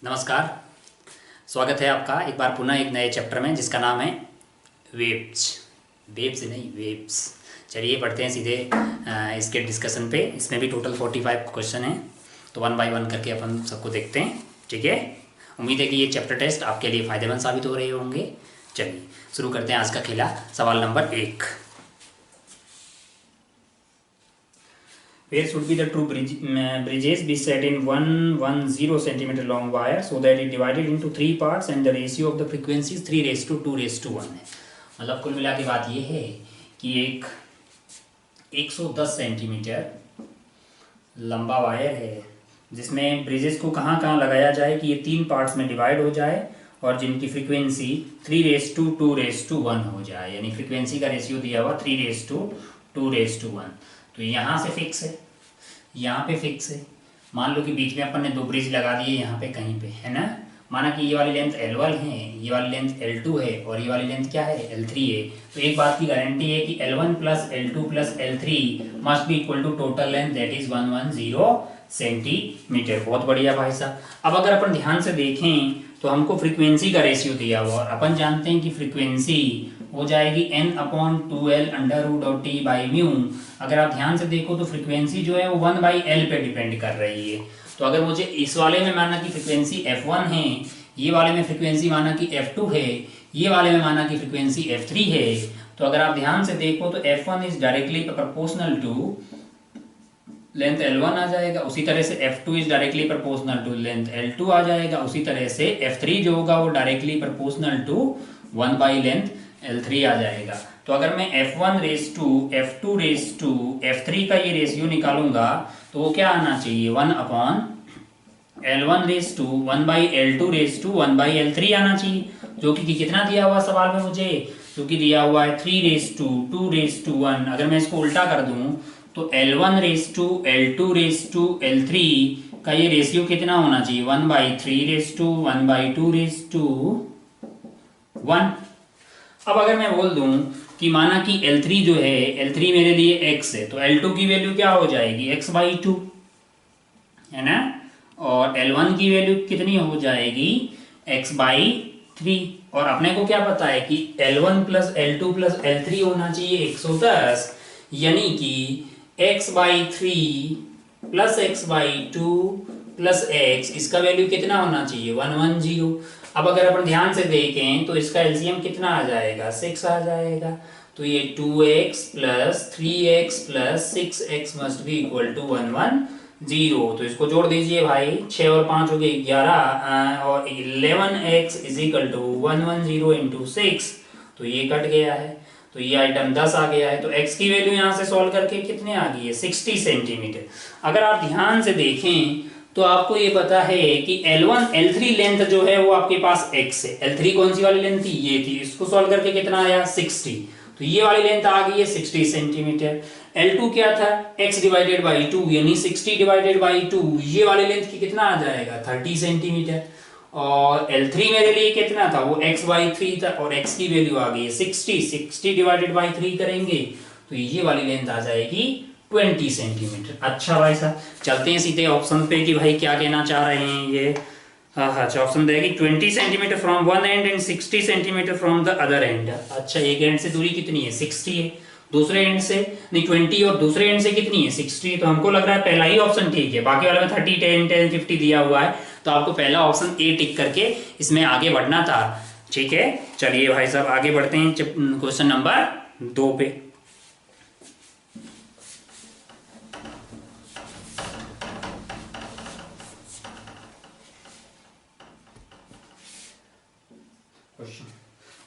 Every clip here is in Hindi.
नमस्कार। स्वागत है आपका एक बार पुनः एक नए चैप्टर में जिसका नाम है वेव्स। वेव्स नहीं, वेव्स। चलिए पढ़ते हैं सीधे इसके डिस्कशन पे। इसमें भी टोटल 45 क्वेश्चन हैं, तो वन बाय वन करके अपन सबको देखते हैं। ठीक है, उम्मीद है कि ये चैप्टर टेस्ट आपके लिए फ़ायदेमंद साबित हो रहे होंगे। चलिए शुरू करते हैं आज का खेला। सवाल number 1, where should be the two bridges be set in 110 centimeter long wire so that it divided into 3 parts and the ratio of the frequency is 3:2:1 है। मतलब कुल मिला के बात ये है कि एक 110 सेंटीमीटर लंबा वायर है जिसमें ब्रिजेस को कहाँ कहाँ लगाया जाए कि ये 3 पार्ट्स में डिवाइड हो जाए और जिनकी फ्रीक्वेंसी 3:2:1 हो जाए, यानी फ्रीक्वेंसी का रेशियो दिया हुआ 3:2:1। तो यहाँ से फिक्स है, यहाँ पे फिक्स है। मान लो कि बीच में अपन ने 2 ब्रिज लगा दिए यहाँ पे कहीं पे, है ना। माना कि ये वाली लेंथ L1 है, ये वाली लेंथ L2 है और ये वाली लेंथ क्या है, L3 है। तो एक बात की गारंटी है कि L1 plus L2 plus L3 must be equal to total length, that is 110 centimetre. बहुत बढ़िया भाई साहब। अब अगर अपन ध्यान से देखें तो हमको फ्रीक्वेंसी का रेशियो दिया हुआ और अपन जानते हैं कि फ्रीक्वेंसी हो जाएगी n/2L√T/μ। अगर आप ध्यान से देखो तो फ्रीक्वेंसी जो है वो 1/L पे डिपेंड कर रही है। तो अगर मुझे इस वाले में माना कि फ्रीक्वेंसी f1 है, ये वाले में फ्रीक्वेंसी माना कि f2 है, ये वाले में माना कि फ्रीक्वेंसी f3 है, तो अगर आप ध्यान से देखो तो f1 is directly proportional to length L1 आ जाएगा, उसी तरह से f2 is directly proportional to length L2 आ जाएगा, उसी तरह से f3 जो होगा वो डायरेक्टली प्रोपोर्शनल टू 1/लेंथ L3 आ जाएगा। तो अगर मैं f1 raise to f2 raise to f3 का ये रेशियो निकालूंगा तो वो क्या आना चाहिए, 1/L1 raise to 1/L2 raise to 1/L3 आना चाहिए, जो कि कितना दिया हुआ सवाल में मुझे, जो कि दिया हुआ है 3:2:1। अगर मैं इसको उल्टा कर दूं तो L1 raise to L2 raise to L3 का ये रेशियो कितना होना चाहिए, 1/3 रेस टू 1/2 रेस टू 1। अब अगर मैं बोल दूं कि माना कि L3 जो है, L3 मेरे लिए x है, तो L2 की वैल्यू क्या हो जाएगी, x/2, है ना। और L1 की वैल्यू कितनी हो जाएगी, x/3। और अपने को क्या पता है कि L1 plus L2 plus L3 होना चाहिए 110, यानी कि x/3 plus x/2 plus x, इसका वैल्यू कितना होना चाहिए, 110। अब अगर अपन ध्यान से देखें तो इसका एलसीएम कितना आ जाएगा, 6 आ जाएगा। तो ये 2x plus 3x plus 6x must be equal to 110। तो इसको जोड़ दीजिए भाई, 6 और 5 हो गए 11 और 11x is equal to 110 into 6। तो ये कट गया है, तो ये आइटम 10 आ गया है। तो x की वैल्यू यहाँ से सॉल्व करके कितने आ गई है, 60 सेंटीमीटर। अगर आप ध्यान से देखें तो आपको ये पता है कि L1 L3 लेंथ जो है वो आपके पास x है। L3 कौन सी वाली लेंथ थी, ये थी। इसको सॉल्व करके कितना आया, 60। तो ये वाली लेंथ आ गई है 60 सेंटीमीटर। L2 क्या था, x/2 यानी 60/2। ये वाली लेंथ की कितना आ जाएगा, 30 सेंटीमीटर। और L3 मेरे लिए कितना था, वो x/3 था और x की वैल्यू आ गई है 60। 60/3 करेंगे तो ये वाली लेंथ आ जाएगी 20 सेंटीमीटर। अच्छा भाई साहब, चलते हैं सीधे ऑप्शन पे कि भाई क्या कहना चाह रहे हैं ये। हाँ, ऑप्शन देगी 20 centimetre from one end and 60 centimetre from the other and. अच्छा, एक एंड से दूरी कितनी है, 60 है, दूसरे एंड से नहीं 20 और दूसरे एंड से कितनी है, 60। तो हमको लग रहा है पहला ही ऑप्शन ठीक है, बाकी वाले में 30 10 10 50 दिया हुआ है, तो आपको पहला ऑप्शन ए टिक करके इसमें आगे बढ़ना था। ठीक है, चलिए भाई साहब आगे बढ़ते हैं क्वेश्चन नंबर 2 पे।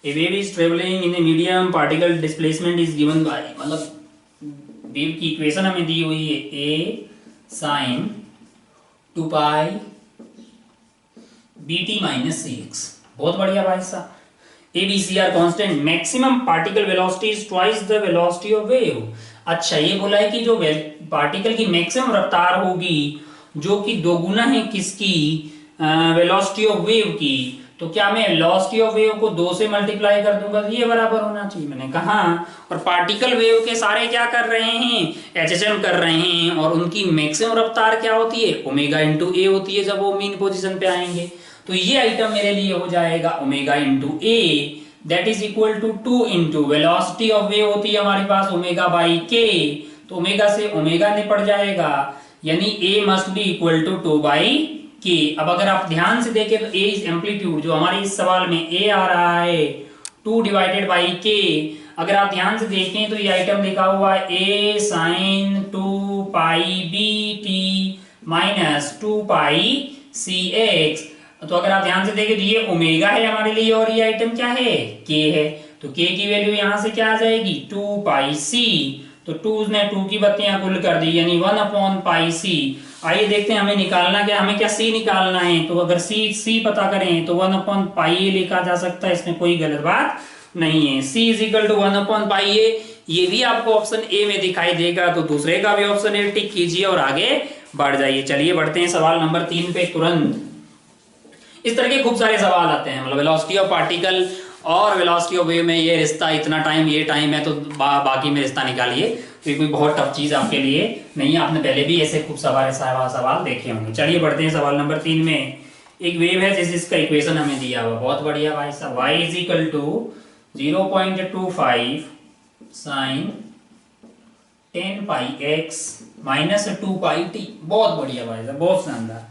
A wave is traveling in a medium, particle displacement is given by, मतलब वेव की इक्वेशन हमें दी हुई है a sin 2π bt minus cx। बहुत बढ़िया भाई साहब। ABCR constant, maximum particle velocity is twice the velocity of wave. अच्छा, ये बोला है कि जो पार्टिकल की मैक्सिमम रफ्तार होगी जो कि दोगुना है किसकी, वेलोसिटी ऑफ वेव की। तो क्या मैं वेलोसिटी ऑफ वेव को 2 से मल्टीप्लाई कर दूंगा तो ये बराबर होना चाहिए। मैंने कहा और पार्टिकल वेव के सारे क्या कर रहे हैं, HHM कर रहे हैं, और उनकी मैक्सिमम रफ्तार क्या होती है, ओमेगा इंटू ए होती है जब वो मीन पोजीशन पे आएंगे। तो ये आइटम मेरे लिए हो जाएगा omega into A, that is equal to 2 into velocity of wave होती है हमारे पास ओमेगा बाई के, तो ओमेगा से ओमेगा निपट जाएगा, यानी a must be equal to 2 by k. अब अगर आप ध्यान से देखें तो ए इज एम्पलीट्यूड, जो हमारे इस सवाल में ए आ रहा है 2 डिवाइडेड बाई के। अगर आप ध्यान से देखें तो ये आइटम लिखा हुआ है A sign 2 pi B T minus 2 pi C x. तो अगर आप ध्यान से देखें तो ये ओमेगा है हमारे लिए और ये आइटम क्या है, के है। तो के की वैल्यू यहां से क्या आ जाएगी, 2 पाई सी। तो 2 ने 2 की बत्तियां कुल कर दी, यानी 1 अपॉन पाई सी। आइए देखते हैं हमें निकालना क्या, हमें क्या सी निकालना है। तो अगर सी पता करें तो 1 अपॉन पाई ए लिखा जा सकता है, इसमें कोई गलत बात नहीं है। C is equal to 1 upon pi a, ये भी आपको ऑप्शन ए में दिखाई देगा, तो दूसरे का भी ऑप्शन ए टिक कीजिए और आगे बढ़ जाइए। चलिए बढ़ते हैं सवाल नंबर 3 पे तुरंत। इस तरह के खूब सारे सवाल आते हैं, मतलब वेलोसिटी ऑफ पार्टिकल और वेलोसिटी ऑफ वेव में ये रिश्ता, इतना टाइम ये टाइम है, तो बाकी में रिश्ता निकालिए। तो ये कोई बहुत टफ चीज आपके लिए नहीं है, आपने पहले भी ऐसे खूब सारे सवाल देखे होंगे। चलिए बढ़ते हैं सवाल नंबर 3 में। एक वेव है जिसका इक्वेशन हमें दिया हुआ, बहुत बढ़िया भाई साहब, y is equal to 0.25 sine 10 pi x minus 2 pi t। बहुत बढ़िया भाई साहब, बहुत शानदार।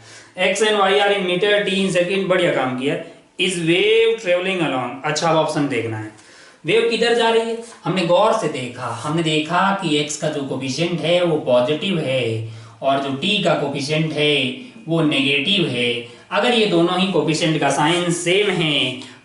x and y are in metre, t in second, बढ़िया काम किया। इज वेव ट्रेवलिंग अलोंग, अच्छा ऑप्शन देखना है, वेव किधर जा रही है। हमने गौर से देखा, हमने देखा कि x का जो कोफिशिएंट है वो पॉजिटिव है और जो t का कोफिशिएंट है वो नेगेटिव है। अगर ये दोनों ही कोफिशिएंट का साइन सेम है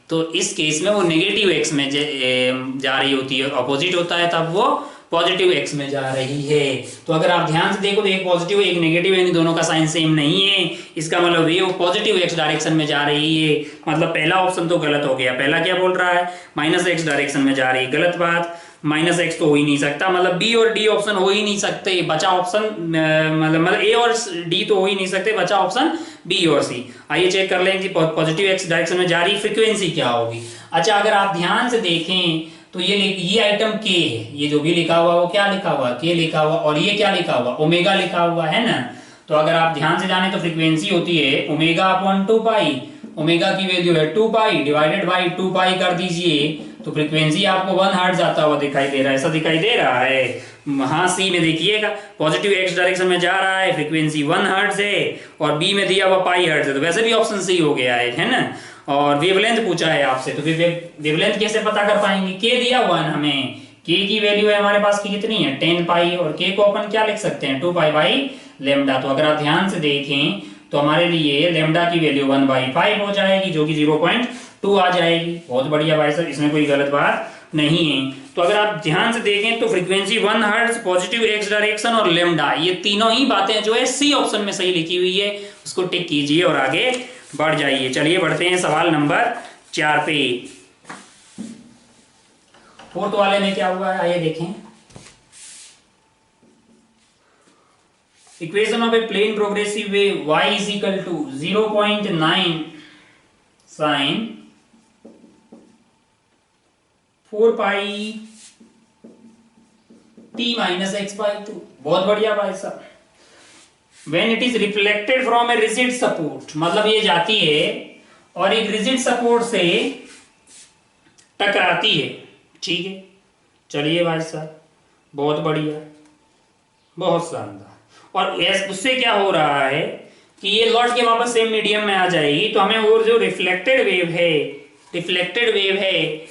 तो इस केस में वो नेगेटिव x में जा रही होती है, अपोजिट होता है तब वो पॉजिटिव x में जा रही है। तो अगर आप ध्यान से देखो तो एक पॉजिटिव एक नेगेटिव है, दोनों का साइन सेम नहीं है, इसका मतलब वेव पॉजिटिव x डायरेक्शन में जा रही है। मतलब पहला ऑप्शन तो गलत हो गया। पहला क्या बोल रहा है, माइनस x डायरेक्शन में जा रही है, गलत बात। माइनस x तो हो ही नहीं सकता, मतलब b और d ऑप्शन हो ही नहीं सकते, बचा ऑप्शन मतलब a और d तो हो ही नहीं सकते, बचा ऑप्शन b और c। आइए चेक कर लें कि पॉजिटिव x डायरेक्शन में जा रही फ्रीक्वेंसी क्या होगी। अच्छा अगर आप ध्यान से देखें तो ये आइटम k है, ये जो भी लिखा हुआ वो क्या लिखा हुआ, k लिखा हुआ, और ये क्या लिखा हुआ, ओमेगा लिखा हुआ है ना। तो अगर आप ध्यान से जाने तो फ्रीक्वेंसी होती है ओमेगा अपॉन 2 पाई, ओमेगा की वैल्यू है 2 पाई डिवाइडेड बाई 2 पाई कर दीजिए, तो फ्रीक्वेंसी आपको 1 हर्ट्ज आता हुआ दिखाई दे रहा है, ऐसा दिखाई दे रहा है। हाँ सी में देखिएगा पॉजिटिव x डायरेक्शन में जा रहा है, फ्रीक्वेंसी 1 हर्ट्ज है, और बी में दिया हुआ पाई हर्ट्ज है, तो वैसे भी ऑप्शन सी हो गया है ना। और वेवलेंथ पूछा है आपसे, तो वेवलेंथ कैसे पता कर पाएंगे, के दिया हुआ है हमें, के की वैल्यू है हमारे पास की कितनी है 10 पाई, और के को अपन क्या लिख सकते हैं 2 पाई बाई लेमडा। तो अगर आप ध्यान से देखें तो हमारे लिए लेमडा की वैल्यू 1/5 हो जाएगी, जो कि 0.2 आ जाएगी। बहुत बढ़िया भाई साहब, इसमें कोई गलत बात नहीं है। तो अगर आप ध्यान से देखें तो frequency 1 hertz, positive x direction और लेमडा, ये तीनों ही बातें जो है सी ऑप्शन में सही लिखी हुई है, उसको टिक कीजिए और आगे बढ़ जाइए। चलिए बढ़ते हैं सवाल नंबर 4 पे। फोर्थ वाले में क्या हुआ है आइए देखें। Equation of a plane progressive wave y is equal to 0.9 sine 4 pi t minus x by 2। बहुत बढ़िया भाई साहब। When it is reflected from a rigid support, मतलब ये जाती है और एक रिजिड सपोर्ट से टकराती है, ठीक है। चलिए भाई साहब बहुत बढ़िया, बहुत शानदार। और उससे क्या हो रहा है कि ये लौट के वापस सेम मीडियम में आ जाएगी, तो हमें वो जो रिफ्लेक्टेड वेव है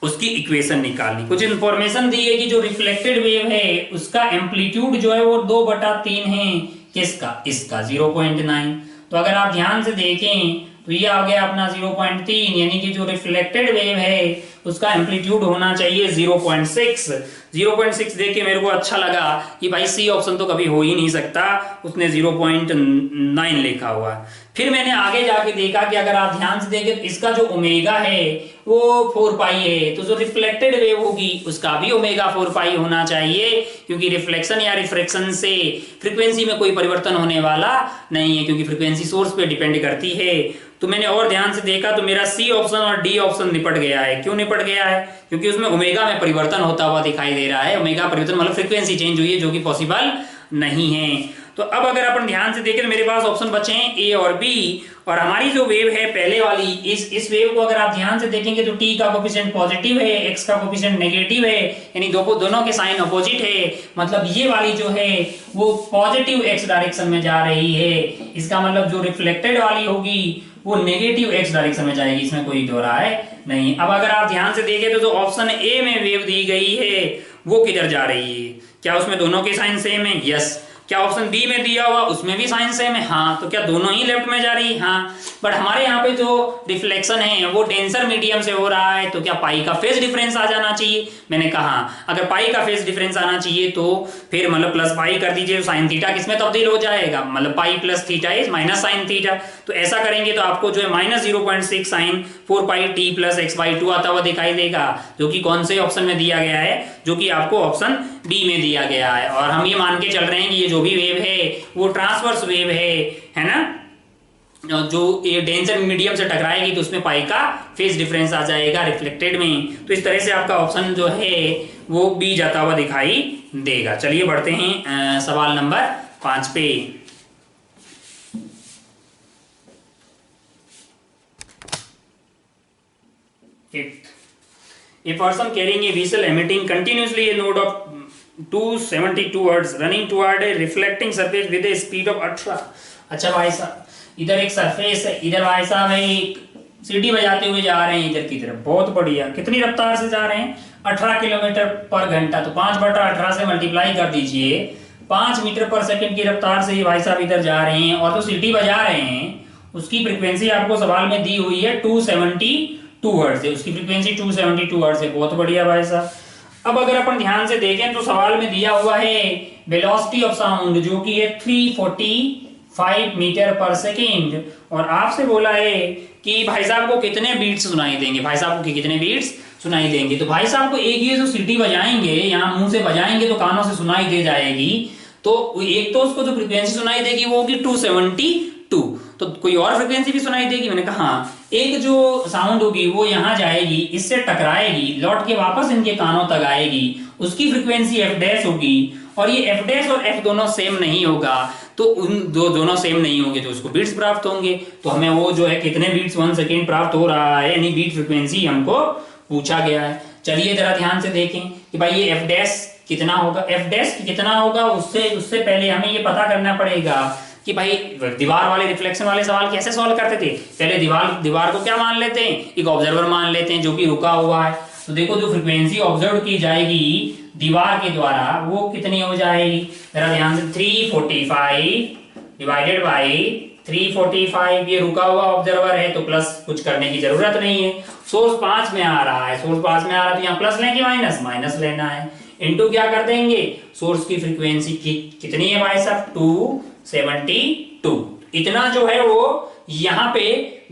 उसकी इक्वेशन निकालनी। कुछ इंफॉर्मेशन दी है कि जो रिफ्लेक्टेड वेव है उसका एम्पलीट्यूड जो है वो 2/3 है, किसका, इसका 0.9। तो अगर आप ध्यान से देखें तो ये आ गया अपना 0.3, यानी कि जो रिफ्लेक्टेड वेव है उसका एम्पलीट्यूड होना चाहिए 0.6। 0.6 देख के मेरे को अच्छा लगा कि भाई सी ऑप्शन तो कभी हो ही नहीं सकता, उसने 0.9 लिखा हुआ। फिर मैंने आगे जाके देखा कि अगर आप ध्यान से देखें तो इसका जो ओमेगा है वो 4 पाई है, तो जो रिफ्लेक्टेड वेव होगी उसका भी ओमेगा 4 पाई होना चाहिए, क्योंकि रिफ्लेक्शन या रिफ्रैक्शन से फ्रीक्वेंसी में कोई परिवर्तन होने वाला नहीं है, क्योंकि फ्रीक्वेंसी सोर्स पे डिपेंड करती है। तो मैंने और ध्यान से देखा तो मेरा सी ऑप्शन और डी ऑप्शन निपट गया है। क्यों निपट गया है? क्योंकि उसमें ओमेगा में परिवर्तन होता हुआ दिखाई दे रहा है। ओमेगा परिवर्तन मतलब फ्रीक्वेंसी चेंज हुई है, जो कि पॉसिबल नहीं है। तो अब अगर अपन ध्यान से देखें तो मेरे पास ऑप्शन बचे हैं ए और बी, और हमारी जो वेव है पहले वाली, इस वेव को अगर आप ध्यान से देखेंगे तो टी का कोफिशिएंट पॉजिटिव है, एक्स का कोफिशिएंट नेगेटिव है, यानी दोनों के साइन अपोजिट है। मतलब ये वाली जो है वो पॉजिटिव एक्स डायरेक्शन में जा रही है। इसका मतलब जो रिफ्लेक्टेड वाली होगी वो नेगेटिव एक्स डायरेक्शन में जाएगी, इसमें कोई दो राय नहीं। अब अगर आप ध्यान से देखें तो जो ऑप्शन ए में वेव दी गई है वो किधर जा रही है? क्या उसमें दोनों के साइन सेम है? यस। क्या ऑप्शन बी में दिया हुआ उसमें भी साइन सेम है? हाँ। तो क्या दोनों ही लेफ्ट में जा रही है? हाँ। बट हमारे यहाँ पे जो रिफ्लेक्शन है वो डेंसर मीडियम से हो रहा है, तो क्या पाई का फेज डिफरेंस आ जाना चाहिए? मैंने कहा अगर पाई का फेज डिफरेंस आना चाहिए तो फिर मतलब प्लस पाई कर दीजिए, तो साइन थीटा किसमें तब्दील हो जाएगा? मतलब pi plus theta is minus sine theta. तो ऐसा करेंगे तो आपको जो है minus 0.6 sine 4 pi t plus x by 2 आता हुआ दिखाई देगा, जो कि कौन से ऑप्शन में दिया गया है? जो कि आपको ऑप्शन बी में दिया गया है। और हम ये मान के चल रहे हैं कि ये जो भी वेव है वो ट्रांसवर्स वेव है ना, जो ये डेंसर मीडियम से टकराएगी तो उसमें पाई का फेज डिफरेंस आ जाएगा रिफ्लेक्टेड में। तो इस तरह से आपका ऑप्शन जो है वो बी जाता हुआ दिखाई देगा। चलिए बढ़ते हैं सवाल नंबर 5 पे। A person carrying a vessel emitting continuously a load of 272 hertz running toward a reflecting surface with a speed of 18। अच्छा भाई साहब, इधर एक सरफेस है, इधर भाई साहब एक सीटी बजाते हुए जा रहे हैं इधर की तरफ। बहुत बढ़िया। कितनी रफ्तार से जा रहे हैं? 18 किलोमीटर पर घंटा। तो 5/18 से मल्टीप्लाई कर दीजिए, 5 मीटर पर सेकंड की रफ्तार से ये भाई साहब इधर जा रहे हैं। और तो सीटी बजा रहे हैं, उसकी फ्रीक्वेंसी आपको सवाल में दी हुई है 272 हर्ट्ज है, उसकी फ्रीक्वेंसी 272 हर्ट्ज है। बहुत बढ़िया भाई साहब। अब अगर अपन ध्यान से देखें तो सवाल में दिया हुआ है वेलोसिटी ऑफ साउंड, जो कि है 345 मीटर पर सेकेंड, और आपसे बोला है कि भाई साहब को कितने बीट्स सुनाई देंगे। भाई साहब को कितने बीट्स सुनाई देंगे? तो भाई साहब को एक ये जो सीटी बजाएंगे, यहाँ मुंह से बजाएंगे तो कानों से सुनाई दे जाएगी। तो एक तो उसको जो फ्रीक्वेंसी सुनाई देगी वो होगी 272, तो कोई और फ्रीक्वेंसी भी सुनाई देगी? मैंने कहा हाँ। एक जो साउंड होगी वो यहाँ जाएगी, इससे टकराएगी, लौट के वापस इनके कानों तक आएगी, उसकी फ्रीक्वेंसी एफ डैश होगी। और ये एफ डैश और एफ दोनों सेम नहीं होगा, तो उन दोनों सेम नहीं होंगे तो उसको बीट्स प्राप्त होंगे। तो हमें वो जो है कितने बीट्स 1 सेकेंड प्राप्त हो रहा है, यानी बीट फ्रीक्वेंसी हमको पूछा गया है। चलिए जरा ध्यान से देखें कि भाई ये एफ डैश कितना होगा। एफ डैश कितना होगा उससे पहले हमें ये पता करना पड़ेगा कि भाई दीवार वाले रिफ्लेक्शन वाले सवाल कैसे सॉल्व करते थे। पहले दीवार को क्या मान लेते हैं? एक ऑब्जर्वर मान लेते हैं जो कि रुका हुआ है। तो देखो जो फ्रीक्वेंसी ऑब्जर्व की जाएगी दीवार के द्वारा वो कितनी हो जाएगी? जरा ध्यान से, 345 डिवाइडेड बाई 345। ये रुका हुआ ऑब्जर्वर है तो प्लस कुछ करने की जरूरत नहीं है। सोर्स 5 में आ रहा है, सोर्स 5 में आ रहा है तो यहाँ प्लस लेंगे, माइनस लेना है। इनटू क्या कर देंगे? सोर्स की फ्रीक्वेंसी कितनी है भाई साहब? 272। इतना जो है वो यहाँ पे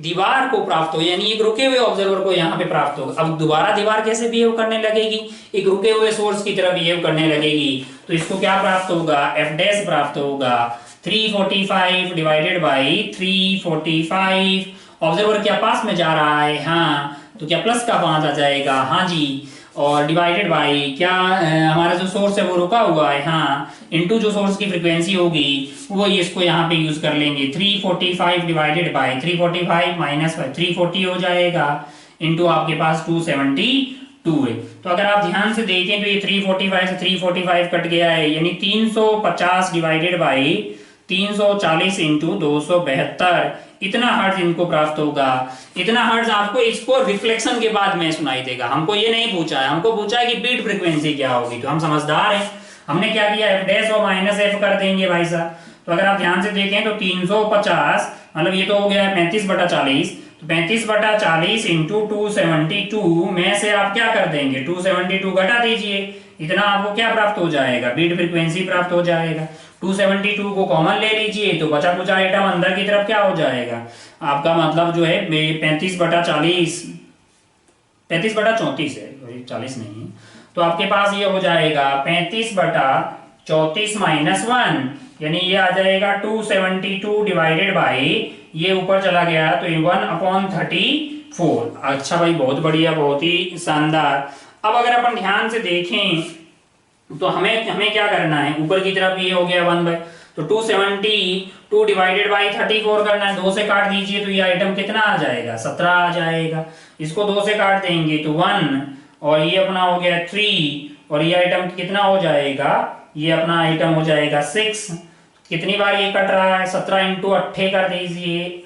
दीवार को प्राप्त हो, यानी एक रुके हुए ऑब्जर्वर को यहाँ पे प्राप्त होगा। अब दोबारा दीवार कैसे बिहेव करने लगेगी? एक रुके हुए सोर्स की तरह बिहेव करने लगेगी। तो इसको क्या प्राप्त होगा? एफ डैश प्राप्त होगा। 345 डिवाइडेड बाई 345, ऑब्जर्वर क्या पास में जा रहा है? हाँ, तो क्या प्लस का 5 आ जाएगा? हाँ जी। और डिवाइडेड बाई क्या हमारा जो सोर्स है वो रुका हुआ है, हाँ, इनटू जो सोर्स की फ्रीक्वेंसी होगी वो इसको यहाँ पे यूज कर लेंगे। 345 डिवाइडेड बाई 345 माइनस 340 हो जाएगा, इनटू आपके पास 272 है। तो अगर आप ध्यान से देखें तो ये 345 से 345 कट गया है, यानी 350 डिवाइडेड बाई 340 इंटू 272, इतना हर्ट्ज इनको प्राप्त होगा। इतना हर्ट्ज आपको इसको रिफ्लेक्शन के बाद में सुनाई देगा। हमको ये नहीं पूछा है, हमको पूछा है कि बीट फ्रीक्वेंसी क्या होगी। तो हम समझदार हैं, हमने क्या किया? एफ डैश और माइनस एफ कर देंगे भाई साहब। तो अगर आप ध्यान से देखें तो 350 मतलब ये तो हो गया 35/40, तो 35/40 इंटू 272 में से आप क्या कर देंगे, 272 घटा दीजिए, इतना आपको क्या प्राप्त हो जाएगा, बीट फ्रीक्वेंसी प्राप्त हो जाएगा। 272 को कॉमन ले लीजिए तो बचा कुचा आइटम अंदर की तरफ क्या हो जाएगा, आपका मतलब जो है 35/40, 35/34 है, 40 नहीं है, तो आपके पास ये हो जाएगा 35/34 -1, यानी ये आ जाएगा 272 डिवाइडेड बाई, ये ऊपर चला गया तो 1/34। अच्छा भाई, बहुत बढ़िया, बहुत ही शानदार। अब अगर अपन ध्यान से देखें तो हमें क्या करना है, ऊपर की तरफ ये हो गया 1/, तो 272 डिवाइडेड बाई 34 करना है, 2 से काट दीजिए तो ये आइटम कितना आ जाएगा, 17 आ जाएगा। इसको 2 से काट देंगे तो 1, और ये अपना हो गया 3, और ये आइटम कितना हो जाएगा, ये अपना आइटम हो जाएगा 6। कितनी बार ये कट रहा है, 17 इंटू 8 कर दीजिए,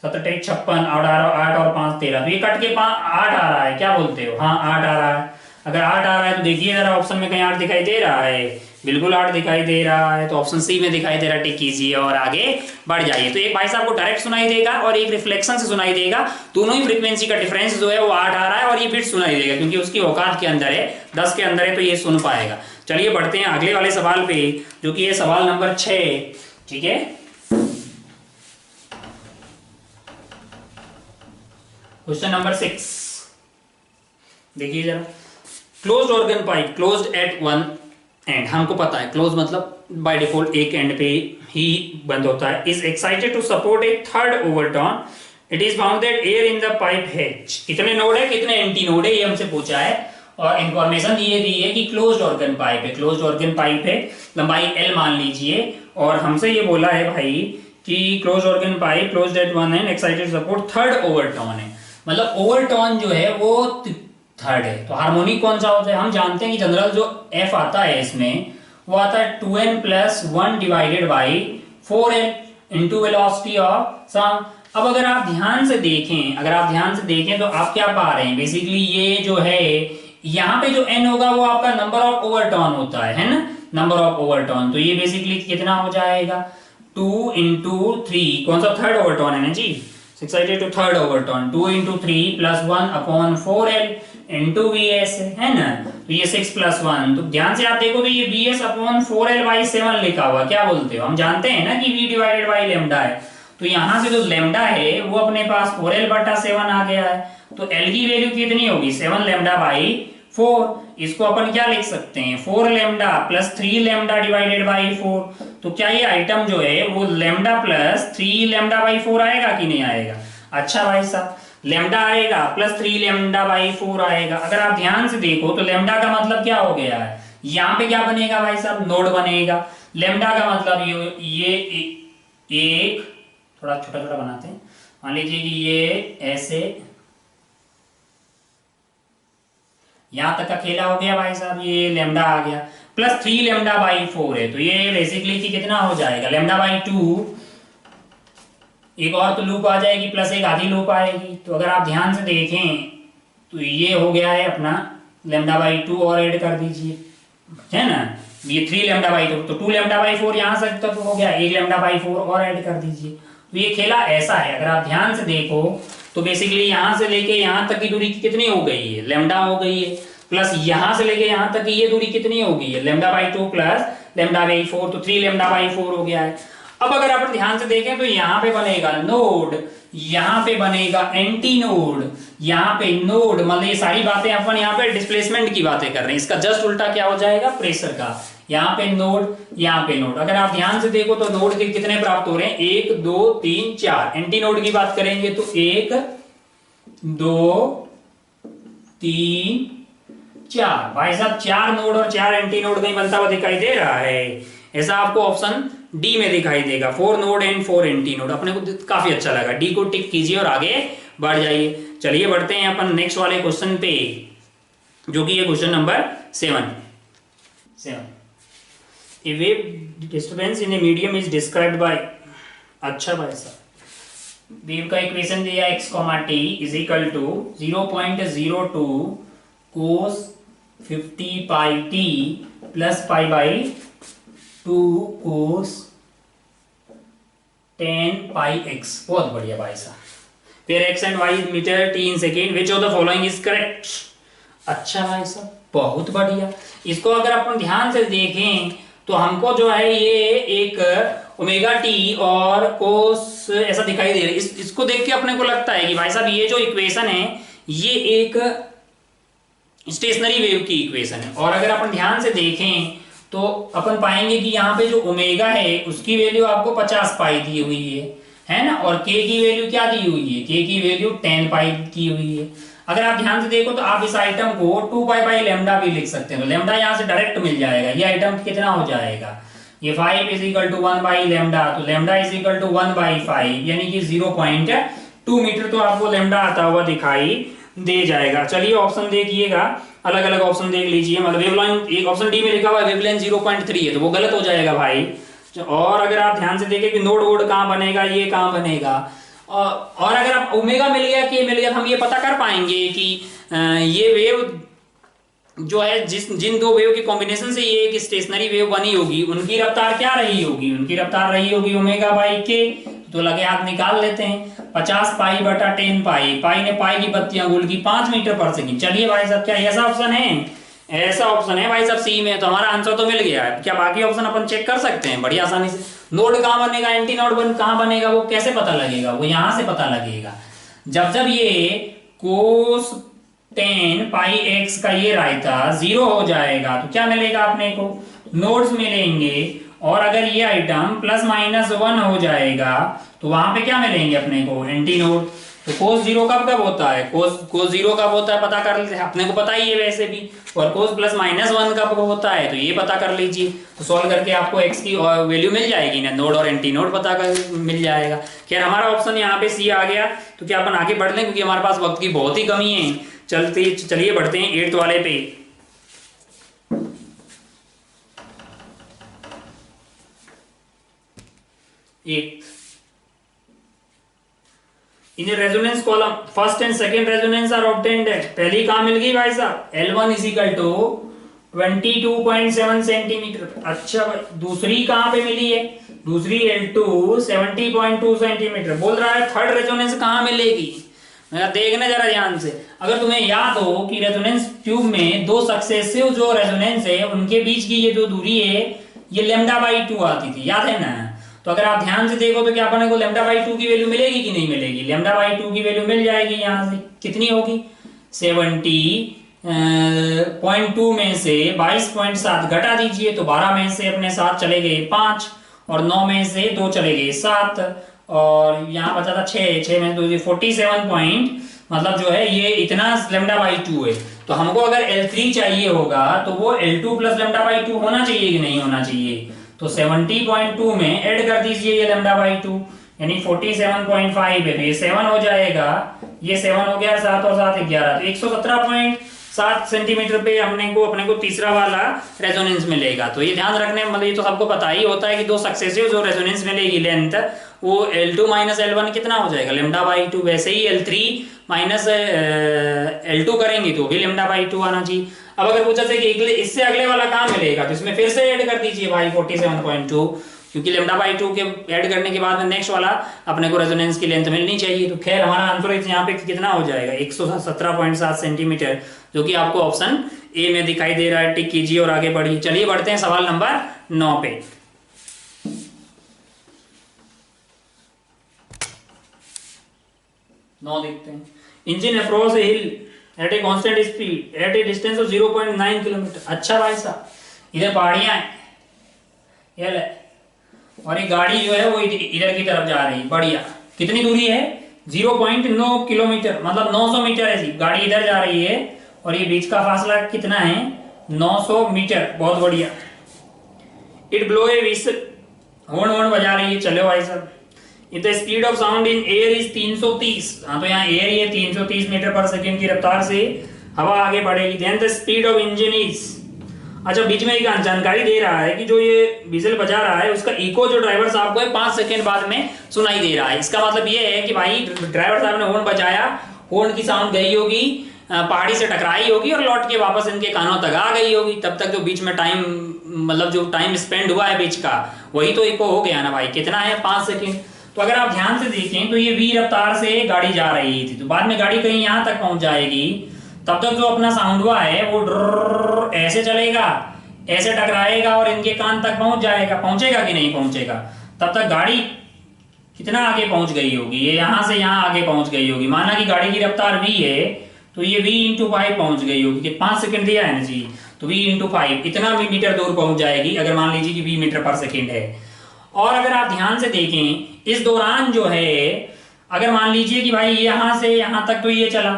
7 8 56, और 8 और 5 13, तो ये कट के 8 आ रहा है, क्या बोलते हो, हाँ 8 आ रहा है। अगर 8 आ रहा है तो देखिए जरा ऑप्शन में कहीं 8 दिखाई दे रहा है, बिल्कुल 8 दिखाई दे रहा है, तो ऑप्शन सी में दिखाई दे रहा है, टिक कीजिए और आगे बढ़ जाइए। तो एक भाई साहब को डायरेक्ट सुनाई देगा और एक रिफ्लेक्शन से सुनाई देगा, दोनों ही फ्रीक्वेंसी का डिफरेंस जो है वो 8 आ रहा है, और ये बिट सुनाई देगा क्योंकि उसकी औकात के अंदर है, 10 के अंदर है, तो ये सुन पाएगा। चलिए बढ़ते हैं अगले वाले सवाल पे, जो कि है सवाल नंबर 6, ठीक है। क्वेश्चन नंबर 6 देखिए जरा, closed organ pipe closed at one and, हमको पता है क्लोज मतलब बाय डिफॉल्ट एक एंड पे ही बंद होता है, is excited to support a third overtone, it is found that air in the pipe has, कितने नोड है, कितने एंटी नोड है, ये हमसे पूछा है, और इंफॉर्मेशन ये दी है कि क्लोज्ड ऑर्गन पाइप है, क्लोज्ड ऑर्गन पाइप है, लंबाई L मान लीजिए, और हमसे ये बोला है भाई कि closed organ pipe closed at one and excited support third overtone है, मतलब ओवरटर्न जो है वो थर्ड है। तो हार्मोनिक कौन सा होता है, हम जानते हैं कि जनरल जो F आता है इसमें वो आता है 2n + 1 divided by 4n into velocity of sum. अब अगर आप ध्यान से देखें तो आप क्या पा रहे हैं, बेसिकली ये जो है यहाँ पे जो n होगा वो आपका नंबर ऑफ ओवरटर्न होता है ना, नंबर ऑफ ओवरटर्न, तो ये बेसिकली कितना हो जाएगा 2 × 3, कौन सा थर्ड ओवरटर्न है ना जी, excited to third overtone, 2 × 3 + 1/4L into Vs है ना, तो ये 6 + 1, तो ध्यान से आप देखो तो ये Vs/4L/7 लिखा हुआ, क्या बोलते हो, हम जानते हैं ना कि V डिवाइडेड बाई लैम्डा है, तो यहाँ से जो लैम्डा है वो अपने पास 4L/7 आ गया है, तो L की वैल्यू कितनी होगी 7 λ/4, इसको अपन क्या लिख सकते हैं 4 λ + 3 λ डिवाइडेड बाई 4, तो क्या ये आइटम जो है वो λ + 3 λ/4 आएगा कि नहीं आएगा, अच्छा भाई साहब लैम्डा आएगा प्लस 3 λ/4 आएगा। अगर आप ध्यान से देखो तो लैम्डा का मतलब क्या हो गया है, यहाँ पे क्या बनेगा भाई साहब, नोड बनेगा, लैम्डा का मतलब ये एक थोड़ा छोटा छोटा बनाते हैं, मान लीजिए कि ये ऐसे यहां तक का खेला हो गया भाई साहब, ये लैम्डा आ गया प्लस 3 λ/4 है, तो ये बेसिकली कि कितना हो जाएगा λ/2, एक और तो लूप आ जाएगी प्लस एक आधी लूप आएगी, तो अगर आप ध्यान से देखें तो ये हो गया है अपना λ/2 और ऐड कर दीजिए, है ना, ये 3 λ/2 तो 2 λ/4 यहाँ से तक हो गया, 1 λ/4 और ऐड कर दीजिए, तो ये खेला ऐसा है। अगर आप ध्यान से देखो तो बेसिकली यहाँ से लेके यहाँ तक की दूरी कितनी हो गई है, लैम्डा हो गई है, प्लस यहाँ से लेके यहाँ तक की ये दूरी कितनी हो गई है λ/2 + λ/4, तो 3 λ/4 हो गया है। अब अगर अपन ध्यान से देखें तो यहाँ पे बनेगा नोड, यहाँ पे बनेगा एंटी नोड, यहाँ पे नोड, मतलब ये सारी बातें अपन यहाँ पे डिस्प्लेसमेंट की बातें कर रहे हैं, इसका जस्ट उल्टा क्या हो जाएगा प्रेशर का, यहाँ पे नोड, यहाँ पे नोड। अगर आप ध्यान से देखो तो नोड के कितने प्राप्त हो रहे हैं 1 2 3 4, एंटी नोड की बात करेंगे तो 1 2 3 4, भाई साहब 4 नोड और 4 एंटी नोड कहीं बनता हुआ दिखाई दे रहा है, ऐसा आपको ऑप्शन डी में दिखाई देगा, 4 नोड एंड 4 एंटी नोड, अपने को काफी अच्छा लगा, डी को टिक कीजिए और आगे बढ़ जाइए। चलिए बढ़ते हैं अपन नेक्स्ट वाले क्वेश्चन पे, जो कि ये question number 7। A wave disturbance in a medium is described bye, अच्छा भाई साहब वेव का इक्वेशन दिया x, t = 0.02 cos 50πt + π/2 cos 10πx, बहुत बढ़िया भाई साहब, फिर x and y metre t in second, which of the following is correct. अच्छा भाई साहब, बहुत बढ़िया। इसको अगर अपन ध्यान से देखें तो हमको जो है ये एक ओमेगा टी और कोस ऐसा दिखाई दे रहा है। इसको देख के अपने को लगता है कि भाई साहब ये जो इक्वेशन है ये एक स्टेशनरी वेव की इक्वेशन है। और अगर अपन ध्यान से देखें तो अपन पाएंगे कि यहाँ पे जो ओमेगा है उसकी वैल्यू आपको 50 पाई दी हुई है ना, और k की वैल्यू क्या दी हुई है, k की वैल्यू 10 पाई की हुई है। अगर आप ध्यान से देखो तो आप इस आइटम को 2 पाई बाई लेमडा भी लिख सकते हैं, तो लेमडा यहाँ से डायरेक्ट मिल जाएगा। ये आइटम कितना हो जाएगा, ये 5 is equal to 1 by lambda, तो lambda is equal to 1 by 5 यानी कि 0.2 मीटर तो आपको लेमडा आता हुआ दिखाई दे जाएगा। चलिए ऑप्शन देखिएगा, अलग अलग ऑप्शन देख लीजिए। मतलब वेवलेंथ, एक ऑप्शन डी में लिखा हुआ है वेवलेंथ 0.3 है, तो वो गलत हो जाएगा भाई। और अगर आप ध्यान से देखें कि नोड वोड कहाँ बनेगा, ये कहाँ बनेगा, और अगर आप ओमेगा मिल गया, के मिल गया, तो हम ये पता कर पाएंगे कि ये वेव जो है जिन दो वेव के कॉम्बिनेशन से ये एक स्टेशनरी वेव बनी होगी उनकी रफ्तार क्या रही होगी, उनकी रफ्तार रही होगी ओमेगा बाई के। तो लगे हाथ निकाल लेते हैं, 50 पाई बटा 10 पाई, पाई ने पाई की बत्तियां गुल की 5 मीटर पर सेकंड। चलिए भाई साहब, क्या ऐसा ऑप्शन है, ऐसा ऑप्शन है भाई साहब सी में, तो हमारा आंसर तो मिल गया है। क्या बाकी ऑप्शन अपन चेक कर सकते हैं बड़ी आसानी से। नोड कहाँ बनेगा, एंटी नोड कहाँ बनेगा, वो कैसे पता लगेगा, वो यहां से पता लगेगा जब ये कोस 10 पाई x का ये रायता 0 हो जाएगा तो क्या मिलेगा अपने को, नोड्स मिलेंगे। और अगर ये आइटम प्लस माइनस 1 हो जाएगा तो वहां पे क्या मिलेंगे अपने को, एंटी नोड। तो कोस 0 कब कब होता है, कोस 0 कब होता है पता कर लेते हैं, अपने को पता ही है वैसे भी। और कोस प्लस माइनस 1 कब होता है तो ये पता कर लीजिए। तो सॉल्व करके आपको x की वैल्यू मिल जाएगी ना, नोड और एंटी नोड पता कर मिल जाएगा। खैर हमारा ऑप्शन यहाँ पे सी आ गया। तो क्या अपन आगे बढ़ लें, क्योंकि हमारे पास वक्त की बहुत ही कमी है। चलिए बढ़ते हैं 8th वाले पे। In resonance column first and second resonance are obtained. पहली कहां मिल गई भाई साहब, L1 is equal to 22.7 centimetre. अच्छा भाई, दूसरी कहां पे मिली है, दूसरी L2 70.2 सेंटीमीटर। बोल रहा है थर्ड रेजोनेंस कहां मिलेगी, मैं देखना जरा ध्यान से। अगर तुम्हें याद हो कि रेजोनेंस ट्यूब में दो सक्सेसिव जो रेजोनेंस है उनके बीच की ये जो दूरी है ये लेमडा बाई 2 आती थी, याद है ना। तो अगर आप ध्यान से देखो तो क्या अपने को लेमडा बाई 2 की वैल्यू मिलेगी कि नहीं मिलेगी, लेमडा बाई 2 की वैल्यू मिल जाएगी। यहाँ से कितनी होगी, 70.2 में से 22.7 घटा दीजिए तो 12 में से अपने 7 चले गए 5 और 9 में से 2 चले गए 7 और यहाँ बचा था 6 में 2 47 पॉइंट, मतलब जो है ये इतना लेमडा बाई 2 है। तो हमको अगर L3 चाहिए होगा तो वो L2 प्लस लेमडा बाई 2 होना चाहिए कि नहीं होना चाहिए। तो 70.2 में ऐड कर दीजिए ये लेमडा बाई 2 यानी 47.5 है, तो ये 7 हो जाएगा, ये 7 हो गया, 7 और 7 11, तो 117.7 सेंटीमीटर पे अपने को तीसरा वाला रेजोनेंस मिलेगा। तो ये ध्यान रखने, मतलब ये तो सबको पता ही होता है कि दो सक्सेसिव जो रेजोनेंस मिलेगी लेंथ वो L2 माइनस L1 कितना हो जाएगा, लेमडा बाई 2। वैसे ही L3 माइनस L2 करेंगे तो भी लेमडा बाई 2 आना चाहिए। अब अगर पूछा जाए कि इससे अगले वाला कहाँ मिलेगा तो इसमें फिर से ऐड कर दीजिए भाई 47.2, क्योंकि लेमडा बाई 2 के ऐड करने के बाद में नेक्स्ट वाला अपने को रेजोनेंस की लेंथ मिलनी चाहिए। तो खैर हमारा आंसर यहाँ पे कितना हो जाएगा, 117.7 सेंटीमीटर, जो कि आपको ऑप्शन ए में दिखाई दे रहा है। टिक कीजिए और आगे बढ़िए। चलिए बढ़ते हैं सवाल नंबर 9 पे। देखते हैं, engine across a hill at a constant speed at a distance of 0.9 kilometre. अच्छा भाई साहब, इधर पहाड़ियां हैं ये ले, और ये गाड़ी जो है वो इधर की तरफ जा रही है, बढ़िया। कितनी दूरी है, 0.9 किलोमीटर, मतलब 900 मीटर है। गाड़ी इधर जा रही है और ये बीच का फासला कितना है, 900 मीटर, बहुत बढ़िया। It blow A whistle, horn बजा रही है। चलो भाई साहब, If the speed of sound in air is 330, हाँ तो यहाँ एयर ये 330 मीटर पर सेकंड की रफ्तार से हवा आगे बढ़ेगी। Then the speed of engine is, अच्छा बीच में एक जानकारी दे रहा है कि जो ये व्हिसल बजा रहा है उसका इको जो ड्राइवर साहब को है 5 सेकंड बाद में सुनाई दे रहा है। इसका मतलब ये है कि भाई ड्राइवर साहब ने हॉर्न बजाया, हॉर्न की साउंड गई होगी, पहाड़ी से टकराई होगी और लौट के वापस इनके कानों तक आ गई होगी। तब तक जो बीच में टाइम, मतलब जो टाइम स्पेंड हुआ है बीच का, वही तो इको हो गया ना भाई, कितना है 5 सेकंड। तो तो अगर आप ध्यान से देखें तो ये v रफ्तार से गाड़ी जा रही थी, तो बाद में गाड़ी कहीं यहाँ तक पहुंच जाएगी, तब तक जो अपना साउंडवा है वो ड्रर ऐसे चलेगा, ऐसे टकराएगा और इनके कान तक पहुंच जाएगा, पहुंचेगा कि नहीं पहुंचेगा। तब तक गाड़ी कितना आगे पहुंच गई होगी, ये यहां से यहां आगे पहुंच गई होगी। माना कि गाड़ी की रफ्तार v है तो ये v इंटू 5 पहुंच गई होगी, कि 5 सेकंड दिया है ना जी, तो v इंटू 5 इतना मीटर दूर पहुंच जाएगी, अगर मान लीजिए कि v मीटर पर सेकंड है। और अगर आप ध्यान से देखें इस दौरान जो है, अगर मान लीजिए कि भाई यहां से यहां तक तो ये चला,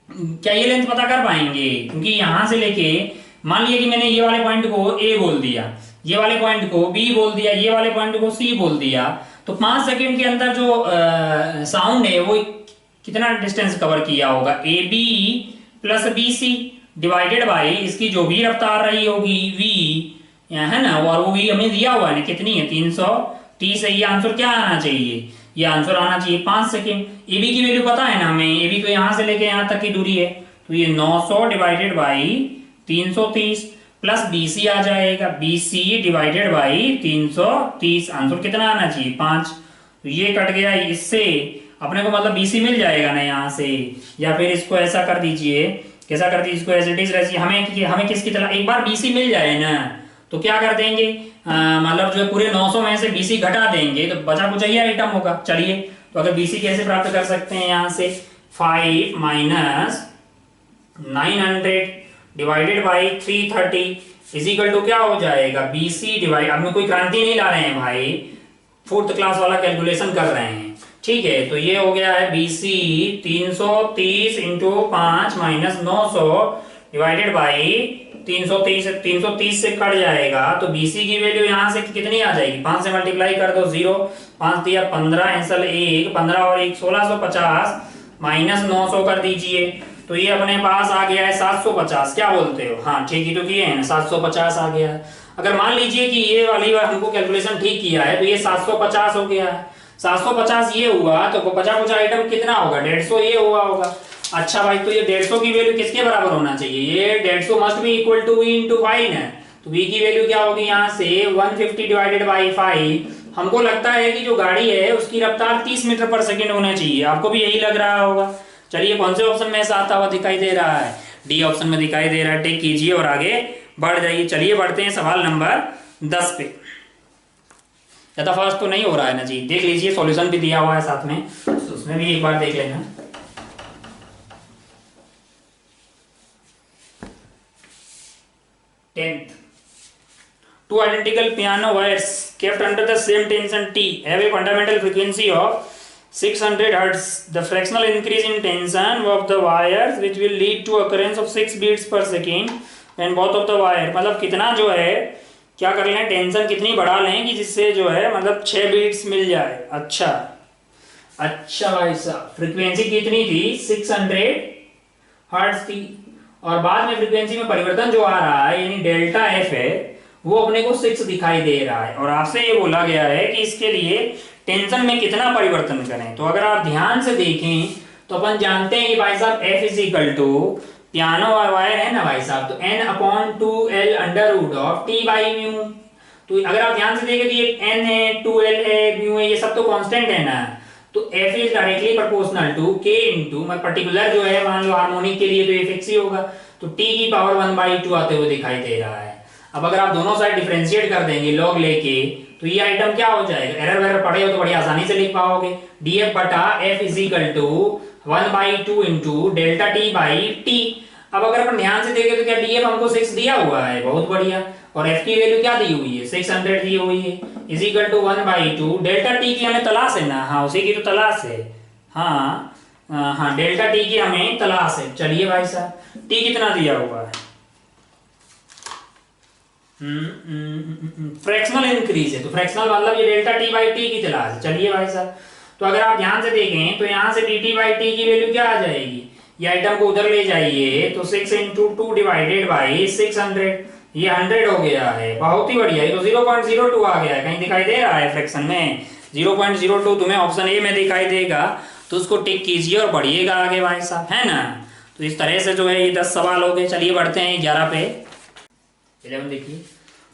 क्या ये लेंथ पता कर पाएंगे? क्योंकि यहां से लेके मान लिया कि मैंने ये वाले पॉइंट को a बोल दिया, ये वाले पॉइंट को b बोल दिया, ये वाले पॉइंट को c बोल दिया, तो 5 सेकंड के अंदर जो साउंड है वो कितना डिस्टेंस कवर किया होगा, A B plus B C divided by इसकी जो भी रफ्तार रही होगी v, है ना, और वो भी हमें दिया हुआ है ना, कितनी है 330 है। ये आंसर क्या आना चाहिए, ये आंसर आना चाहिए 5 सेकंड। ए बी की वैल्यू पता है ना हमें, ए बी तो यहाँ से लेके यहाँ तक की दूरी है, तो ये 900 divided by 330 plus B C आ जाएगा, B C divided by 330, answer कितना आना चाहिए 5। तो ये कट गया इससे, अपने को मतलब बी सी मिल जाएगा ना यहाँ से। या फिर इसको ऐसा कर दीजिए, कैसा कर दीजिए, इसको एज इट इज रखिए, हमें किसकी तरह, एक बार बी सी मिल जाए ना तो क्या कर देंगे, मतलब जो पूरे 900 में से बीसी घटा देंगे तो बचा कुछ ही आइटम होगा। चलिए, तो अगर बीसी कैसे प्राप्त कर सकते हैं, यहाँ से 5 minus 900 divided by 330 is equal to क्या हो जाएगा, बीसी डिवाइड, अब में कोई क्रांति नहीं ला रहे हैं भाई, 4th क्लास वाला कैलकुलेशन कर रहे हैं, ठीक है। तो ये हो गया है BC 330 into 5 minus 900 divided by 330 से कट जाएगा, तो बीसी की वैल्यू यहाँ से कितनी आ जाएगी, 5 से मल्टीप्लाई कर दो, 0 5 दिया 15, आंसर 1 15 और 1 1650 माइनस 900 कर दीजिए, तो ये अपने पास आ गया है 750। क्या बोलते हो, हाँ ठीक ही तो किए हैं ना, 750 आ गया है। अगर मान लीजिए कि ये वाली हमको कैलकुलेशन ठीक किया है तो ये 750 हो गया है, 750 ये हुआ तो बचा कुछ आइटम कितना होगा, 150 ये हुआ होगा। अच्छा भाई, तो ये 150 की वैल्यू किसके बराबर होना चाहिए, ये 150 must be equal to v into 5 है, तो v की वैल्यू क्या होगी यहाँ से 150 डिवाइडेड बाई 5। हमको लगता है कि जो गाड़ी है उसकी रफ्तार 30 मीटर पर सेकंड होना चाहिए, आपको भी यही लग रहा होगा। चलिए, कौन से ऑप्शन में ऐसा आता हुआ दिखाई दे रहा है, डी ऑप्शन में दिखाई दे रहा है। टिक कीजिए और आगे बढ़ जाइए। चलिए बढ़ते हैं सवाल नंबर 10 पे। ज्यादा फास्ट तो नहीं हो रहा है ना जी, देख लीजिए सॉल्यूशन भी दिया हुआ है साथ में, तो उसमें भी एक बार देख लेना। 10th, two identical piano wires kept under the same tension T have a fundamental frequency of 600 Hz. The fractional increase in tension of the wires which will lead to occurrence of 6 beats per second when both of the wire, मतलब कितना जो है क्या कर लें, टेंशन कितनी बढ़ा लें कि जिससे जो है मतलब 6 बीट्स मिल जाए। अच्छा भाई साहब, फ्रीक्वेंसी कितनी थी 600 हर्ट्ज थी, और बाद में फ्रीक्वेंसी में परिवर्तन जो आ रहा है यानी डेल्टा एफ है वो अपने को 6 दिखाई दे रहा है, और आपसे ये बोला गया है कि इसके लिए टेंशन में कितना परिवर्तन करें। तो अगर आप ध्यान से देखें तो अपन जानते हैं कि भाई साहब F is equal to piano wire है ना भाई साहब, तो n upon 2l under root of t by mu. तो अगर आप ध्यान से देखें तो ये n है, 2l है, म्यू है, ये सब तो कांस्टेंट है ना, तो f is directly proportional to k into particular जो है मान लो हार्मोनिक के लिए तो ये फिक्स ही होगा, तो t की पावर 1/2 आते हुए दिखाई दे रहा है। अब अगर आप दोनों साइड डिफरेंशिएट कर देंगे लॉग लेके तो ये आइटम क्या हो जाएगा, एरर वेरर पड़े हो तो बड़ी आसानी से लिख पाओगे, df बटा f is equal to 1/2 into delta T by T. अब अगर अपन ध्यान से देखें तो क्या df हमको 6 दिया हुआ है, बहुत बढ़िया, और f की वैल्यू क्या दी हुई है 600 दी हुई है, is equal to 1/2 delta T की हमें तलाश है ना, हाँ उसी की तो तलाश है, हाँ डेल्टा टी की हमें तलाश है। चलिए भाई साहब टी कितना दिया हुआ है, फ्रैक्शनल इंक्रीज है, तो फ्रैक्शनल मतलब ये डेल्टा टी बाई टी की तलाश है। चलिए भाई साहब, तो अगर आप ध्यान से देखें तो यहाँ से dt बाई टी की वैल्यू क्या आ जाएगी, ये आइटम को उधर ले जाइए तो 6 इंटू 2 डिवाइडेड बाई 600, ये 100 हो गया है, बहुत ही बढ़िया। ये तो 0.02 आ गया है, कहीं दिखाई दे रहा है फ्रैक्शन में 0.02 तुम्हें ऑप्शन ए में दिखाई देगा, तो उसको टिक कीजिए और बढ़िएगा आगे भाई साहब, है ना। तो इस तरह से जो है ये 10 सवाल हो गए। चलिए बढ़ते हैं 11 पे। 11 देखिए,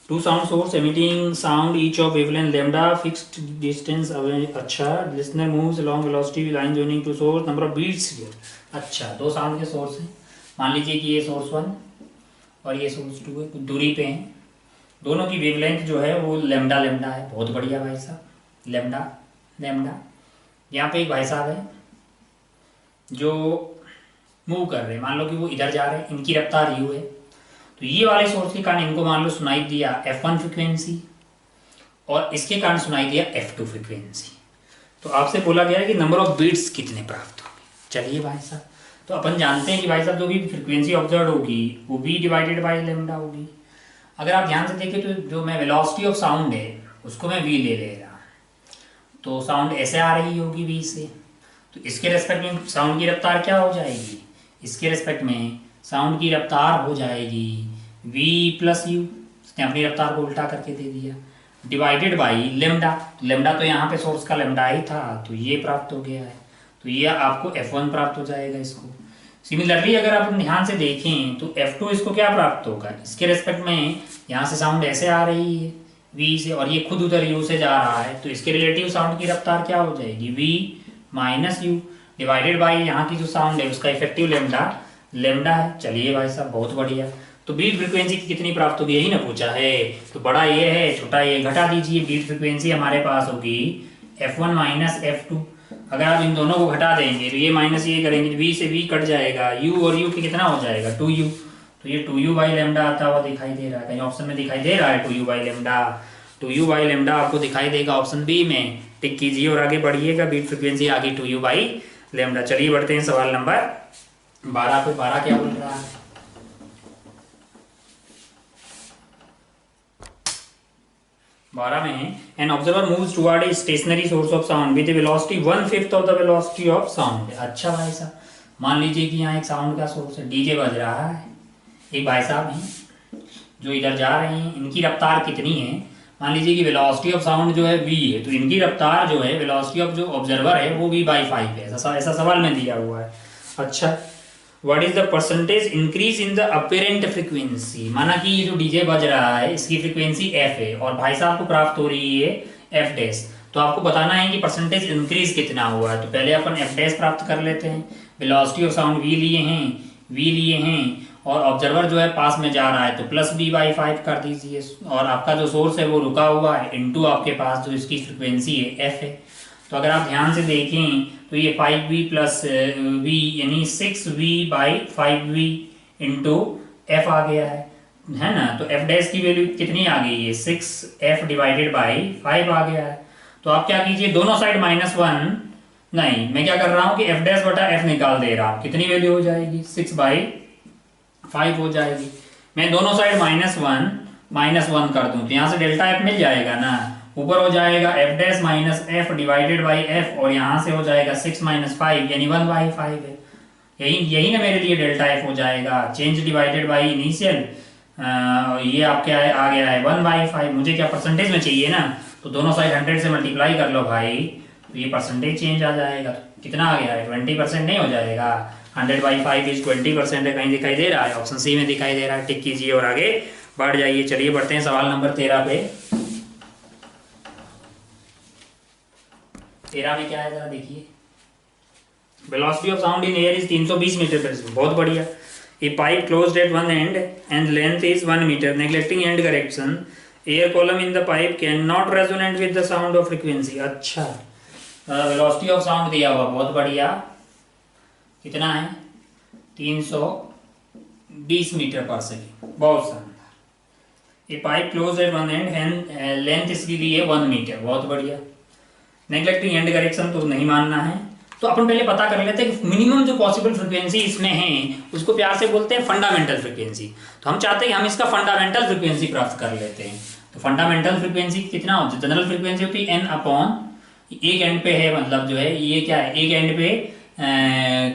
two sound source emitting sound each of wavelength lambda fixed distance away. अच्छा, listener moves along velocity line joining two source, number of beats here. अच्छा, दो साउंड के सोर्स हैं, मान लीजिए कि ये सोर्स 1 और ये सोर्स 2 है, कुछ दूरी पे हैं, दोनों की वेवलेंथ जो है वो लैम्डा लैम्डा है। बहुत बढ़िया भाई साहब, लैम्डा लैम्डा। यहाँ पे एक भाई साहब है जो मूव कर रहे हैं, मान लो कि वो इधर जा रहे हैं, इनकी रफ्तार यू है, तो ये वाले सोर्स के कारण इनको मान लो सुनाई दिया F1 फ्रिक्वेंसी और इसके कारण सुनाई दिया F2 फ्रिक्वेंसी। तो आपसे बोला गया है कि नंबर ऑफ बीट्स कितने प्राप्त होंगे। चलिए भाई साहब, तो अपन जानते हैं कि भाई साहब जो भी फ्रिक्वेंसी ऑब्जर्व होगी वो v डिवाइडेड बाई लैम्डा होगी। अगर आप ध्यान से देखें तो जो मैं वेलोसिटी ऑफ साउंड है उसको मैं v ले रहा, तो साउंड ऐसे आ रही होगी v से, तो इसके रेस्पेक्ट में साउंड की रफ्तार क्या हो जाएगी, इसके रेस्पेक्ट में साउंड की रफ्तार हो जाएगी v प्लस यू, उसने अपनी रफ्तार को उल्टा करके दे दिया, डिवाइडेड बाई लेमडा। लेमडा तो यहाँ पे सोर्स का लेमडा ही था, तो ये प्राप्त हो गया है, तो ये आपको F1 प्राप्त हो जाएगा इसको। सिमिलरली अगर आप ध्यान से देखें तो F2 इसको क्या प्राप्त होगा, इसके रेस्पेक्ट में यहाँ से साउंड ऐसे आ रही है v से और ये खुद उधर u से जा रहा है, तो इसके रिलेटिव साउंड की रफ्तार क्या हो जाएगी v minus you divided by यहाँ की जो साउंड है उसका इफेक्टिव लेमडा लेमडा है। चलिए भाई साहब बहुत बढ़िया। तो बीट फ्रीक्वेंसी की कितनी प्राप्त होगी यही ना पूछा है, तो बड़ा ये है छोटा ये घटा दीजिए, बीट फ्रीक्वेंसी हमारे पास होगी F1 माइनस F2। अगर आप इन दोनों को घटा देंगे तो ये माइनस ये करेंगे, v से v कट जाएगा, u और u की कितना हो जाएगा 2u, तो ये 2u बाई लेमडा आता हुआ दिखाई दे रहा है, कहीं ऑप्शन में दिखाई दे रहा है 2u by lambda. 2u by lambda आपको दिखाई देगा ऑप्शन बी में, टिक कीजिए और आगे बढ़िएगा, बीट फ्रिक्वेंसी आ गई 2u बाई लेमडा। चलिए बढ़ते हैं सवाल नंबर 12 पे। 12 क्या बोल रहा है, 12 में an observer moves toward a stationary source of sound with velocity 1/5 of the velocity of sound. अच्छा भाई साहब, मान लीजिए कि यहाँ एक साउंड का सोर्स है, डीजे बज रहा है, एक भाई साहब हैं जो इधर जा रहे हैं, इनकी रफ्तार कितनी है, मान लीजिए कि वेलोसिटी ऑफ साउंड जो है v है, तो इनकी रफ्तार जो है वेलोसिटी ऑफ जो ऑब्जर्वर है वो v/5 है, ऐसा सवाल में दिया हुआ है। अच्छा, what is the percentage increase in the apparent frequency, माना कि ये जो डीजे बज रहा है इसकी फ्रीक्वेंसी f है और भाई साहब को प्राप्त हो रही है f डैश, तो आपको बताना है कि परसेंटेज इंक्रीज कितना हुआ है। तो पहले अपन f डैश प्राप्त कर लेते हैं, वेलोसिटी ऑफ साउंड v लिए हैं और ऑब्जर्वर जो है पास में जा रहा है तो प्लस v/5 कर दीजिए, और आपका जो सोर्स है वो रुका हुआ है इनटू आपके पास जो इसकी फ्रीक्वेंसी है f है। तो अगर आप ध्यान से देखें तो ये 5v प्लस v यानी 6v/5v इंटू f आ गया है ना, तो f डैश की वैल्यू कितनी आ गई है 6f डिवाइडेड बाई 5 आ गया है। तो आप क्या कीजिए, दोनों साइड -1 नहीं, मैं क्या कर रहा हूँ कि f डैश बटा f निकाल दे रहा हूँ, कितनी वैल्यू हो जाएगी 6/5 हो जाएगी। मैं दोनों साइड -1 कर दूं तो यहाँ से डेल्टा f मिल जाएगा ना, ऊपर हो जाएगा f dash minus f divided by f और यहाँ से हो जाएगा 6 - 5 यानी 1/5 है, यही ना मेरे लिए डेल्टा f हो जाएगा। चेंज डिवाइडेड बाई इनिशियल, ये आपके आ गया है 1/5, मुझे क्या परसेंटेज में चाहिए ना, तो दोनों साइड 100 से मल्टीप्लाई कर लो भाई, तो ये परसेंटेज चेंज आ जाएगा। कितना आ गया है 20% नहीं हो जाएगा, 100/5 इज 20% है, कहीं दिखाई दे रहा है, ऑप्शन सी में दिखाई दे रहा है, टिक कीजिए और आगे बढ़ जाइए। चलिए बढ़ते हैं सवाल नंबर 13 पे। 13 में क्या है जरा देखिए, velocity of sound in air is 320 metre per second, बहुत बढ़िया। A pipe closed at one end and length is 1 metre, neglecting end correction, air column in the pipe can not resonate with the sound of frequency. अच्छा, वेलोसिटी ऑफ साउंड दिया हुआ, बहुत बढ़िया, कितना है 320 मीटर पर सेकंड, बहुत शानदार। ये pipe close eight one and length इसकी दी है 1 मीटर, बहुत बढ़िया। नेग्लेक्टिंग एंड करेक्शन तो नहीं मानना है, तो अपन पहले पता कर लेते हैं कि मिनिमम जो पॉसिबल फ्रीक्वेंसी इसमें है उसको प्यार से बोलते हैं फंडामेंटल फ्रीक्वेंसी। तो हम चाहते हैं कि हम इसका फंडामेंटल फ्रीक्वेंसी प्राप्त कर लेते हैं। तो फंडामेंटल फ्रीक्वेंसी कितना होती है, जनरल फ्रीक्वेंसी होती है n अपॉन, एक एंड पे है, मतलब जो है ये क्या है, एक एंड पे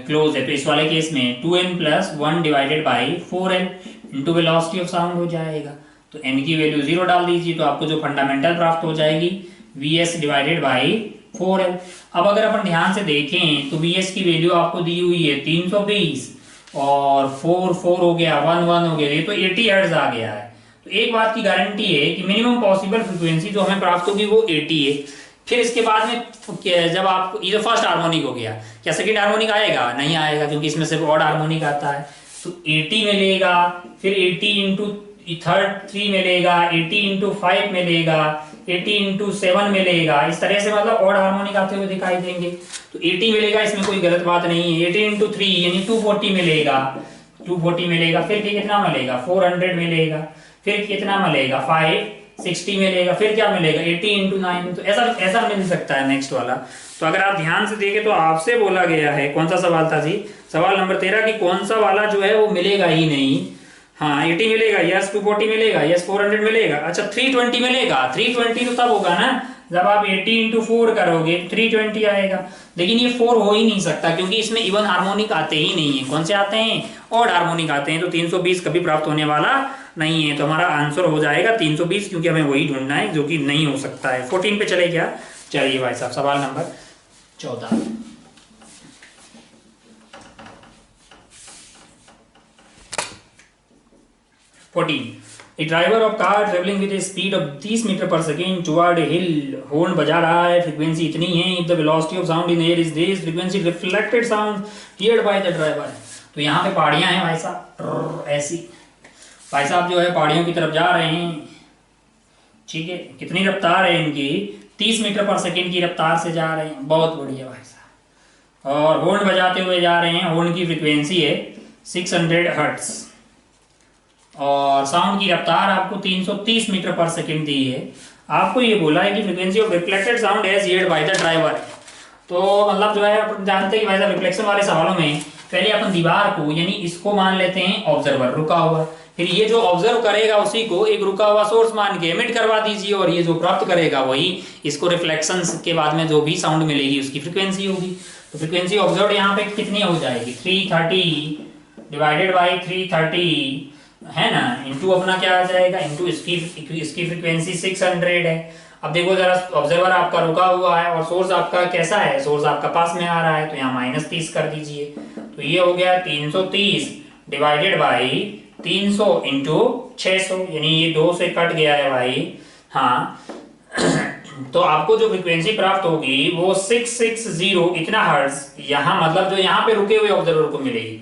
क्लोज है, तो इस वाले केस में 2n + 1 divided by 4n into velocity of sound हो जाएगा। तो n की वैल्यू 0 डाल दीजिए, तो आपको जो फंडामेंटल प्राप्त हो जाएगी vs डिवाइडेड बाई 4l। अब अगर अपन ध्यान से देखें तो vs की वैल्यू आपको दी हुई है 320 और 4 हो गया, 1 हो गया, ये तो 80 हर्ट्ज आ गया है। तो एक बात की गारंटी है कि मिनिमम पॉसिबल फ्रीक्वेंसी जो हमें प्राप्त होगी वो 80 है। फिर इसके बाद में जब आप ये तो फर्स्ट हार्मोनिक हो गया, क्या सेकंड हार्मोनिक आएगा? नहीं आएगा, क्योंकि इसमें सिर्फ ऑड हार्मोनिक आता है। तो 80 मिलेगा, फिर 80 इंटू थर्ड 3 मिलेगा, 80 इंटू 5 मिलेगा, 80 इंटू 7 मिलेगा। इस तरह से मतलब ऑड हार्मोनिक आते हुए दिखाई देंगे। तो 80 मिलेगा, इसमें कोई गलत बात नहीं है। 80 इंटू 3 यानी 240 मिलेगा, 240 मिलेगा। फिर कितना मिलेगा? 400 मिलेगा। फिर कितना मिलेगा? 560 मिलेगा। फिर क्या मिलेगा? 80 इंटू 9। तो ऐसा ऐसा मिल सकता है नेक्स्ट वाला। तो अगर आप ध्यान से देखें तो आपसे बोला गया है, कौन सा सवाल था जी? सवाल नंबर 13 की कौन सा वाला जो है वो मिलेगा ही नहीं। हाँ 80 मिलेगा, यस 240 मिलेगा, यस 400 मिलेगा। अच्छा 320 मिलेगा। 320 तो तब होगा ना जब आप 80 इंटू 4 करोगे, 320 आएगा। लेकिन ये 4 हो ही नहीं सकता, क्योंकि इसमें इवन हार्मोनिक आते ही नहीं है। कौन से आते हैं? ऑड हार्मोनिक आते हैं। तो 320 कभी प्राप्त होने वाला नहीं है। तो हमारा आंसर हो जाएगा 320, क्योंकि हमें वही ढूंढना है जो कि नहीं हो सकता है। 14 पे चले क्या? चलिए भाई साहब, सवाल number 14। 14. A driver of car traveling with a speed of 30 metre पर second toward a hill, horn बजा रहा है, फ्रीक्वेंसी इतनी है। If the velocity of sound in air is this, frequency reflected sound heard by the driver। तो यहाँ पे पहाड़ियाँ हैं भाई साहब, ऐसी भाई साहब जो है पहाड़ियों की तरफ जा रहे हैं, ठीक है। कितनी रफ्तार है इनकी? 30 मीटर पर सेकेंड की रफ्तार से जा रहे हैं। बहुत बढ़िया भाई साहब। और हॉर्न बजाते हुए जा रहे हैं। हॉर्न की फ्रीक्वेंसी है 600 हर्ट्ज और साउंड की रफ्तार आपको 330 मीटर पर सेकेंड दी है। आपको ये बोला है कि frequency of reflected sound as heard by the driver. तो मतलब जो है अपन जानते हैं कि भाई साहब रिफ्लेक्शन वाले सवालों में पहले अपन दीवार को यानी इसको मान लेते हैं ऑब्जर्वर, रुका हुआ। फिर ये जो ऑब्जर्व करेगा उसी को एक रुका हुआ सोर्स मान के एमिट करवा दीजिए, और ये जो प्राप्त करेगा वही इसको रिफ्लेक्शन के बाद में जो भी साउंड मिलेगी उसकी फ्रीक्वेंसी होगी। तो फ्रीक्वेंसी ऑब्जर्व यहाँ पे कितनी हो जाएगी? 330 डिवाइडेड बाई 330 है ना, इंटू अपना क्या आ जाएगा, इंटू इसकी फ्रीक्वेंसी 600 है। अब देखो जरा, ऑब्जर्वर आपका रुका हुआ है और सोर्स आपका कैसा है? सोर्स आपका पास में आ रहा है, तो यहाँ -30 कर दीजिए। तो ये हो गया 330 डिवाइडेड बाई 300 इंटू 600, यानी ये 2 से कट गया है भाई। हाँ तो आपको जो फ्रीक्वेंसी प्राप्त होगी वो 660 इतना हर्ट्ज यहाँ मतलब जो यहाँ पे रुके हुए ऑब्जर्वर को मिलेगी।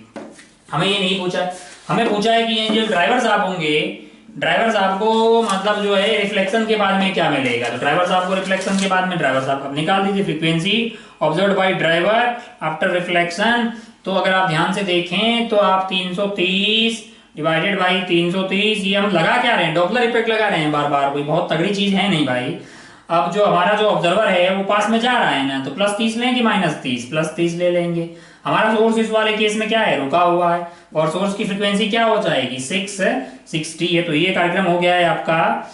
हमें ये नहीं पूछा, हमें पूछा है कि ये जो ड्राइवर साहब होंगे, ड्राइवर साहब को मतलब जो है रिफ्लेक्शन के बाद में क्या मिलेगा। तो ड्राइवर साहब को रिफ्लेक्शन के बाद में ड्राइवर साहब अब निकाल दीजिए frequency observed bye driver after reflection. तो अगर आप ध्यान से देखें तो आप 330 डिवाइडेड बाई 330, ये हम लगा क्या रहे हैं? डॉपलर इफेक्ट लगा रहे हैं बार बार, कोई बहुत तगड़ी चीज है नहीं भाई। अब जो हमारा जो ऑब्जर्वर है वो पास में जा रहा है ना, तो +30 लें कि -30? +30 ले लेंगे। हमारा सोर्स इस वाले केस में क्या है? रुका हुआ है, और सोर्स की फ्रीक्वेंसी क्या हो जाएगी? 660 है। तो ये कार्यक्रम हो गया है आपका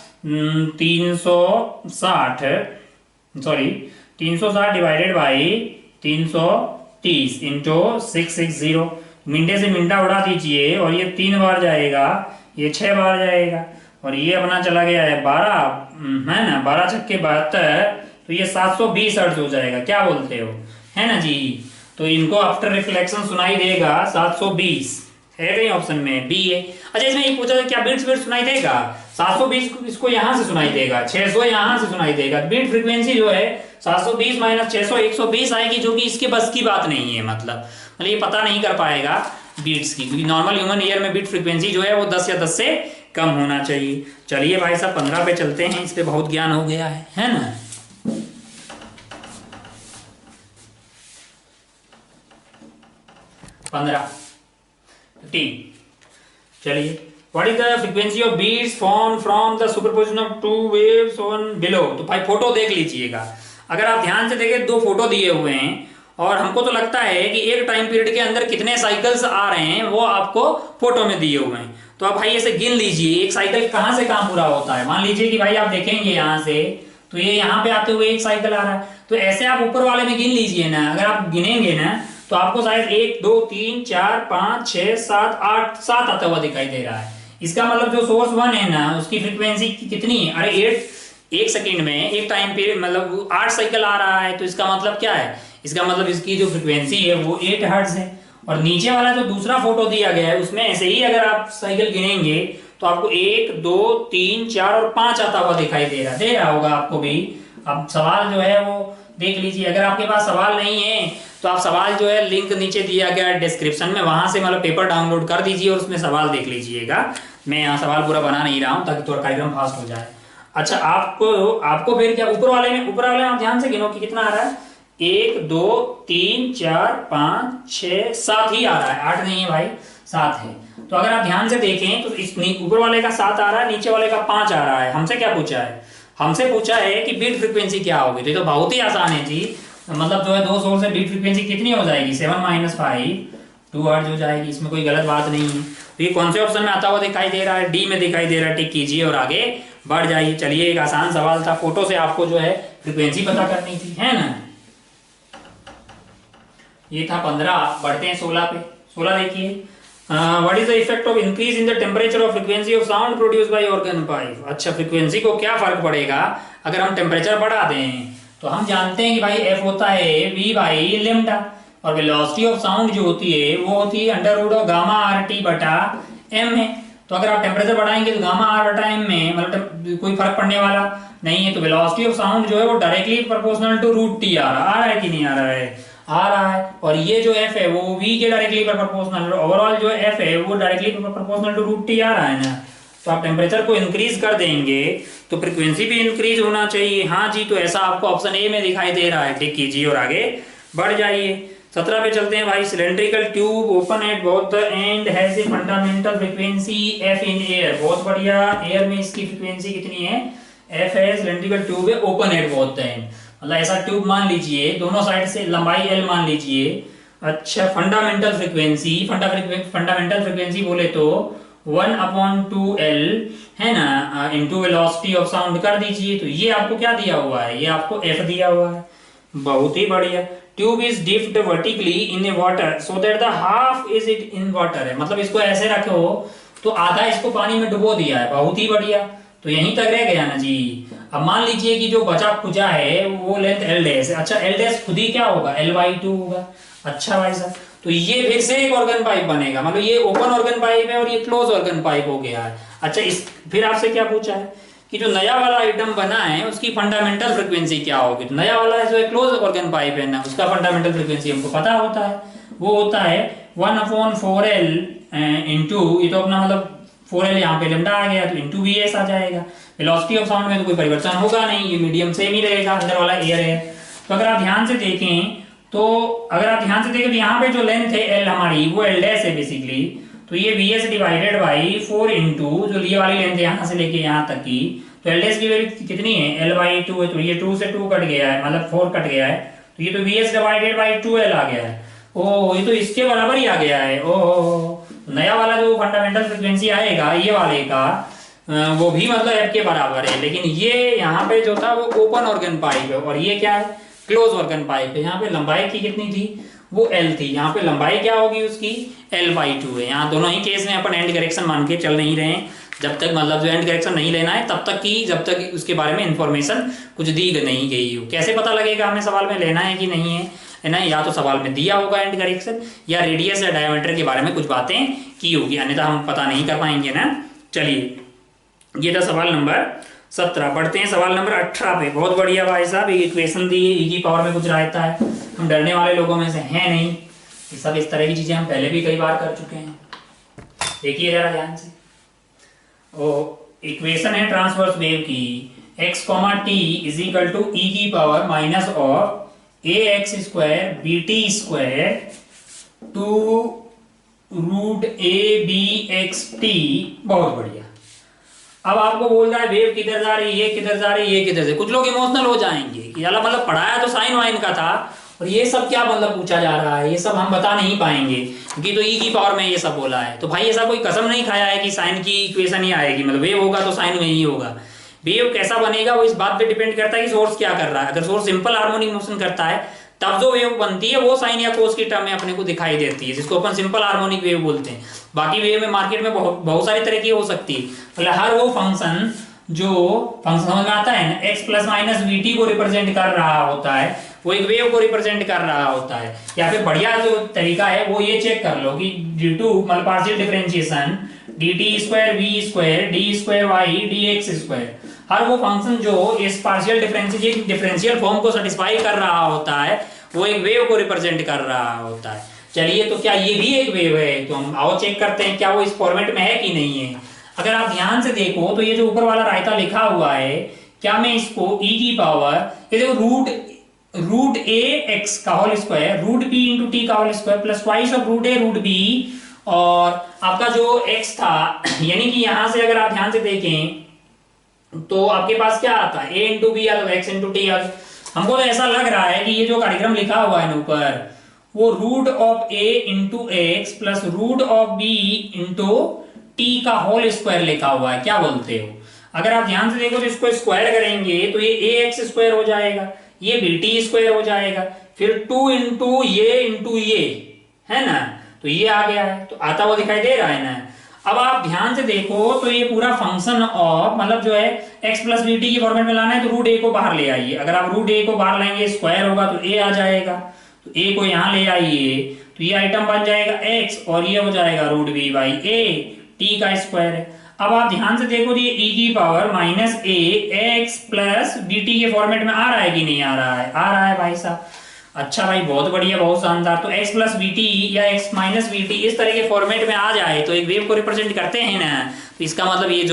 360 डिवाइडेड बाई 330 इंटू 660। मिनटे से मिनटा उड़ा दीजिए, और ये 3 बार जाएगा, ये 6 बार जाएगा, और ये अपना चला गया है 12 है ना, 12 छक्के 72, तो ये 720 हर्ट्ज हो जाएगा। क्या बोलते हो, है ना जी? तो इनको आफ्टर रिफ्लेक्शन सुनाई देगा 720, है कहीं ऑप्शन में? बी है। अच्छा इसमें ये पूछा था क्या बीट्स सुनाई देगा? 720 इसको यहां से सुनाई देगा, 600 यहां से सुनाई देगा। बीट फ्रीक्वेंसी जो है 720 - 600 120 आएगी, जो कि इसके बस की बात नहीं है। मतलब ये पता नहीं कर पाएगा बीट्स की, क्योंकि नॉर्मल ह्यूमन ईयर में बीट फ्रीक्वेंसी जो है वो 10 या 10 से कम होना चाहिए। चलिए भाई साहब 15 पे चलते हैं, इस पे बहुत ज्ञान हो गया है ना। 15 चलिए, what is the frequency of beats form from the superposition of 2 waves on below. तो भाई फोटो देख लीजिएगा। अगर आप ध्यान से देखें 2 फोटो दिए हुए हैं, और हमको तो लगता है कि एक टाइम पीरियड के अंदर कितने साइकिल्स आ रहे हैं वो आपको फोटो में दिए हुए हैं। तो आप भाई ऐसे गिन लीजिए एक साइकिल कहां से कहां पूरा होता है। मान लीजिए कि भाई आप देखेंगे यहां से, तो ये यहाँ पे आते हुए एक साइकिल आ रहा है, तो ऐसे आप ऊपर वाले में गिन लीजिए ना। अगर आप गिनेंगे ना तो आपको शायद 1 2 3 4 5 6 7 8 7 आता हुआ दिखाई दे रहा है। इसका मतलब जो सोर्स 1 है ना उसकी फ्रीक्वेंसी कितनी है? अरे 1 सेकेंड में एक टाइम पीरियड मतलब 8 साइकिल आ रहा है। तो इसका मतलब क्या है? इसका मतलब इसकी जो फ्रीक्वेंसी है वो 8 हर्ट्ज है। और नीचे वाला जो दूसरा फोटो दिया गया है उसमें ऐसे ही अगर आप साइकिल गिनेंगे तो आपको 1 2 3 4 और 5 आता हुआ दिखाई दे रहा होगा आपको भी। अब सवाल जो है वो देख लीजिए। अगर आपके पास सवाल नहीं है तो आप सवाल जो है लिंक नीचे दिया गया है डिस्क्रिप्शन में, वहां से मतलब पेपर डाउनलोड कर दीजिए और उसमें सवाल देख लीजिएगा। मैं यहाँ सवाल पूरा बना नहीं रहा हूँ ताकि थोड़ा कार्यक्रम फास्ट हो जाए। अच्छा, आपको फिर क्या ऊपर वाले में आप ध्यान से गिनो कि कितना आ रहा है। 1 2 3 4 5 6 7 ही आ रहा है, 8 नहीं है भाई, 7 है। तो अगर आप ध्यान से देखें तो इस ऊपर वाले का 7 आ रहा है, नीचे वाले का 5 आ रहा है। हमसे क्या पूछा है? हमसे पूछा है कि बीट फ्रीक्वेंसी क्या होगी। तो ये तो बहुत ही आसान है जी। मतलब जो है 2 सोर्स से बीट फ्रीक्वेंसी कितनी हो जाएगी? 7 - 5 2 हर्ट्ज हो जाएगी। इसमें कोई गलत बात नहीं है। तो ये कौन से ऑप्शन में आता हुआ दिखाई दे रहा है? डी में दिखाई दे रहा है। टिक कीजिए और आगे बढ़ जाइए। चलिए, एक आसान सवाल था, फोटो से आपको जो है फ्रीक्वेंसी पता करनी थी, है ना। ये था 15। बढ़ते हैं 16 पे। 16 देखिए, what is the effect of increase in the temperature of frequency of sound produce by organ pipe. अच्छा, फ्रीक्वेंसी को क्या फर्क पड़ेगा अगर हम टेम्परेचर बढ़ा दें? तो हम जानते हैं कि भाई एफ होता है वी बाई लेमडा, और वेलोसिटी ऑफ साउंड जो होती है वो होती है √, गामा आर टी बटा एम है। तो अगर आप टेम्परेचर बढ़ाएंगे तो गामा आर बटा एम में मतलब कोई फर्क पड़ने वाला नहीं है। तो वेलोसिटी ऑफ साउंड जो है वो डायरेक्टली प्रोपोर्शनल टू √T आ रहा है कि नहीं आ रहा है? आ रहा है। और ये जो एफ है वो वी के डायरेक्टली प्रोपोर्शनल, ओवरऑल जो एफ है वो डायरेक्टली प्रोपोर्शनल टू √T आ रहा है ना। तो आप टेम्परेचर को इंक्रीज कर देंगे तो फ्रीक्वेंसी भी इंक्रीज होना चाहिए। हाँ जी, तो ऐसा आपको ऑप्शन ए में दिखाई दे रहा है। टिक कीजिए और आगे बढ़ जाइए। 17 पे चलते हैं भाई। Cylindrical tube open at both the end has a fundamental frequency F in air. बहुत बढ़िया। एयर में इसकी फ्रीक्वेंसी कितनी है? एफ है। सिलेंड्रिकल ट्यूब है, open at both the end, मतलब ऐसा ट्यूब मान लीजिए, दोनों साइड से लंबाई एल मान लीजिए। अच्छा, फंडामेंटल फ्रीक्वेंसी बोले तो 1/2L है ना, इंटू वेलोसिटी ऑफ साउंड कर दीजिए। तो ये आपको क्या दिया हुआ है? ये आपको एफ दिया हुआ है। बहुत ही बढ़िया। Tube is dipped vertically in A water so that the half is it in water है, मतलब इसको ऐसे रखो तो आधा इसको पानी में डुबो दिया है। बहुत ही बढ़िया। तो यहीं तक रह गया ना जी। अब मान लीजिए कि जो बचा खुचा है वो लेंथ एल डैश है। अच्छा, एल डैश खुद ही क्या होगा? L/2 होगा। अच्छा भाई साहब, तो ये फिर से एक ऑर्गन पाइप बनेगा, मतलब ये ओपन ऑर्गन पाइप है और ये क्लोज ऑर्गन पाइप हो गया है। अच्छा, इस फिर आपसे क्या पूछा है कि जो नया वाला आइटम बना है उसकी फंडामेंटल फ्रीक्वेंसी क्या होगी? तो नया वाला जो है क्लोज ऑर्गन पाइप है ना, उसका फंडामेंटल फ्रीक्वेंसी हमको पता होता है। वो होता है 1/4L इंटू, ये तो अपना मतलब 4L यहाँ पे लेमडा आ गया तो इंटू VS आ जाएगा। वेलोसिटी ऑफ साउंड में तो कोई परिवर्तन होगा नहीं, ये मीडियम सेम ही रहेगा, अंदर वाला एयर है। तो अगर आप ध्यान से देखें तो यहाँ पे जो लेंथ है L हमारी वो L डैश है बेसिकली। तो ये VS डिवाइडेड बाई 4 इंटू जो ये वाली लेंथ है यहाँ से लेके यहाँ तक की, तो L डैश की वैल्यू कितनी है? L/2 है। तो ये 2 से 2 कट गया है, मतलब 4 कट गया है। तो ये तो VS डिवाइडेड बाई 2L आ गया है। ओह, ये तो इसके बराबर ही आ गया है। ओह, नया वाला जो फंडामेंटल फ्रीक्वेंसी आएगा ये वाले का वो भी मतलब एफ के बराबर है। लेकिन ये यहाँ पे जो था वो ओपन ऑर्गन पाइप है और ये क्या है? क्लोज ऑर्गन पाइप है। यहाँ पे लंबाई की कितनी थी? वो एल थी। यहाँ पे लंबाई क्या होगी उसकी? L/2 है। यहाँ दोनों ही केस में अपन एंड करेक्शन मान के चल नहीं रहे हैं, जब तक मतलब जो एंड करेक्शन नहीं लेना है तब तक की, जब तक उसके बारे में इंफॉर्मेशन कुछ दी नहीं गई हो। कैसे पता लगेगा हमें सवाल में लेना है कि नहीं है ना? या तो सवाल में दिया होगा एंड करेक्शन, या रेडियस या डायमीटर के बारे में कुछ बातें की होगी, अन्यथा हम पता नहीं कर पाएंगे ना। चलिए, ये था सवाल नंबर 17। बढ़ते हैं सवाल नंबर 18 पे। बहुत बढ़िया भाई साहब, एक इक्वेशन दी है, ई की पावर में कुछ रहता है। हम डरने वाले लोगों में से हैं नहीं, ये सब इस तरह की चीजें हम पहले भी कई बार कर चुके हैं। देखिए जरा ध्यान से। ओ इक्वेशन है ट्रांसवर्स वेव की, x, t is equal to e की power minus of ax² bt² to √ABXT। बहुत बढ़िया। अब आपको बोल रहा है वेव किधर जा रही है, ये किधर जा रही है, ये किधर से। कुछ लोग इमोशनल हो जाएंगे कि यार मतलब पढ़ाया तो साइन वाइन का था और ये सब क्या मतलब पूछा जा रहा है, ये सब हम बता नहीं पाएंगे क्योंकि तो ई की पावर में ये सब बोला है। तो भाई ऐसा कोई कसम नहीं खाया है कि साइन की इक्वेशन ही आएगी, मतलब वेव होगा तो साइन में ही होगा। वेव कैसा बनेगा वो इस बात पे डिपेंड करता है कि सोर्स क्या कर रहा है। अगर सोर्स सिंपल हार्मोनिक मोशन करता है तब जो वेव बनती है वो साइन या कोस की टर्म में अपने को दिखाई देती है, जिसको अपन सिंपल हार्मोनिक वेव बोलते हैं। बाकी वेव में मार्केट में बहुत सारी तरह की हो सकती है। मतलब हर वो फंक्शन जो फंक्शन समझ में आता है ना, x ± vt को रिप्रेजेंट कर रहा होता है, वो एक वेव को रिप्रेजेंट कर रहा होता है। या फिर बढ़िया जो तरीका है वो ये चेक कर लो कि ड्यू टू मतलब partial differentiation d t square v square d square y d x square. हर वो फंक्शन जो इस पार्शियल डिफरेंशियल फॉर्म को सेटिस्फाई कर रहा होता है वो एक वेव को रिप्रेजेंट कर रहा होता है। चलिए, तो क्या ये भी एक वेव है? तो हम आओ चेक करते हैं क्या वो इस फॉर्मेट में है कि नहीं है। अगर आप ध्यान से देखो तो ये जो ऊपर वाला रायता लिखा हुआ है, क्या मैं इसको e की पावर, ये देखो रूट ए एक्स का whole square root b into T का whole square plus twice of root a root b, और आपका जो x था यानी कि यहां से अगर आप ध्यान से देखें तो आपके पास क्या आता है, a इंटू बी या तो x इंटू टी। हमको तो ऐसा लग रहा है कि ये जो कार्यक्रम लिखा हुआ है ना ऊपर, वो root of a into X plus root of b into T का होल स्क्वायर लिखा हुआ है। क्या बोलते हो? अगर आप ध्यान से देखो तो इसको स्क्वायर करेंगे तो ये ए एक्स स्क्वायर हो जाएगा, ये बी टी स्क्वायर हो जाएगा, फिर 2 इंटू ये है ना, तो ये आ गया है, तो आता हुआ दिखाई दे रहा है ना। अब आप ध्यान से देखो तो ये पूरा फंक्शन ऑफ मतलब जो है x प्लस बी टी की फॉर्मेट में लाना है तो रूट ए को बाहर ले आइए। अगर आप रूट ए को बाहर लाएंगे स्क्वायर होगा तो a आ जाएगा, तो a को यहां ले आइए तो ये आइटम बन जाएगा x और ये हो जाएगा root B by A T का स्क्वायर है। अब आप ध्यान से देखो ये e की power minus A X plus B T के फॉर्मेट में आ रहा है कि नहीं आ रहा है? आ रहा है भाई साहब। अच्छा भाई, बहुत बढ़िया, बहुत शानदार। तो x प्लस बी टी या x माइनस बी टी इस तरह के फॉर्मेट में आ जाए तो एक वेव को रिप्रेजेंट करते हैं ना, तो इसका मतलब ये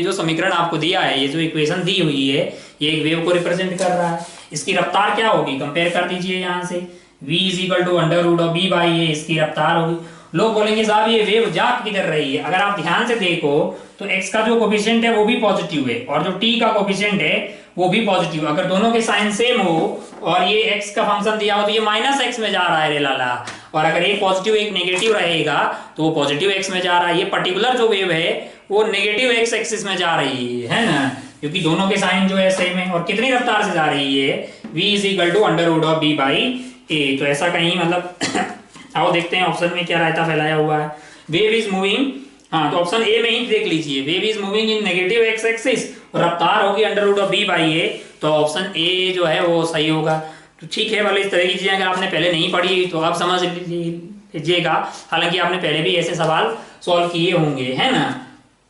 जो समीकरण आपको दिया है, ये जो इक्वेशन दी हुई है, ये एक वेव को रिप्रेजेंट कर रहा है। इसकी रफ्तार क्या होगी कंपेयर कर दीजिए यहाँ से, v is equal to under root of b by a इसकी रफ्तार होगी। लोग बोलेंगे साहब ये वेव जा किधर रही है? अगर आप ध्यान से देखो तो x का जो कोफिशिएंट है वो भी पॉजिटिव है और जो t का कोफिशिएंट है वो भी पॉजिटिव। अगर दोनों के साइन सेम हो और ये x का फंक्शन दिया हो तो ये माइनस x में जा रहा है रे लाला, और अगर एक पॉजिटिव एक नेगेटिव रहेगा तो वो पॉजिटिव x में जा रहा है। ये पर्टिकुलर जो वेव है वो नेगेटिव x एक्सिस में जा रही है ना, क्योंकि दोनों के साइन जो है सेम है। और कितनी रफ्तार से जा रही है? v is equal to under root of b by a. तो ऐसा कहीं मतलब आओ देखते हैं ऑप्शन में क्या रायता फैलाया हुआ है। वेव इज मूविंग, हाँ तो ऑप्शन ए में ही देख लीजिए, wave is moving in negative x axis और रफ्तार होगी under root of b by a, तो ऑप्शन ए जो है वो सही होगा। तो ठीक है, वाले इस तरह की चीजें अगर आपने पहले नहीं पढ़ी तो आप समझ लीजिएगा, हालांकि आपने पहले भी ऐसे सवाल सॉल्व किए होंगे, है ना।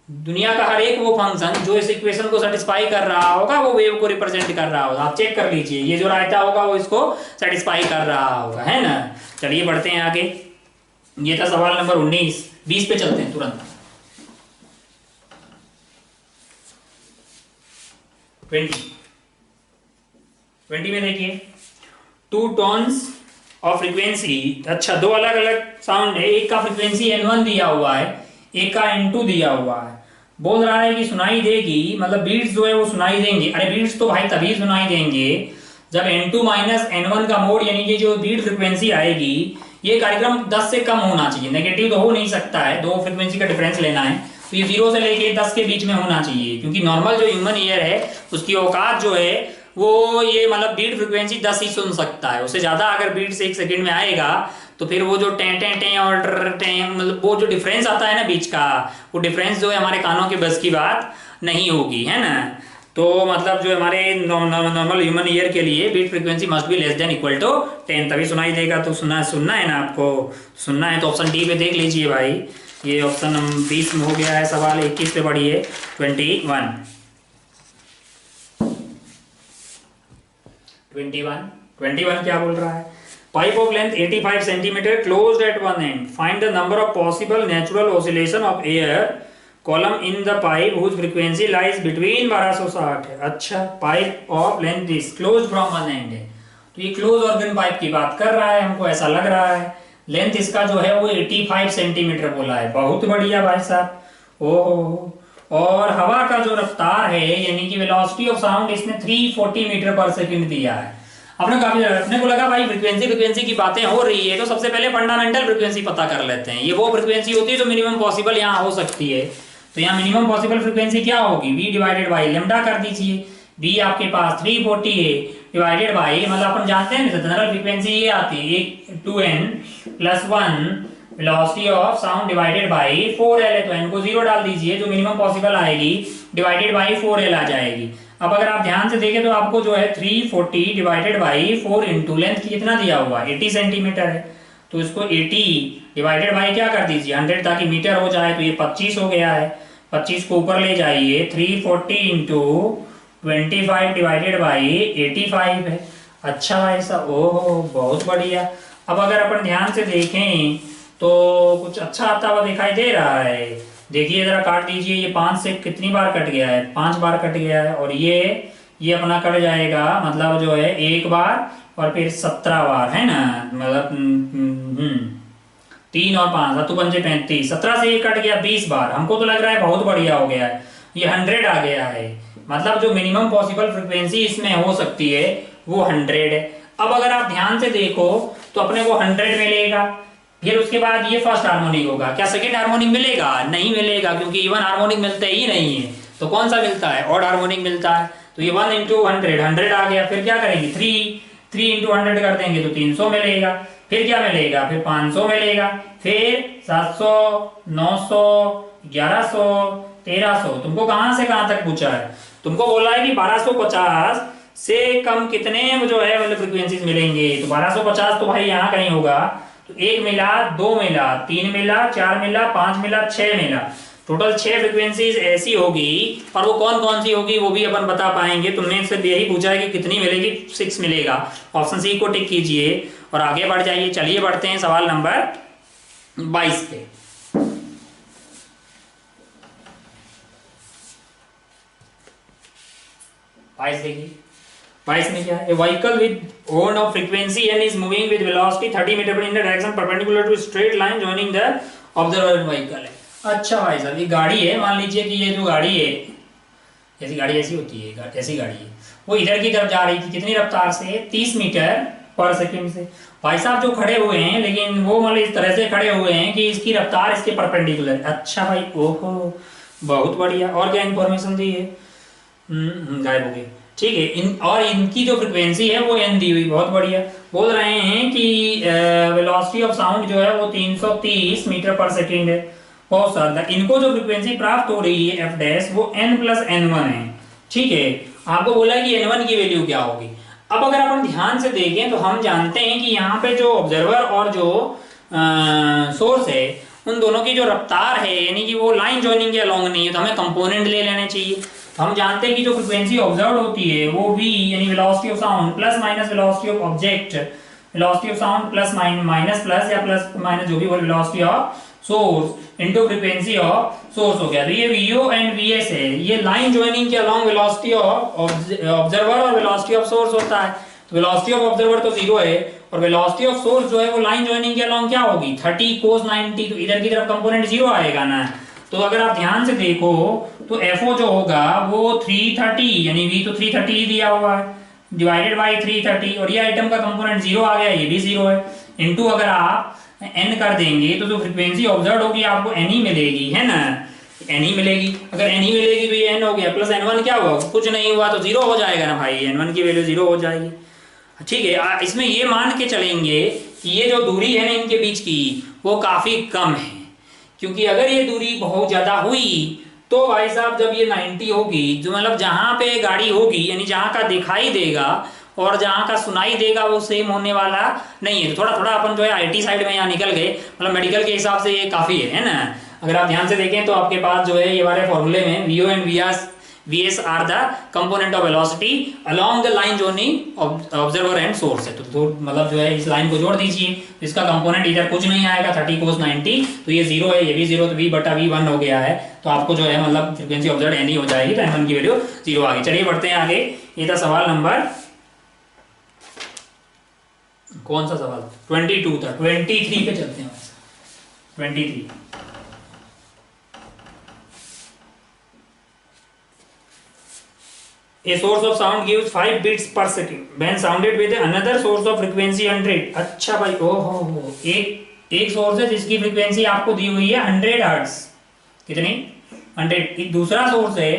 दुनिया का हर एक वो फंक्शन जो इस इक्वेशन को सेटिस्फाई कर रहा होगा वो वेव को रिप्रेजेंट कर रहा होगा। आप चेक कर लीजिए, ये जो रायता होगा वो इसको सेटिस्फाई कर रहा होगा, है ना। चलिए बढ़ते हैं आगे। ये था सवाल नंबर 19। 20 पे चलते हैं तुरंत। 20 में देखिए, 2 टोन्स ऑफ फ्रीक्वेंसी। अच्छा, दो अलग अलग साउंड है, एक का फ्रीक्वेंसी N1 दिया हुआ है, एक का N2 दिया हुआ है। बोल रहा है कि सुनाई देगी, मतलब बीट्स जो है वो सुनाई देंगे। अरे बीट्स तो भाई तभी सुनाई देंगे जब N2 माइनस N1 का मोड, यानी कि जो बीट फ्रीक्वेंसी आएगी, ये कार्यक्रम 10 से कम होना चाहिए। नेगेटिव तो हो नहीं सकता है, दो फ्रीक्वेंसी का डिफरेंस लेना है, तो ये 0 से लेके 10 के बीच में होना चाहिए, क्योंकि नॉर्मल जो ह्यूमन ईयर है उसकी औकात जो है वो ये मतलब बीट फ्रीक्वेंसी 10 ही सुन सकता है। उससे ज्यादा अगर बीट्स एक सेकंड में आएगा तो फिर वो जो टें टें टें और टें, मतलब वो जो डिफरेंस आता है ना बीच का, वो डिफरेंस जो है हमारे कानों के बस की बात नहीं होगी, है ना। तो मतलब जो हमारे नॉर्मल ह्यूमन ईयर के लिए beat frequency must be less than equal to 10, तभी सुनाई देगा। तो सुनना है ना आपको, सुनना है तो ऑप्शन डी पे देख लीजिए भाई। ये ऑप्शन 20 में हो गया है सवाल। 21 पे पढ़िए 21 क्या बोल रहा है? Pipe of length 85 centimetre closed at one end, find the number of possible natural oscillation of air column in the pipe whose frequency lies between 1260 है। अच्छा, pipe of length is closed from one end है, तो ये क्लोज ऑर्गन पाइप की बात कर रहा है, हमको ऐसा लग रहा है। लेंथ इसका जो है वो 85 सेंटीमीटर बोला है, बहुत बढ़िया भाई साहब। ओहो, और हवा का जो रफ्तार है यानी कि वेलोसिटी ऑफ साउंड इसने 340 मीटर पर सेकंड दिया है। अपने को लगा भाई फ्रीक्वेंसी की बातें हो रही है तो सबसे पहले फंडामेंटल फ्रीक्वेंसी पता कर लेते हैं। ये वो फ्रीक्वेंसी होती है जो मिनिमम पॉसिबल यहाँ हो सकती है। तो यहाँ मिनिमम पॉसिबल फ्रीक्वेंसी क्या होगी? v डिवाइडेड बाई लेमडा कर दीजिए। v आपके पास 340 है डिवाइडेड बाई, मतलब अपन जानते हैं जनरल फ्रीक्वेंसी ये आती है 2n plus 1 velocity of sound divided by 4l है, तो n को 0 डाल दीजिए, जो मिनिमम पॉसिबल आएगी डिवाइडेड बाई 4l आ जाएगी। अब अगर आप ध्यान से देखें तो आपको जो है 340 डिवाइडेड बाई 4 इंटू लेंथ कितना दिया हुआ है 80 सेंटीमीटर है, तो इसको 80 डिवाइडेड बाई क्या कर दीजिए 100 ताकि मीटर हो जाए, तो ये 25 हो गया है। 25 को ऊपर ले जाइए, 340 इंटू 25 डिवाइडेड बाई 85 है। अच्छा भाई साहब, ओह बहुत बढ़िया। अब अगर अपन ध्यान से देखें तो कुछ अच्छा आता हुआ दिखाई दे रहा है। देखिए जरा काट दीजिए, ये 5 से कितनी बार कट गया है, 5 बार कट गया है। और ये अपना कट जाएगा, मतलब जो है 1 बार और फिर 17 बार, है ना, मतलब 3 और 5 तो 5 35, 17 से ये कट गया 20 बार। हमको तो लग रहा है बहुत बढ़िया हो गया है, ये 100 आ गया है। मतलब जो मिनिमम पॉसिबल फ्रिक्वेंसी इसमें हो सकती है वो 100 है। अब अगर आप ध्यान से देखो तो अपने को 100 मिलेगा, फिर उसके बाद ये फर्स्ट हार्मोनिक होगा। क्या सेकंड हार्मोनिक मिलेगा? नहीं मिलेगा, क्योंकि इवन हार्मोनिक मिलते ही नहीं है। तो कौन सा मिलता है? ऑड हार्मोनिक मिलता है। तो ये 1 इंटू 100 आ गया। फिर क्या करेंगे, 3 इंटू 100 कर देंगे तो 300 मिलेगा। फिर क्या मिलेगा, फिर 500 मिलेगा, फिर 700, 900, 1100, 1300। तुमको कहां से कहां तक पूछा है? तुमको बोला है कि 1250 से कम कितने जो है मतलब फ्रीक्वेंसीज मिलेंगे। तो 1250 तो भाई यहाँ कहीं होगा। तो 1 मिला, 2 मिला, 3 मिला, 4 मिला, 5 मिला, 6 मिला। टोटल 6 फ्रीक्वेंसीज ऐसी होगी। और वो कौन कौन सी होगी वो भी अपन बता पाएंगे। तुमने सिर्फ यही पूछा है कि कितनी मिलेगी, 6 मिलेगा। ऑप्शन सी को टिक कीजिए और आगे बढ़ जाइए। चलिए बढ़ते हैं सवाल नंबर 22 पे। देखिए 22 में क्या है, vehicle with horn of frequency n is moving with velocity 30 metre per in the direction perpendicular to straight line joining the observer vehicle है। अच्छा भाई साहब, ये गाड़ी है, मान लीजिए कि ये जो गाड़ी है, ऐसी गाड़ी ऐसी होती है, ऐसी गाड़ी है, वो इधर की तरफ जा रही थी कितनी रफ्तार से, 30 मीटर पर सेकंड से। भाई साहब जो खड़े हुए हैं, लेकिन वो मतलब इस तरह से खड़े हुए हैं कि इसकी रफ्तार इसके परपेंडिकुलर। अच्छा भाई, ओहो बहुत बढ़िया। और क्या इन्फॉर्मेशन दी है? गायब हो गई। ठीक है, और इनकी जो फ्रिक्वेंसी है वो एन दी हुई, बहुत बढ़िया। बोल रहे हैं कि वेलोसिटी ऑफ साउंड जो है वो 330 मीटर पर सेकंड है। बहुत शानदार। इनको जो फ्रिक्वेंसी प्राप्त हो रही है एफ डैश वो n+n1 है। ठीक है, आपको बोला है कि n1 की वैल्यू क्या होगी। अब अगर अपन ध्यान से देखें तो हम जानते हैं कि यहाँ पे जो ऑब्जर्वर और जो सोर्स है उन दोनों की जो रफ्तार है, यानी कि वो लाइन जॉइनिंग के अलॉन्ग नहीं है, तो हमें कंपोनेंट ले लेने चाहिए। तो हम जानते हैं कि जो फ्रीक्वेंसी ऑब्जर्व होती है वो v यानी velocity of sound plus minus velocity of object, velocity of sound plus minus plus या प्लस माइनस जो भी हो, velocity of source into frequency of source हो गया। तो ये vo एंड vs है, ये लाइन जॉइनिंग के अलॉन्ग वेलोसिटी ऑफ ऑब्जर्वर और वेलोसिटी ऑफ सोर्स होता है। तो वेलोसिटी ऑफ ऑब्जर्वर तो 0 है और वेलोसिटी ऑफ सोर्स जो है वो लाइन जॉइनिंग के अलॉन्ग क्या होगी, 30 cos 90। तो इधर की तरफ कंपोनेंट 0 आएगा ना। तो अगर आप ध्यान से देखो तो FO जो होगा वो 330, यानी V तो 330 ही दिया हुआ है, डिवाइडेड बाई 330, और ये आइटम का कंपोनेंट 0 आ गया, ये भी 0 है। इनटू अगर आप n कर देंगे तो जो फ्रीक्वेंसी ऑब्जर्व होगी आपको n ही मिलेगी, है ना, n ही मिलेगी। अगर n ही मिलेगी तो ये n हो गया, प्लस n1 क्या हुआ, कुछ नहीं हुआ तो 0 हो जाएगा ना भाई, n1 की वैल्यू 0 हो जाएगी। ठीक है, इसमें ये मान के चलेंगे कि ये जो दूरी है ना इनके बीच की वो काफी कम है, क्योंकि अगर ये दूरी बहुत ज्यादा हुई तो भाई साहब जब ये 90 होगी, जो मतलब जहां पे गाड़ी होगी यानी जहां का दिखाई देगा और जहां का सुनाई देगा वो सेम होने वाला नहीं है। तो थोड़ा थोड़ा अपन जो है आईटी साइड में यहाँ निकल गए, मतलब मेडिकल के हिसाब से ये काफी है ना। अगर आप ध्यान से देखें तो आपके पास जो है ये वाले फॉर्मूले में vo and vs are the component of velocity along the line joining observer and source है। तो मतलब जो है इस लाइन को जोड़ दीजिए, तो इसका कंपोनेंट इधर कुछ नहीं आएगा, 30 cos 90, तो ये 0 है, ये भी 0, तो v/v1 हो गया है। तो आपको जो है मतलब फ्रीक्वेंसी ऑब्जर्व n ही हो जाएगी, तो n1 की वैल्यू 0 आ गई। चलिए बढ़ते हैं आगे। ये था सवाल नंबर कौन सा सवाल, 22 था। 23 पे चलते हैं। 23 A source of sound gives 5 beats per second when sounded with another source of frequency 100। अच्छा भाई, ओहो, एक सोर्स है जिसकी फ्रीक्वेंसी आपको दी हुई है 100 हर्ट्ज, कितनी 100। एक दूसरा सोर्स है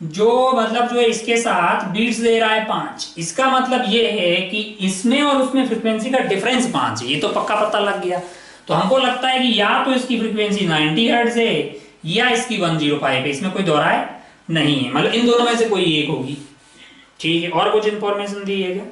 जो मतलब जो है इसके साथ बीट्स दे रहा है 5। इसका मतलब ये है कि इसमें और उसमें फ्रीक्वेंसी का डिफरेंस 5 है, ये तो पक्का पता लग गया। तो हमको लगता है कि या तो इसकी फ्रीक्वेंसी 90 हर्ट्ज है या इसकी 105 है, इसमें कोई दोहराए नहीं है, मतलब इन दोनों में से कोई एक होगी। ठीक है, और कुछ इंफॉर्मेशन दी है क्या?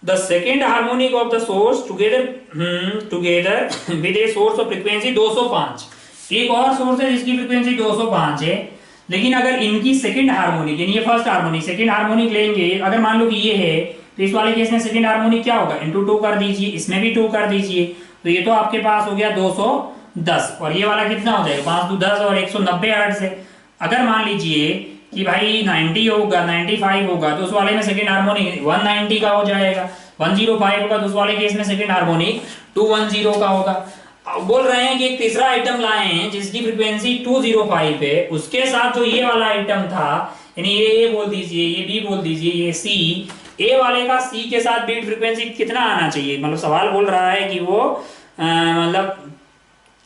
The second harmonic of the source together with A source of frequency 205। एक और सोर्स है जिसकी फ्रीक्वेंसी 205 है, लेकिन अगर इनकी सेकंड हार्मोनिक यानी ये फर्स्ट हार्मोनिक सेकंड हार्मोनिक लेंगे, अगर मान लो कि ये है तो इस वाले केस में सेकंड हार्मोनिक क्या होगा, इंटू 2 कर दीजिए, इसमें भी 2 कर दीजिए, तो ये तो आपके पास हो गया 210 और ये वाला कितना हो जाएगा 5 2 10 और 190 हर्ट्ज है। अगर मान लीजिए कि भाई 90 होगा 95 होगा तो उस वाले में सेकंड हार्मोनिक 190 का हो जाएगा, 105 होगा तो उस वाले केस में सेकंड हार्मोनिक 210 का होगा। बोल रहे हैं कि एक तीसरा आइटम लाए हैं जिसकी फ्रीक्वेंसी 205 है, उसके साथ जो ये वाला आइटम था यानी ये बोल दीजिए, ये बी बोल दीजिए, ये सी, ए वाले का सी के साथ बीट फ्रीक्वेंसी कितना आना चाहिए, मतलब सवाल बोल रहा है कि वो मतलब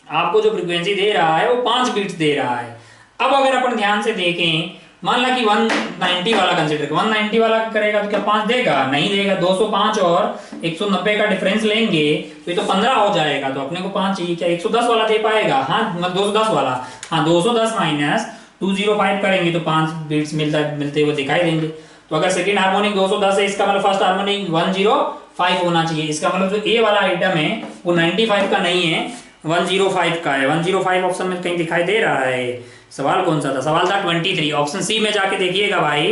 आपको जो फ्रीक्वेंसी दे रहा है वो 5 बीट्स दे रहा है। अब अगर अपन ध्यान से देखें, मान ला कि 190 वाला कंसीडर कर, 190 वाला करेगा तो क्या 5 देगा, नहीं देगा। 205 और 190 का डिफरेंस लेंगे तो ये तो 15 हो जाएगा, तो अपने को 5 चाहिए, क्या 110 वाला दे पाएगा, हाँ मतलब 210 वाला, हाँ 210 माइनस 205 करेंगे तो 5 बीट्स मिलते हुए दिखाई देंगे। तो अगर सेकंड हार्मोनिक 210 है, इसका मतलब फर्स्ट हार्मोनिक 105 होना चाहिए, इसका मतलब जो ए वाला आइटम है वो 95 का नहीं है 105 का है। 105 ऑप्शन में कहीं दिखाई दे रहा है। सवाल कौन सा था, सवाल था 23, ऑप्शन सी में जाके देखिएगा भाई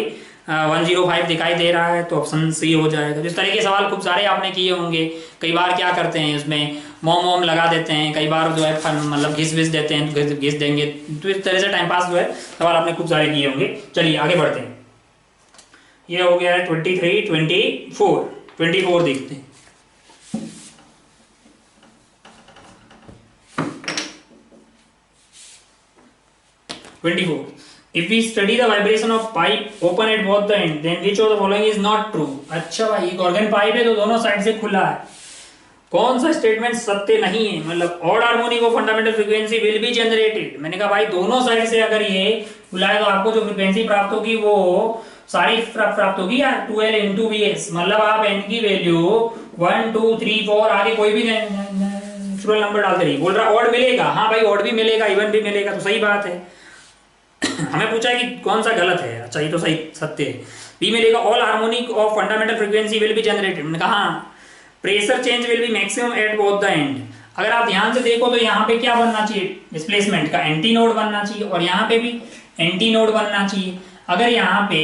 105 दिखाई दे रहा है तो ऑप्शन सी हो जाएगा। तो इस तरह के सवाल खूब सारे आपने किए होंगे। कई बार क्या करते हैं उसमें मोम वोम लगा देते हैं, कई बार जो है मतलब घिस विस देते हैं, घिस देंगे, तो इस तरह से टाइम पास जो है सवाल आपने खूब सारे किए होंगे। चलिए आगे बढ़ते हैं। ये हो गया है 23, 24 देखते हैं। If we study the vibration of pipe open at both the end, then which of the following is not true? अच्छा भाई, एक ऑर्गन पाइप है तो दोनों साइड से खुला है, कौन सा स्टेटमेंट सत्य नहीं है, मतलब odd harmonic of fundamental frequency will be generated. मैंने कहा भाई दोनों साइड से अगर ये खुला है तो आपको जो फ्रीक्वेंसी प्राप्त होगी वो सारी प्राप्त होगी यार 2L into Bs, मतलब आप n की वैल्यू 1 2 3 4 आगे कोई भी नेचुरल नंबर डालते रहिए। बोल रहा ऑड मिलेगा, हाँ भाई ऑड भी मिलेगा, इवन भी मिलेगा, तो सही बात है। हमें पूछा है कि कौन सा गलत है, अच्छा ये तो सही सत्य है, बी मिलेगा all harmonic of fundamental frequency will be generated. मैंने कहा pressure change will be maximum at both the end. अगर आप ध्यान से देखो तो यहाँ पे क्या बनना चाहिए, डिस्प्लेसमेंट का एंटी नोड बनना चाहिए और यहाँ पे भी एंटी नोड बनना चाहिए। अगर यहाँ पे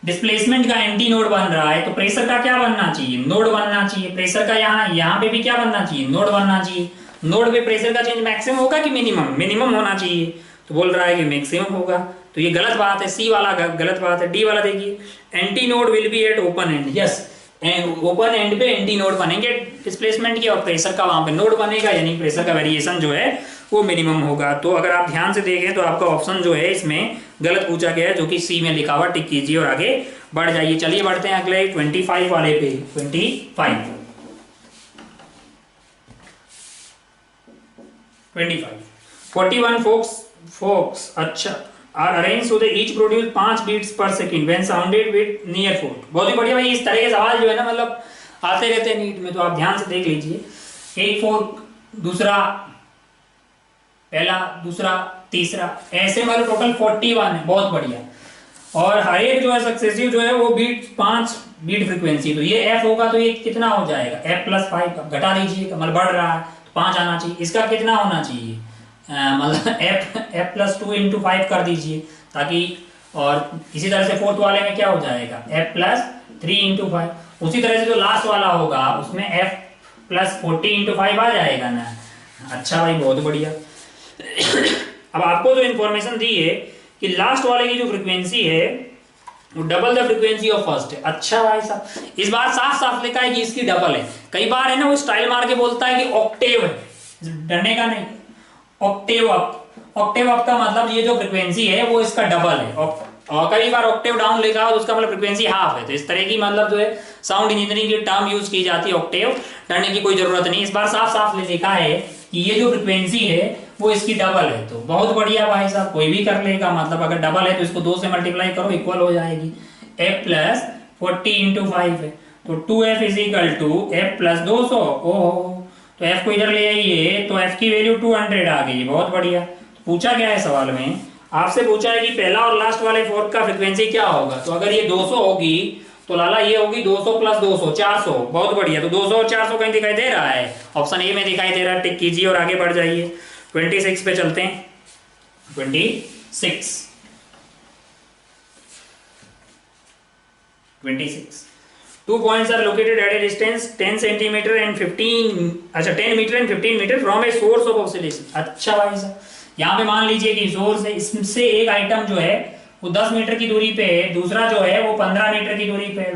डिस्प्लेसमेंट का एंटी नोड बन रहा है तो प्रेशर का क्या बनना चाहिए, नोड बनना चाहिए। प्रेशर का यहाँ पे भी क्या बनना चाहिए, नोड बनना चाहिए। नोड पे प्रेशर का चेंज मैक्सिमम होगा कि मिनिमम, मिनिमम होना चाहिए, तो बोल रहा है कि मैक्सिमम होगा, तो ये गलत बात है, सी वाला गलत बात है। डी वाला देखिए anti node will be eight open and, yes open and पे एंटी नोड बनेंगे डिस्प्लेसमेंट के और प्रेशर का वहां पे नोड बनेगा, यानी प्रेशर का वेरिएशन जो है वो मिनिमम होगा। तो अगर आप ध्यान से देखें तो आपका ऑप्शन जो है इसमें गलत पूछा गया है, जो कि सी में लिखा हुआ, टिक कीजिए और आगे बढ़ जाइए। चलिए बढ़ते हैं अगले 25 वाले पे। 25 41 फोक्स अच्छा are arranged so that each produce 5 beats per second when sounded with near foot। बहुत ही बढ़िया भाई, इस तरह के सवाल जो है ना मतलब आते रहते हैं नीट में, तो आप ध्यान से देख लीजिए। एक फोर्क, दूसरा, पहला, दूसरा, तीसरा, ऐसे मतलब टोटल 41 है, बहुत बढ़िया। और हर एक जो है सक्सेसिव जो है वो बीट 5 बीट फ्रीक्वेंसी, तो ये एफ होगा तो ये कितना हो जाएगा f+5, घटा दीजिए मतलब बढ़ रहा है तो 5 आना चाहिए। इसका कितना होना चाहिए, मतलब f+2 into 5 कर दीजिए ताकि, और इसी तरह से फोर्थ वाले में क्या हो जाएगा f+3 into 5। उसी तरह से जो लास्ट वाला होगा उसमें f+40 into 5 आ जाएगा ना। अच्छा भाई बहुत बढ़िया। अब आपको जो इन्फॉर्मेशन दी है कि लास्ट वाले की जो फ्रीक्वेंसी है वो double the frequency of first है। अच्छा भाई साहब, इस बार साफ साफ लिखा है कि इसकी डबल है। कई बार है ना वो स्टाइल मार के बोलता है कि ऑक्टेव है, डरने का नहीं, ऑक्टेव अप। ऑक्टेव अप का मतलब ये जो फ्रीक्वेंसी है वो इसका डबल है, और कई बार ऑक्टेव डाउन लिखा हो तो उसका मतलब फ्रीक्वेंसी हाफ है। तो इस तरह की मतलब जो है साउंड इंजीनियरिंग की टर्म यूज की जाती है, ऑक्टेव, डरने की कोई जरूरत नहीं। इस बार साफ साफ लिखा है कि ये जो फ्रीक्वेंसी है वो इसकी डबल है। तो बहुत बढ़िया भाई साहब, कोई भी कर लेगा, मतलब अगर डबल है तो इसको 2 से मल्टीप्लाई करो, इक्वल हो जाएगी। f+40 into 5 है तो 2f = f+200। ओहो, तो f को इधर ले आइए तो f की वैल्यू 200 आ गई, बहुत बढ़िया। तो पूछा क्या है सवाल में, आपसे पूछा है कि पहला और लास्ट वाले फोर्क का फ्रीक्वेंसी क्या होगा। तो अगर ये 200 होगी तो लाला ये होगी 200 प्लस 200 400। बहुत बढ़िया। तो 200 और 400 कहीं दिखाई दे रहा है? ऑप्शन ए में दिखाई दे रहा है। टिक कीजिए और आगे बढ़ जाइए। 26 पे चलते हैं। 26 2 points are located at a distance 10 centimeter and 15 अच्छा 10 metre and 15 metre from a source of oscillation. अच्छा भाई साहब यहाँ पे मान लीजिए कि सोर्स है, इससे एक आइटम जो है वो 10 मीटर की दूरी पे है, दूसरा जो है वो 15 मीटर की दूरी पे है।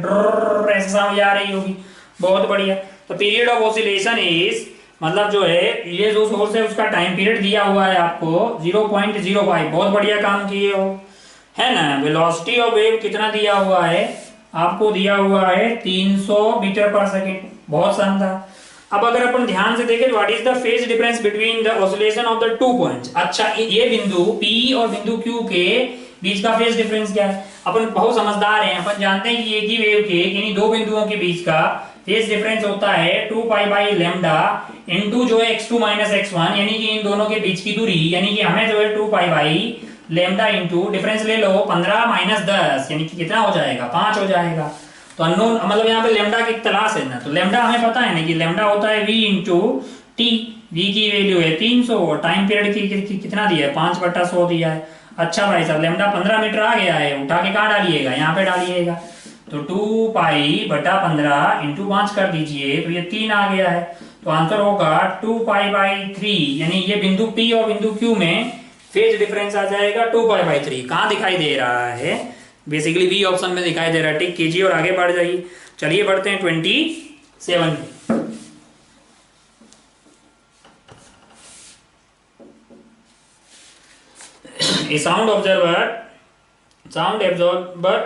ऐसे समझ आ रही होगी। बहुत बढ़िया। तो पीरियड ऑफ ऑसिलेशन इज मतलब जो है ये जो सोर्स है उसका टाइम पीरियड दिया हुआ है आपको 0.05। बहुत बढ़िया काम किए हो, है ना। वेलोसिटी ऑफ वेव कितना दिया हुआ है आपको? दिया हुआ है 300 मीटर पर सेकेंड। बहुत शानदार। अब अगर अपन ध्यान से देखें what is the phase difference between the oscillation of the 2 points. अच्छा ये बिंदु P और बिंदु Q के बीच का फेज डिफरेंस क्या है? अपन बहुत समझदार हैं, अपन जानते हैं कि एक ही वेव के इन्हीं दो बिंदुओं के बीच का फेज डिफरेंस होता है 2 पाई बाई लैम्डा इनटू जो है x2 माइनस x1, यानी कि इन दोनों के बीच की दूरी, यानी कि हमें जो है 2 pi by lambda into difference ले लो 15 माइनस 10, यानी कि कितना हो जाएगा? 5 हो जाएगा। तो अननोन मतलब यहाँ पे लैम्डा की तलाश है ना, तो लैम्डा हमें पता है ना कि लैम्डा होता है v इंटू टी। v की वैल्यू है 300 और टाइम पीरियड की कितना दिया है? 5/100 दिया है। अच्छा भाई साहब लैम्डा 15 मीटर आ गया है, उठा के कहाँ डालिएगा? यहाँ पे डालिएगा। तो 2 पाई बटा 15 इंटू 5 कर दीजिए तो ये 3 आ गया है। तो आंसर होगा 2 पाई बाई 3, यानी ये बिंदु P और बिंदु Q में फेज डिफरेंस आ जाएगा 2 पाई बाई 3। कहाँ दिखाई दे रहा है? बेसिकली बी ऑप्शन में दिखाई दे रहा है। टिक कीजिए और आगे बढ़ जाइए। चलिए बढ़ते हैं 27 पे। A sound absorber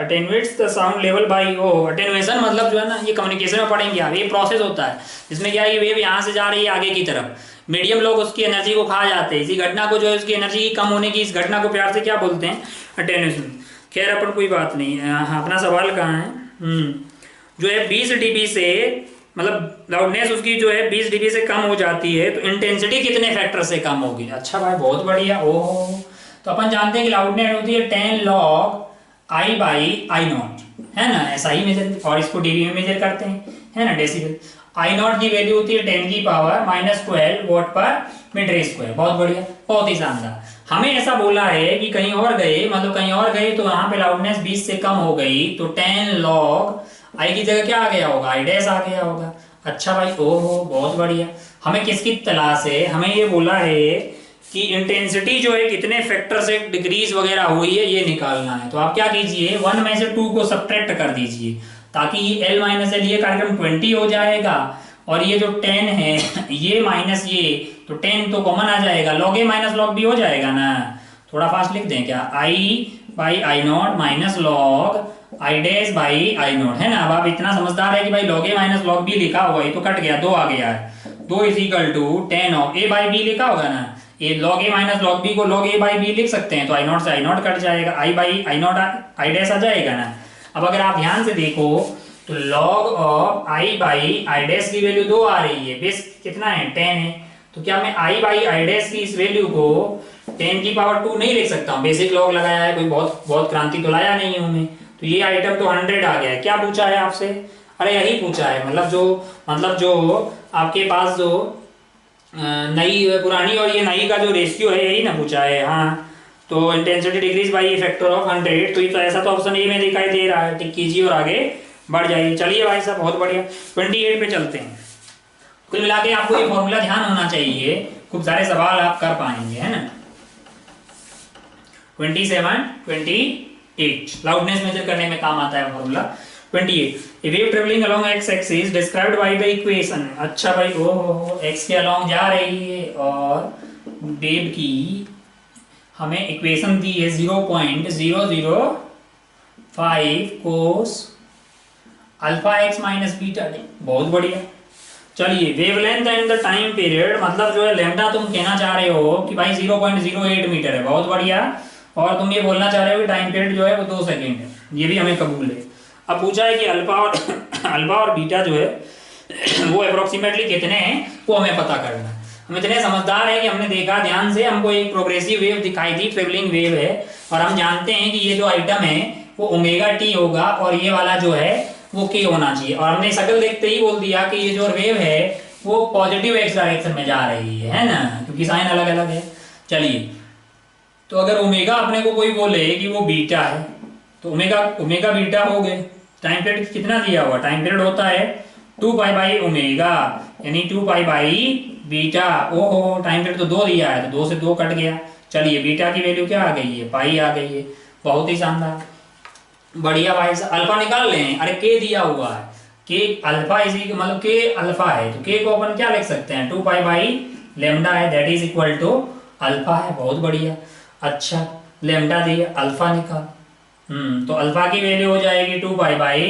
attenuates the sound level by attenuation मतलब जो है ना ये कम्युनिकेशन में पढ़ेंगे आप। ये प्रोसेस होता है जिसमें क्या है ये वेव यहाँ से जा रही है आगे की तरफ, मीडियम लोग उसकी एनर्जी को खा जाते हैं। इसी घटना को जो है उसकी एनर्जी की कम होने की इस घटना को प्यार से क्या बोलते हैं? अटेन्यूएशन। खैर अपन कोई बात नहीं। अपना सवाल कहाँ है? जो है 20 dB से मतलब लाउडनेस उसकी जो है 20 dB से कम हो जाती है तो इंटेंसिटी कितने फैक्टर से कम होगी? अच्छा भाई बहुत बढ़िया। ओहो तो अपन जानते हैं कि लाउडनेस होती है 10 log I by I not, है ना। ऐसा ही मेजर और इसको dB में मेजर करते हैं, है ना, डेसिबल। I नॉट की वैल्यू होती है 10 की पावर -12 वॉट पर मीटर स्क्वायर। बहुत बढ़िया, बहुत ही शानदार। हमें ऐसा बोला है कि कहीं और गए, मतलब कहीं और गए तो वहां पे लाउडनेस 20 से कम हो गई तो 10 log I की जगह क्या आ गया होगा? I डैश आ गया होगा। अच्छा भाई ओहो बहुत बढ़िया। हमें किसकी तलाश है? हमें ये बोला है कि इंटेंसिटी जो है कितने फैक्टर से डिक्रीज वगैरह हुई है ये निकालना है। तो आप क्या कीजिए 1 में से 2 को सब्ट्रैक्ट कर दीजिए ताकि ये L माइनस L ये कार्यक्रम 20 हो जाएगा और ये जो 10 है ये माइनस ये तो 10 तो कॉमन आ जाएगा, लॉग ए माइनस लॉग बी हो जाएगा ना। थोड़ा फास्ट लिख दें क्या? I by I not minus log I dash by I not, है ना। अब आप इतना समझदार है कि भाई लॉग ए माइनस लॉग बी लिखा होगा, ये तो कट गया 2 आ गया है। 2 is equal to 10 of a by b लिखा होगा ना, ये log a minus log b को log a बाई b लिख सकते हैं तो I नॉट से I नॉट कट जाएगा, I by I not I dash आ जाएगा ना। अब अगर आप ध्यान से देखो तो log of I by I dash की वैल्यू 2 आ रही है, बेस कितना है 10 है। तो क्या मैं I बाई I डैश की इस वैल्यू को 10 की पावर 2 नहीं लिख सकता हूँ? बेसिक लॉग लगाया है, कोई बहुत क्रांति तो लाया नहीं हूँ मैं। तो ये आइटम तो 100 आ गया है। क्या पूछा है आपसे? अरे यही पूछा है, मतलब जो आपके पास जो नई पुरानी और ये नई का जो रेशियो है यही ना पूछा है। हाँ तो intensity decrease by factor of 100, तो ये तो ऐसा तो ऑप्शन ए में दिखाई दे रहा है। टिक कीजिए और आगे बढ़ जाइए। चलिए भाई साहब बहुत बढ़िया 28 पे चलते हैं। कुल मिला के आपको ये फॉर्मूला ध्यान होना चाहिए, खूब सारे सवाल आप कर पाएंगे, है ना। 28 लाउडनेस मेजर करने में काम आता है formula. 28 A wave traveling along x axis described by the equation। अच्छा भाई ओहो x के along जा रही है और वेव की हमें इक्वेशन दी है 0.005 cos alpha x minus beta D. बहुत बढ़िया। चलिए wavelength and the time period मतलब जो है लैम्डा तुम कहना चाह रहे हो कि भाई 0.08 मीटर है। बहुत बढ़िया। और तुम ये बोलना चाह रहे हो कि टाइम पीरियड जो है वो 2 सेकेंड है, ये भी हमें कबूल है। अब पूछा है कि अल्फा और बीटा जो है वो अप्रोक्सीमेटली कितने हैं वो हमें पता करना है। हम इतने समझदार हैं कि हमने देखा ध्यान से, हमको एक प्रोग्रेसिव वेव दिखाई दी, ट्रेवलिंग वेव है, और हम जानते हैं कि ये जो आइटम है वो ओमेगा टी होगा और ये वाला जो है वो के होना चाहिए। और हमने शक्ल देखते ही बोल दिया कि ये जो वेव है वो पॉजिटिव एक्स डायरेक्शन में जा रही है ना, क्योंकि साइन अलग अलग है। चलिए, तो अगर ओमेगा अपने को कोई बोले कि वो बीटा है, तो ओमेगा ओमेगा बीटा हो गए। टाइम पीरियड कितना दिया हुआ, टाइम पीरियड होता है 2 पाई बाई ओमेगा, यानी 2 पाई बाई बीटा। ओहो, टाइम पीरियड तो 2 दिया है, तो 2 से 2 कट गया। चलिए, बीटा की वैल्यू क्या आ गई है, पाई आ गई है। बहुत ही शानदार, बढ़िया भाई साहब। अल्फा निकाल लें, अरे के दिया हुआ है, के अल्फा इसी मतलब के अल्फा है, तो के को अपन क्या लिख सकते हैं, 2 पाई बाई लेमडा है, that is equal to alpha है। बहुत बढ़िया। अच्छा, लेमडा दिए, अल्फा निकाल। तो अल्फा की वैल्यू हो जाएगी 2 पाई बाई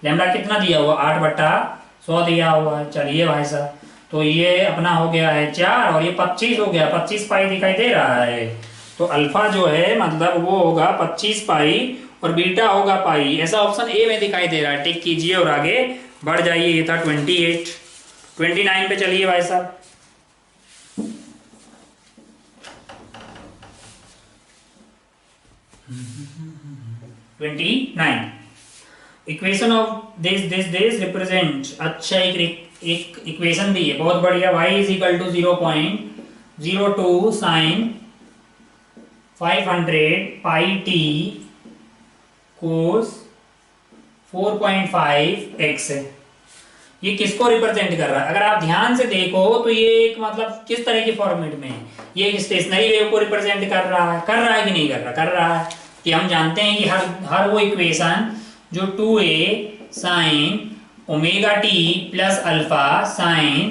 लेमडा, कितना दिया हुआ, 8/100 दिया हुआ है। चलिए भाई साहब, तो ये अपना हो गया है 4 और ये 25 हो गया, 25 पाई दिखाई दे रहा है। तो अल्फा जो है मतलब वो होगा 25 पाई और बीटा होगा पाई, ऐसा ऑप्शन ए में दिखाई दे रहा है। टिक कीजिए और आगे बढ़ जाइए। ये था 28। 29 पे चलिए भाई साहब। 29 इक्वेशन ऑफ दिस रिप्रेजेंट। अच्छा, एक इक्वेशन दी है, बहुत बढ़िया। y इज इक्वल टू 0.02 sine 500 pi T cos 4.5 x है। ये किसको रिप्रेजेंट कर रहा है, अगर आप ध्यान से देखो तो ये एक मतलब किस तरह के फॉर्मेट में है, ये एक स्टेशनरी वेव को रिप्रेजेंट कर रहा है कि नहीं कर रहा, कर रहा है। कि हम जानते हैं कि हर वो इक्वेशन जो 2a sine omega T plus alpha sign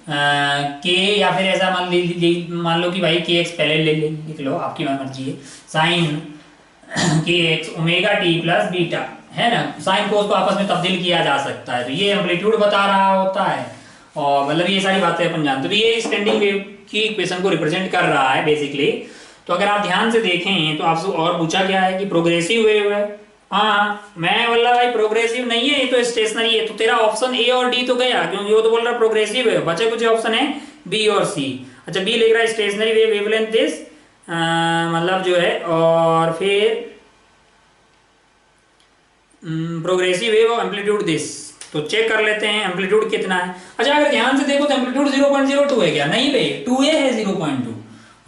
के, या फिर ऐसा मान लो कि भाई के एक्स पहले लिख लो, आपकी मर्जी है, sign K x omega T plus beta है ना, साइन कोस को आपस में तब्दील किया जा सकता है। तो ये एम्पलीट्यूड बता रहा होता है, और मतलब ये सारी बातें अपन जानते हैं। तो ये स्टैंडिंग वेव की इक्वेशन को रिप्रेजेंट कर रहा है बेसिकली। तो अगर आप ध्यान से देखें तो आपसे और पूछा गया है कि प्रोग्रेसिव वेव है। हाँ, मैं बोला भाई प्रोग्रेसिव नहीं है, ये तो स्टेशनरी है। तो तेरा ऑप्शन ए और डी तो गया, क्योंकि वो तो बोल रहा प्रोग्रेसिव है। बचे कुछ ऑप्शन है बी और सी। अच्छा, बी लिख रहा है स्टेशनरी वेव वेवलेंथ दिस, मतलब जो है, और फिर प्रोग्रेसिव वेव और एम्पलीट्यूड दिस। तो चेक कर लेते हैं एम्पलीट्यूड कितना है। अच्छा, अगर ध्यान से देखो तो एम्पलीट्यूड 0.02 है क्या, नहीं भाई 2a है 0.2,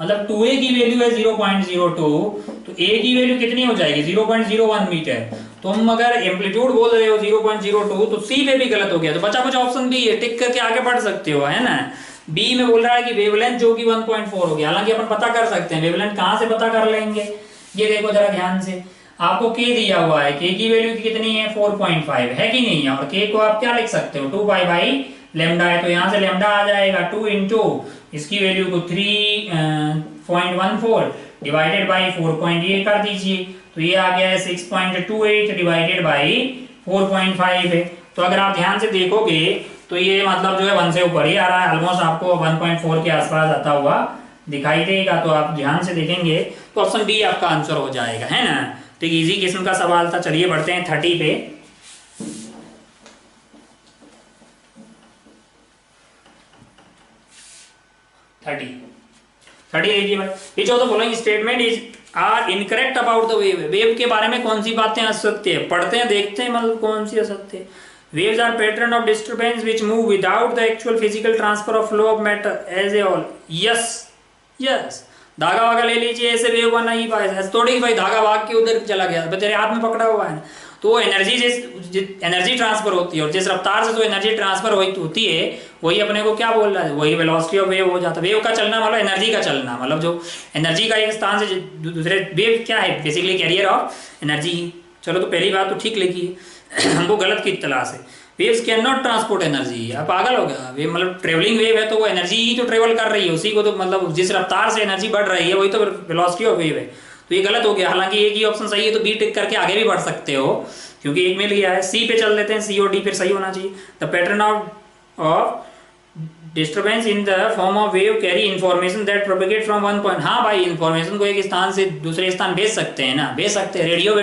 मतलब 2a की वैल्यू है 0.02, तो a की वैल्यू कितनी हो जाएगी 0.01 मीटर। तो हम अगर एम्पलीट्यूड बोल रहे हो 0.02, तो सी पे भी गलत हो गया। तो बचा कुछ ऑप्शन बी है, टिक करके आगे बढ़ सकते हो, है ना। बी में बोल रहा है कि वेवलेंथ जो कि 1.4 हो गया। हालांकि अपन पता कर सकते हैं, वेवलेंथ कहां से पता कर लेंगे, ये देखो जरा ध्यान से। आपको के दिया हुआ है, के की वैल्यू कितनी है 4.5 है कि नहीं है, और के को आप क्या लिख सकते हो 2 पाई बाई लेमडा है, तो यहां से लेमडा आ जाएगा 2 इंटू इसकी वैल्यू को 3.14 डिवाइडेड बाई 4.8 कर दीजिए, तो ये आ गया है 6.28 डिवाइडेड बाई 4.5 है। तो अगर आप ध्यान से देखोगे तो ये मतलब जो है 1 से ऊपर ही आ रहा है, ऑलमोस्ट आपको 1.4 के आसपास आता हुआ दिखाई देगा। तो आप ध्यान से देखेंगे तो ऑप्शन बी आपका आंसर हो जाएगा, है ना। तो इजी किस्म का सवाल था। चलिए बढ़ते हैं 30 पे। 30 देखिए भाई, which of the following statement is are incorrect about the wave. Wave के बारे में कौन सी बातें असत्य है, पढ़ते हैं देखते हैं मतलब कौन सी असत्य है। Waves are pattern of disturbance which move without the actual physical transfer of flow of matter as a whole. Yes, yes. धागा वागा ले लीजिए, ऐसे वेव बना ही पाए थोड़ी भाई, धागा भाग के उधर चला गया, तेरे हाथ में पकड़ा हुआ है, तो वो एनर्जी ट्रांसफर होती है, और जिस रफ्तार से जो एनर्जी ट्रांसफर होती है वही अपने को क्या बोल रहा है, वही वेलोसिटी ऑफ वेव हो जाता है। वेव का चलना मतलब एनर्जी का चलना, मतलब जो एनर्जी का एक स्थान से दूसरे, वेव क्या है बेसिकली कैरियर ऑफ एनर्जी। चलो, तो पहली बात तो ठीक लिखी हमको गलत की तलाश है। Waves can not transport energy, आप पागल हो गया। वेव मतलब ट्रेवलिंग वेव है, तो वो एनर्जी ही तो ट्रेवल कर रही है, उसी को तो मतलब जिस रफ्तार से एनर्जी बढ़ रही है वही तो वेलोसिटी ऑफ वेव है। तो ये गलत हो गया। हालांकि एक ही ऑप्शन सही है, तो बी टिक करके आगे भी बढ़ सकते हो, क्योंकि एक मिल गया है। सी पे चल देते हैं, सी और डी फिर सही होना चाहिए। The pattern of disturbance in the form of wave carry information that propagate from one point. हाँ भाई, इन्फॉर्मेशन को एक स्थान से दूसरे स्थान भेज सकते हैं ना, भेज सकते हैं। रेडियो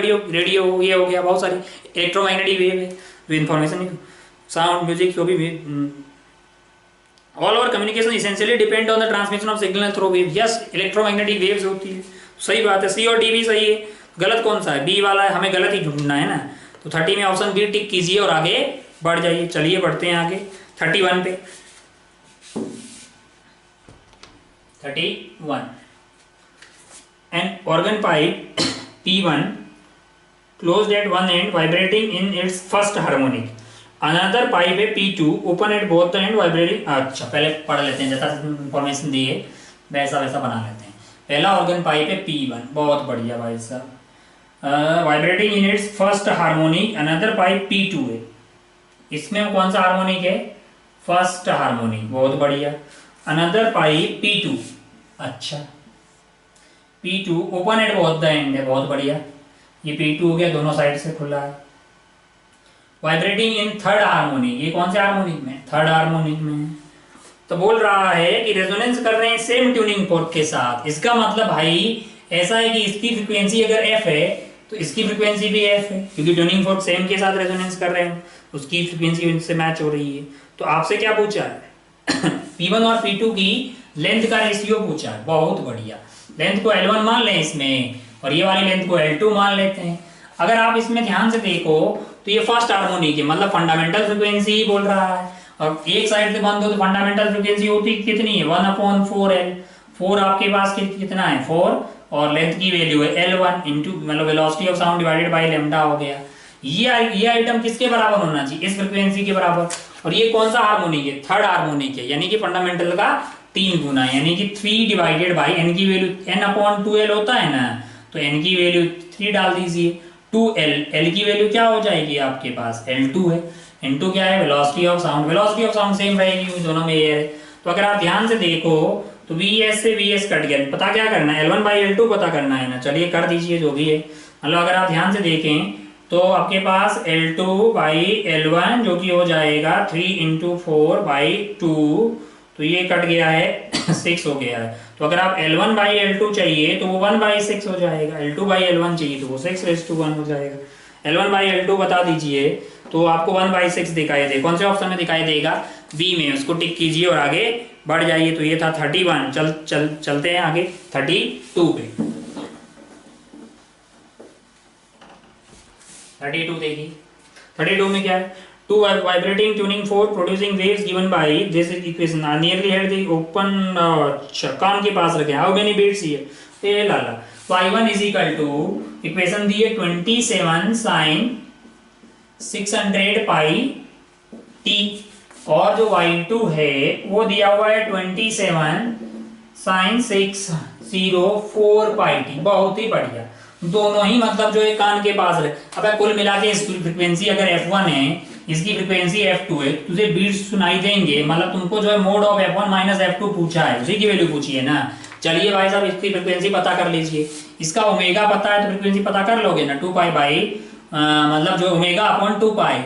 ये हो गया, बहुत सारी इलेक्ट्रोमैग्नेटिक वेव है जो इन्फॉर्मेशन, साउंड म्यूजिक जो भी all over communication essentially depend on the transmission of signal through wave. Yes, electromagnetic waves होती है, सही बात है। सी और डी भी सही है, गलत कौन सा है, बी वाला है, हमें गलत ही ढूंढना है ना। तो 30 में ऑप्शन बी टिक कीजिए और आगे बढ़ जाइए। चलिए बढ़ते हैं आगे 31 पे। 31 an organ pipe P1 closed at one end vibrating in its first harmonic, another pipe है P2 open at both the end vibrating। अच्छा पहले पढ़ लेते हैं, जैसा इंफॉर्मेशन दी है वैसा वैसा बना लेते हैं। पहला ऑर्गन पाइप है P1, बहुत बढ़िया भाई साहब। Vibrating in its first harmonic, another pipe P2 है, इसमें कौन सा हार्मोनिक है? फर्स्ट हार्मोनिक, बहुत बढ़िया। अनदर पाइप P2, अच्छा P2 open at both the end है, बहुत बढ़िया। ये P2 हो गया, दोनों साइड से खुला है। वाइब्रेटिंग इन थर्ड हार्मोनिक, ये कौन से हार्मोनिक में? थर्ड हार्मोनिक में। तो बोल रहा है कि रेजोनेंस कर रहे हैं सेम ट्यूनिंग फोर्क के साथ। इसका मतलब भाई ऐसा है कि इसकी फ्रीक्वेंसी अगर f है तो इसकी फ्रीक्वेंसी भी f है, क्योंकि ट्यूनिंग फोर्क सेम के साथ रेजोनेंस कर रहे हैं, उसकी फ्रीक्वेंसी उनसे मैच हो रही है। तो आपसे क्या पूछा है? P1 और P2 की लेंथ का रेशियो पूछा है, बहुत बढ़िया। लेंथ को L1 मान लें इसमें, और ये वाली लेंथ को L2 मान लेते हैं। अगर आप इसमें ध्यान से देखो तो ये फर्स्ट हार्मोनिक है, मतलब फंडामेंटल फ्रीक्वेंसी ही बोल रहा है। और एक साइड से बंद हो तो फंडामेंटल फ्रीक्वेंसी होती कितनी है? 1/4L। 4 आपके पास कितना है? 4, और लेंथ की वैल्यू है L1 इंटू मतलब velocity of sound divided by lambda हो गया। ये आइटम किसके बराबर होना चाहिए? इस फ्रीक्वेंसी के बराबर। और ये कौन सा हार्मोनिक है? थर्ड हार्मोनिक है, यानी कि फंडामेंटल का 3 गुना, यानी कि 3 डिवाइडेड बाई n की वैल्यू n/2L होता है ना, तो n की वैल्यू 3 डाल दीजिए। 2L, L की वैल्यू क्या हो जाएगी आपके पास? L2 है। N2 क्या है? Velocity of sound. Velocity of sound same रहेगी दोनों में एयर है। तो अगर आप ध्यान से देखो तो Vs से Vs कट गया, पता क्या करना है? L1/L2 पता करना है ना। चलिए कर दीजिए जो भी है। मतलब अगर आप ध्यान से देखें तो आपके पास L2/L1 जो कि हो जाएगा 3 × 4/2, तो ये कट गया है 6 हो गया है। तो अगर आप L1/L2 चाहिए तो वो 1/6 हो जाएगा, L2/L1 चाहिए तो वो 6:1 हो जाएगा। L1/L2 बता दीजिए तो आपको 1/6 दिखाई दे। कौन से ऑप्शन में दिखाई देगा? बी में। उसको टिक कीजिए और आगे बढ़ जाइए। तो ये था 31। चलते हैं आगे 32 पे। 32 देखिए। 32 में क्या है? Two vibrating tuning fork producing waves given by this equation are nearly held the open कान के पास रखे। How many beats here? ये लाला। Y1 is equal to equation दी है 27 sin 600 pi t, और जो Y2 है वो दिया हुआ है 27 sin 604 pi t। बहुत ही बढ़िया, दोनों ही मतलब जो है कान के पास रहे। अब कुल मिला के इसकी फ्रीक्वेंसी अगर F1 है, इसकी फ्रीक्वेंसी F2 है, तुझे बीट्स सुनाई देंगे। मतलब तुमको जो है mode of F1 minus F2 पूछा है, उसी की वैल्यू पूछी है ना। चलिए भाई साहब इसकी फ्रीक्वेंसी पता कर लीजिए। इसका ओमेगा पता है तो फ्रीक्वेंसी पता कर लोगे ना। 2 पाई बाई मतलब जो ओमेगा अपॉन 2 पाई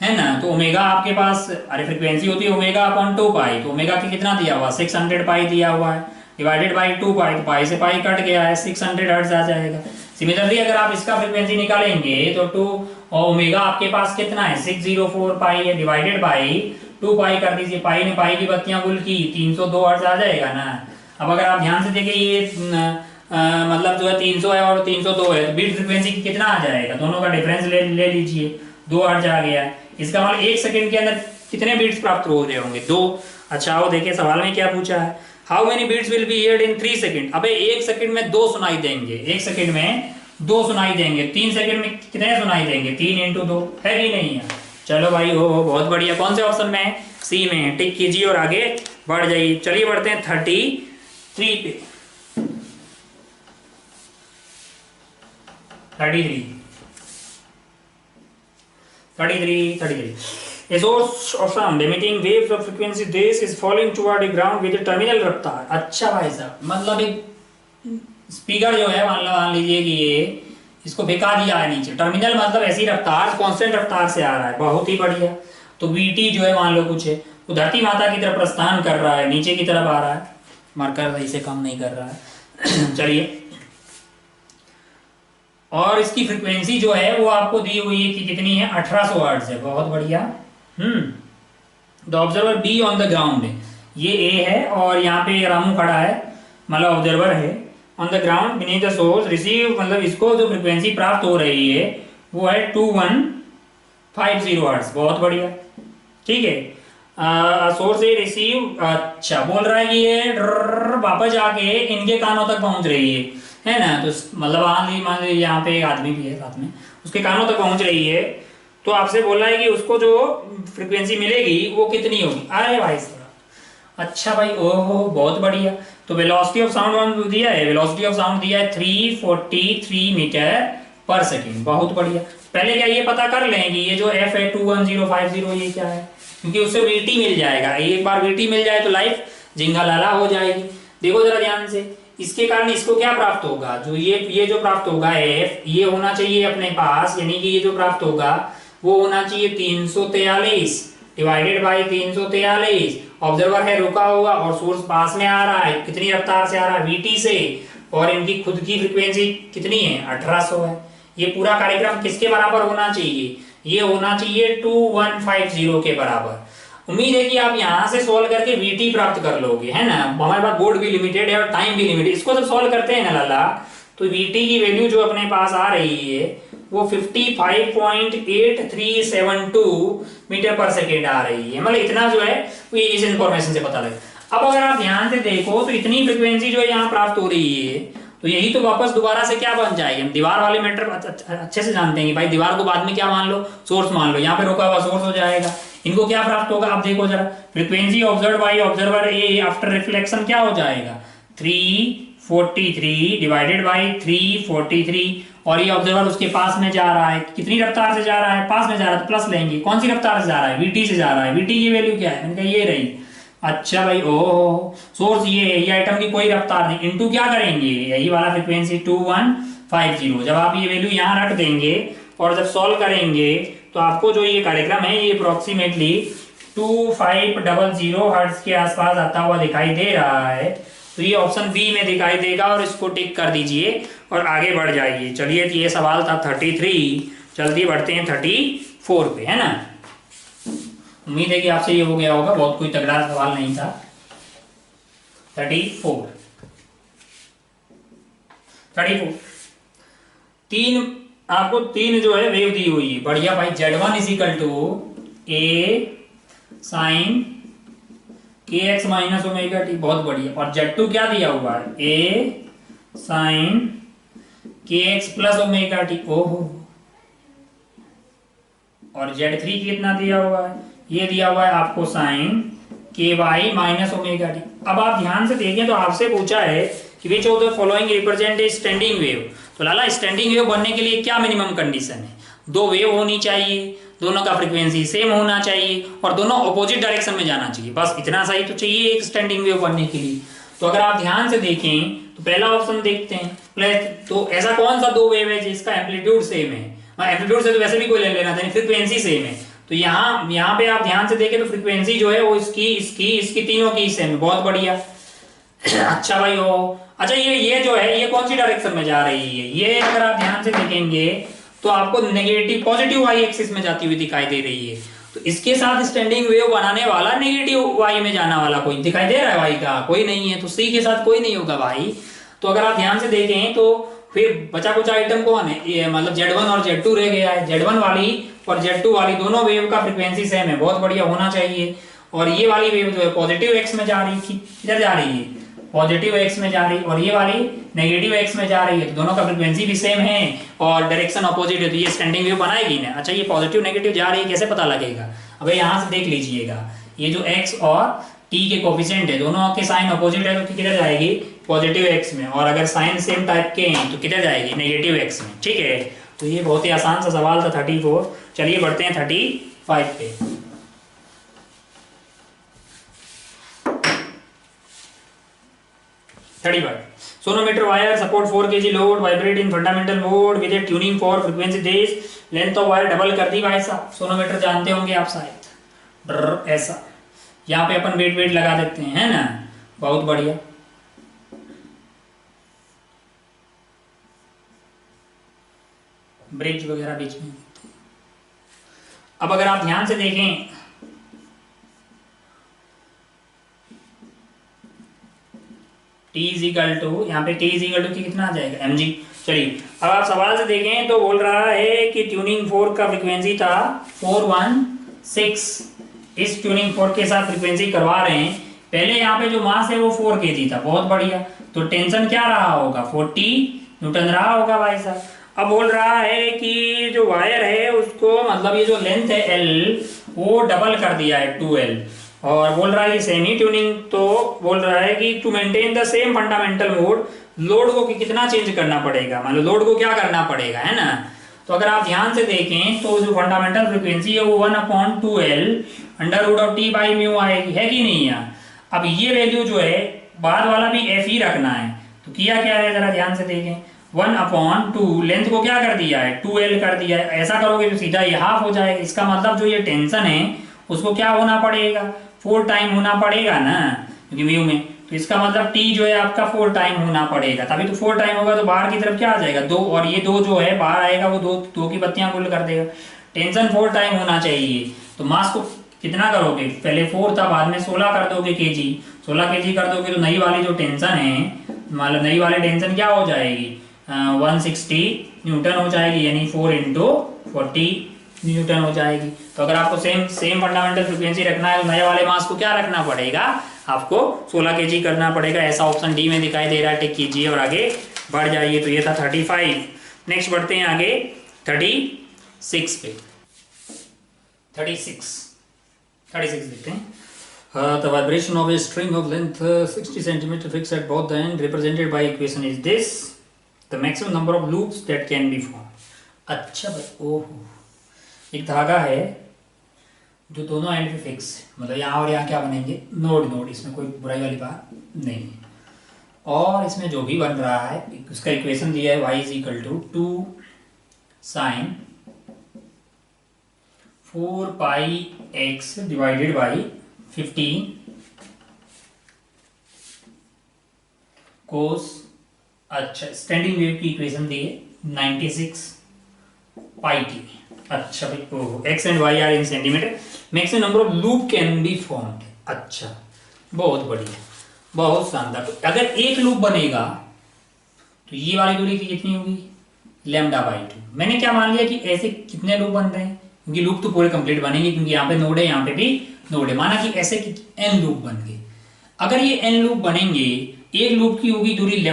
है ना, तो ओमेगा आपके पास, अरे फ्रीक्वेंसी होती है ओमेगा अपॉन 2 पाई, तो ओमेगा की कितना दिया हुआ? 600 पाई दिया हुआ है, डिवाइडेड बाई 2 पाई, तो पाई से पाई कट गया है, 600 हर्ट्ज आ जाएगा। सिमिलरली अगर आप इसका फ्रीक्वेंसी निकालेंगे तो 2 और ओमेगा आपके पास कितना है? 604 पाई है, डिवाइडेड बाई 2 पाई कर दीजिए। पाई ने पाई की बत्तियां गुल की, 302 हर्ट्ज आ जाएगा ना। अब अगर आप ध्यान से देखें ये मतलब जो है 300 है और 302 है, तो बीट फ्रीक्वेंसी कितना आ जाएगा? दोनों का डिफरेंस ले लीजिए, 2 हर्ट्ज आ गया है। इसका मतलब 1 सेकंड के अंदर कितने बीट्स प्राप्त हो रहे होंगे? 2। अच्छा आओ देखिए सवाल में क्या पूछा है। How many beats will be heard in 3 second? अबे 1 सेकंड में 2 सुनाई देंगे, 1 सेकंड में 2 सुनाई देंगे। 3 सेकंड में कितने सुनाई देंगे? 3 × 2 है कि नहीं है? चलो भाई हो बहुत बढ़िया। कौन से ऑप्शन में है? सी में। टिक कीजिए और आगे बढ़ जाइए। चलिए बढ़ते हैं 33 पे। 33 A source of sound emitting waves of frequency this is falling toward the ground with a terminal रफ्तार। अच्छा भाई साहब, मतलब एक स्पीकर जो है मान लीजिए कि ये इसको फेंका दिया है नीचे। टर्मिनल मतलब ऐसी रफ्तार, कांस्टेंट रफ्तार से आ रहा है, बहुत ही बढ़िया। तो VT जो है मान लो कुछ है, वो धरती माता की तरफ प्रस्थान कर रहा है, नीचे की तरफ आ रहा है। मार्कर इसे कम नहीं कर रहा है। चलिए, और इसकी फ्रीक्वेंसी जो है वो आपको दी हुई है कि कितनी है? 1800 हर्ट्ज है, बहुत बढ़िया। The observer be on the ground है, ये ए है और यहाँ पे रामू खड़ा है, मतलब ऑब्जर्वर है। On the ground beneath the source receive, मतलब इसको जो फ्रीक्वेंसी प्राप्त हो रही है वो है 21 50 हर्ट्ज, बहुत बढ़िया। ठीक है, सोर्स ए रिसीव, अच्छा बोल रहा है कि ये वापस जाके इनके कानों तक पहुंच रही है ना। तो मतलब मान ली यहाँ पे एक आदमी भी है साथ में, उसके कानों तक पहुंच रही है। तो आपसे बोल रहा है कि उसको जो फ्रिक्वेंसी मिलेगी वो कितनी होगी। अरे भाई साहब, अच्छा भाई, ओहो बहुत बढ़िया। तो वेलोसिटी ऑफ साउंड दिया है, वेलोसिटी ऑफ साउंड दिया है 343 मीटर पर सेकेंड, बहुत बढ़िया। पहले क्या ये पता कर लें कि ये जो एफ है 21050 ये क्या है, क्योंकि उससे वीटी मिल जाएगा। एक बार वीटी मिल जाए तो लाइफ जिंगालाला हो जाएगी। देखो जरा ध्यान से, इसके कारण इसको क्या प्राप्त होगा, जो ये जो प्राप्त होगा एफ, ये होना चाहिए अपने पास, यानी कि ये जो प्राप्त होगा वो होना चाहिए 343 डिवाइडेड बाई 343। ऑब्जर्वर है रुका हुआ और सोर्स पास में आ रहा है, कितनी रफ्तार से आ रहा है, वीटी से, और इनकी खुद की फ्रीक्वेंसी कितनी है, 1800 है। ये पूरा कार्यक्रम किसके बराबर होना चाहिए, ये होना चाहिए 2150 के बराबर। उम्मीद है कि आप यहां से सॉल्व करके वीटी प्राप्त कर लोगे, है ना। हमारे पास बोर्ड भी लिमिटेड है और टाइम भी लिमिटेड। इसको जब सॉल्व करते हैं ना लाला, तो वीटी की वैल्यू जो अपने पास आ रही है वो 55.8372 मीटर पर सेकेंड आ रही है। मतलब इतना जो है वो इस इंफॉर्मेशन से पता लगे। अब अगर आप ध्यान से देखो तो इतनी फ्रिक्वेंसी जो यहाँ प्राप्त हो रही है, तो यही तो वापस दोबारा से क्या बन जाएगी। हम दीवार वाले मैटर अच्छे से जानते हैं कि भाई दीवार को बाद में क्या मान लो, सोर्स मान लो, यहाँ पे रुका हुआ सोर्स हो जाएगा। इनको क्या प्राप्त होगा, अब देखो जरा, frequency observe by observer A after reflection क्या हो जाएगा, 343 डिवाइडेड बाई 343, और ये ऑब्जर्वर उसके पास में जा रहा है, कितनी रफ्तार से जा रहा है, पास में जा रहा है तो प्लस लेंगे। कौन सी रफ्तार से जा रहा है, वीटी से जा रहा है। वीटी की वैल्यू क्या है, मैंने कहा ये रही। अच्छा भाई, ओह सोर्स ये आइटम की कोई रफ्तार नहीं, इनटू क्या करेंगे, यही वाला फ्रीक्वेंसी 2150। जब आप ये वैल्यू यहाँ रख देंगे और जब सॉल्व करेंगे तो आपको जो ये कार्यक्रम है ये अप्रोक्सीमेटली 2500 हर्ट्ज के आसपास आता हुआ दिखाई दे रहा है। तो ये ऑप्शन बी में दिखाई देगा और इसको टिक कर दीजिए और आगे बढ़ जाइए। चलिए, ये सवाल था 33, जल्दी बढ़ते हैं 34 पे, है ना। उम्मीद है कि आपसे ये हो गया होगा, बहुत कोई तगड़ा सवाल नहीं था। 34 आपको तीन जो है वेव दी हुई है, बढ़िया भाई। Z1 is equal to A sine K X minus omega T, बहुत बढ़िया। और Z2 क्या दिया हुआ है, A sine K X plus omega T, ओहो। और Z3 कितना दिया हुआ है, ये दिया हुआ है आपको साइन के वाई माइनस ओमेगा टी। अब आप ध्यान से देखें तो आपसे पूछा है कि विच of the following represent a standing wave. तो लाला, स्टैंडिंग वेव बनने के लिए क्या मिनिमम कंडीशन है, दो वेव होनी चाहिए, दोनों का फ्रीक्वेंसी सेम होना चाहिए और दोनों अपोजिट डायरेक्शन में जाना चाहिए। बस इतना सही तो चाहिए एक स्टैंडिंग वेव बनने के लिए। तो अगर आप ध्यान से देखें तो पहला ऑप्शन देखते हैं, तो ऐसा कौन सा दो वेव है जिसका एम्पलीट्यूड सेम है, एम्पलीट्यूड से तो वैसे भी कोई ले लेना था, फ्रीक्वेंसी सेम है। तो यहाँ पे आप ध्यान से देखें तो फ्रीक्वेंसी जो है वो इसकी तीनों की सेम है, बहुत बढ़िया। अच्छा भाई, हो अच्छा, ये जो है ये कौन सी डायरेक्शन में जा रही है, ये अगर आप ध्यान से देखेंगे तो आपको नेगेटिव पॉजिटिव वाई एक्सिस में जाती हुई दिखाई दे रही है। तो इसके साथ स्टैंडिंग वेव बनाने वाला नेगेटिव वाई में जाना वाला कोई दिखाई दे रहा है, वाई का कोई नहीं है, तो सी के साथ कोई नहीं होगा भाई। तो अगर आप ध्यान से देखें तो फिर बचा कुछ आइटम कौन है, ये मतलब Z1 और Z2 रह गया है। Z1 वाली और Z2 वाली दोनों वेव का फ्रीक्वेंसी सेम है, बहुत बढ़िया होना चाहिए। और ये वाली वेव जो है पॉजिटिव एक्स में जा रही, किधर जा रही है, पॉजिटिव एक्स में जा रही, और ये वाली नेगेटिव एक्स में जा रही है। तो दोनों का फ्रीक्वेंसी भी सेम है और डायरेक्शन अपोजिट है, तो ये स्टैंडिंग वेव बनाएगी ना। अच्छा, ये पॉजिटिव नेगेटिव जा रही है, कैसे पता लगेगा, अब यहाँ से देख लीजिएगा, ये जो x और t के कोफिशिएंट है, दोनों के साइन अपोजिट है तो किधर जाएगी, पॉजिटिव एक्स में, और अगर साइन सेम टाइप के हैं तो किधर जाएगी, नेगेटिव एक्स में। ठीक है, तो ये बहुत ही आसान सा सवाल था 34। चलिए बढ़ते हैं 35 पे। 35 sonometer wire support 4 kg load, vibrate in fundamental mode with a tuning for frequency days, length of wire double कर दी भाई साहब। सोनोमीटर जानते होंगे आप शायद, ऐसा यहाँ पे अपन वेट लगा देते हैं, है ना, बहुत बढ़िया। ब्रिज वगैरह बीच में। अब अगर आप ध्यान से देखें, T इज इक्वल टू, यहाँ पे T इज इक्वल टू कितना आ जाएगा mg। चलिए अब आप सवाल से देखें तो बोल रहा है कि ट्यूनिंग फोर्क का फ्रीक्वेंसी था 416, इस ट्यूनिंग फोर्क के साथ फ्रीक्वेंसी करवा रहे हैं। पहले यहाँ पे जो मास है वो 4 kg था, बहुत बढ़िया। तो टेंशन क्या रहा होगा, 40 न्यूटन रहा होगा भाई साहब। अब बोल रहा है कि जो वायर है उसको, मतलब ये जो लेंथ है L, वो डबल कर दिया है 2L, और बोल रहा है सेमी ट्यूनिंग, तो बोल रहा है कि to maintain the same fundamental mode, load को कितना चेंज करना पड़ेगा, मतलब लोड को क्या करना पड़ेगा, है ना। तो अगर आप ध्यान से देखें तो जो फंडामेंटल फ्रीक्वेंसी है वो 1/2L under root of T by mu आएगी, है कि नहीं यार। अब ये वैल्यू जो है बाद वाला भी F ही रखना है, तो किया क्या है जरा ध्यान से देखें, 1/2 लेंथ को क्या कर दिया है 2L कर दिया है। ऐसा करोगे तो सीधा ये हाफ हो जाएगा। इसका मतलब जो ये टेंशन है उसको क्या होना पड़ेगा, 4 टाइम होना पड़ेगा ना, क्योंकि म्यू में। तो इसका मतलब T जो है आपका 4 टाइम होना पड़ेगा, तभी तो 4 टाइम होगा तो बाहर की तरफ क्या आ जाएगा 2, और ये 2 जो है बाहर आएगा वो दो की बत्तियां गुल कर देगा। टेंशन 4 टाइम होना चाहिए। तो मास को कितना करोगे, पहले 4 था बाद में 16 कर दोगे केजी, 16 केजी कर दोगे तो नई वाली जो टेंशन है, मतलब नई वाली टेंशन क्या हो जाएगी 160 न्यूटन हो जाएगी, यानी 4 × 40 न्यूटन हो जाएगी। तो अगर आपको सेम फंडामेंटल फ्रीक्वेंसी रखना है तो नए वाले मास को क्या रखना पड़ेगा, आपको 16 kg करना पड़ेगा। ऐसा ऑप्शन डी में दिखाई दे रहा है, टिक कीजिए और आगे बढ़ जाइए। तो ये था 35। नेक्स्ट बढ़ते हैं आगे 36 पे। 36 देखते हैं। The vibration of a string of length 60 cm fixed at both the end represented by equation is this, the maximum number of loops that can be formed। अच्छा भाई, ओहो, एक धागा है जो दोनों एंड पे फिक्स है, मतलब यहाँ और यहाँ क्या बनेंगे नोड, इसमें कोई बुराई वाली बात नहीं है। और इसमें जो भी बन रहा है उसका इक्वेशन दिया है y = 2 sin 4πx divided by 15 cos. अच्छा, स्टैंडिंग वेव की इक्वेशन दी है 96 πt। अच्छा भाई, ओह, x and y are in centimetre, maximum number of loop can be formed. अच्छा, बहुत बढ़िया, बहुत शानदार। अगर एक लूप बनेगा तो ये वाली दूरी की कितनी होगी λ/2। मैंने क्या मान लिया कि ऐसे कितने लूप बन रहे हैं, क्योंकि लूप तो पूरे कंप्लीट बनेंगे, क्योंकि यहाँ पे नोड है, यहाँ पे भी नोड है। माना कि ऐसे n लूप बन गए। अगर ये n लूप बनेंगे, एक लूप की होगी दूरी λ/2,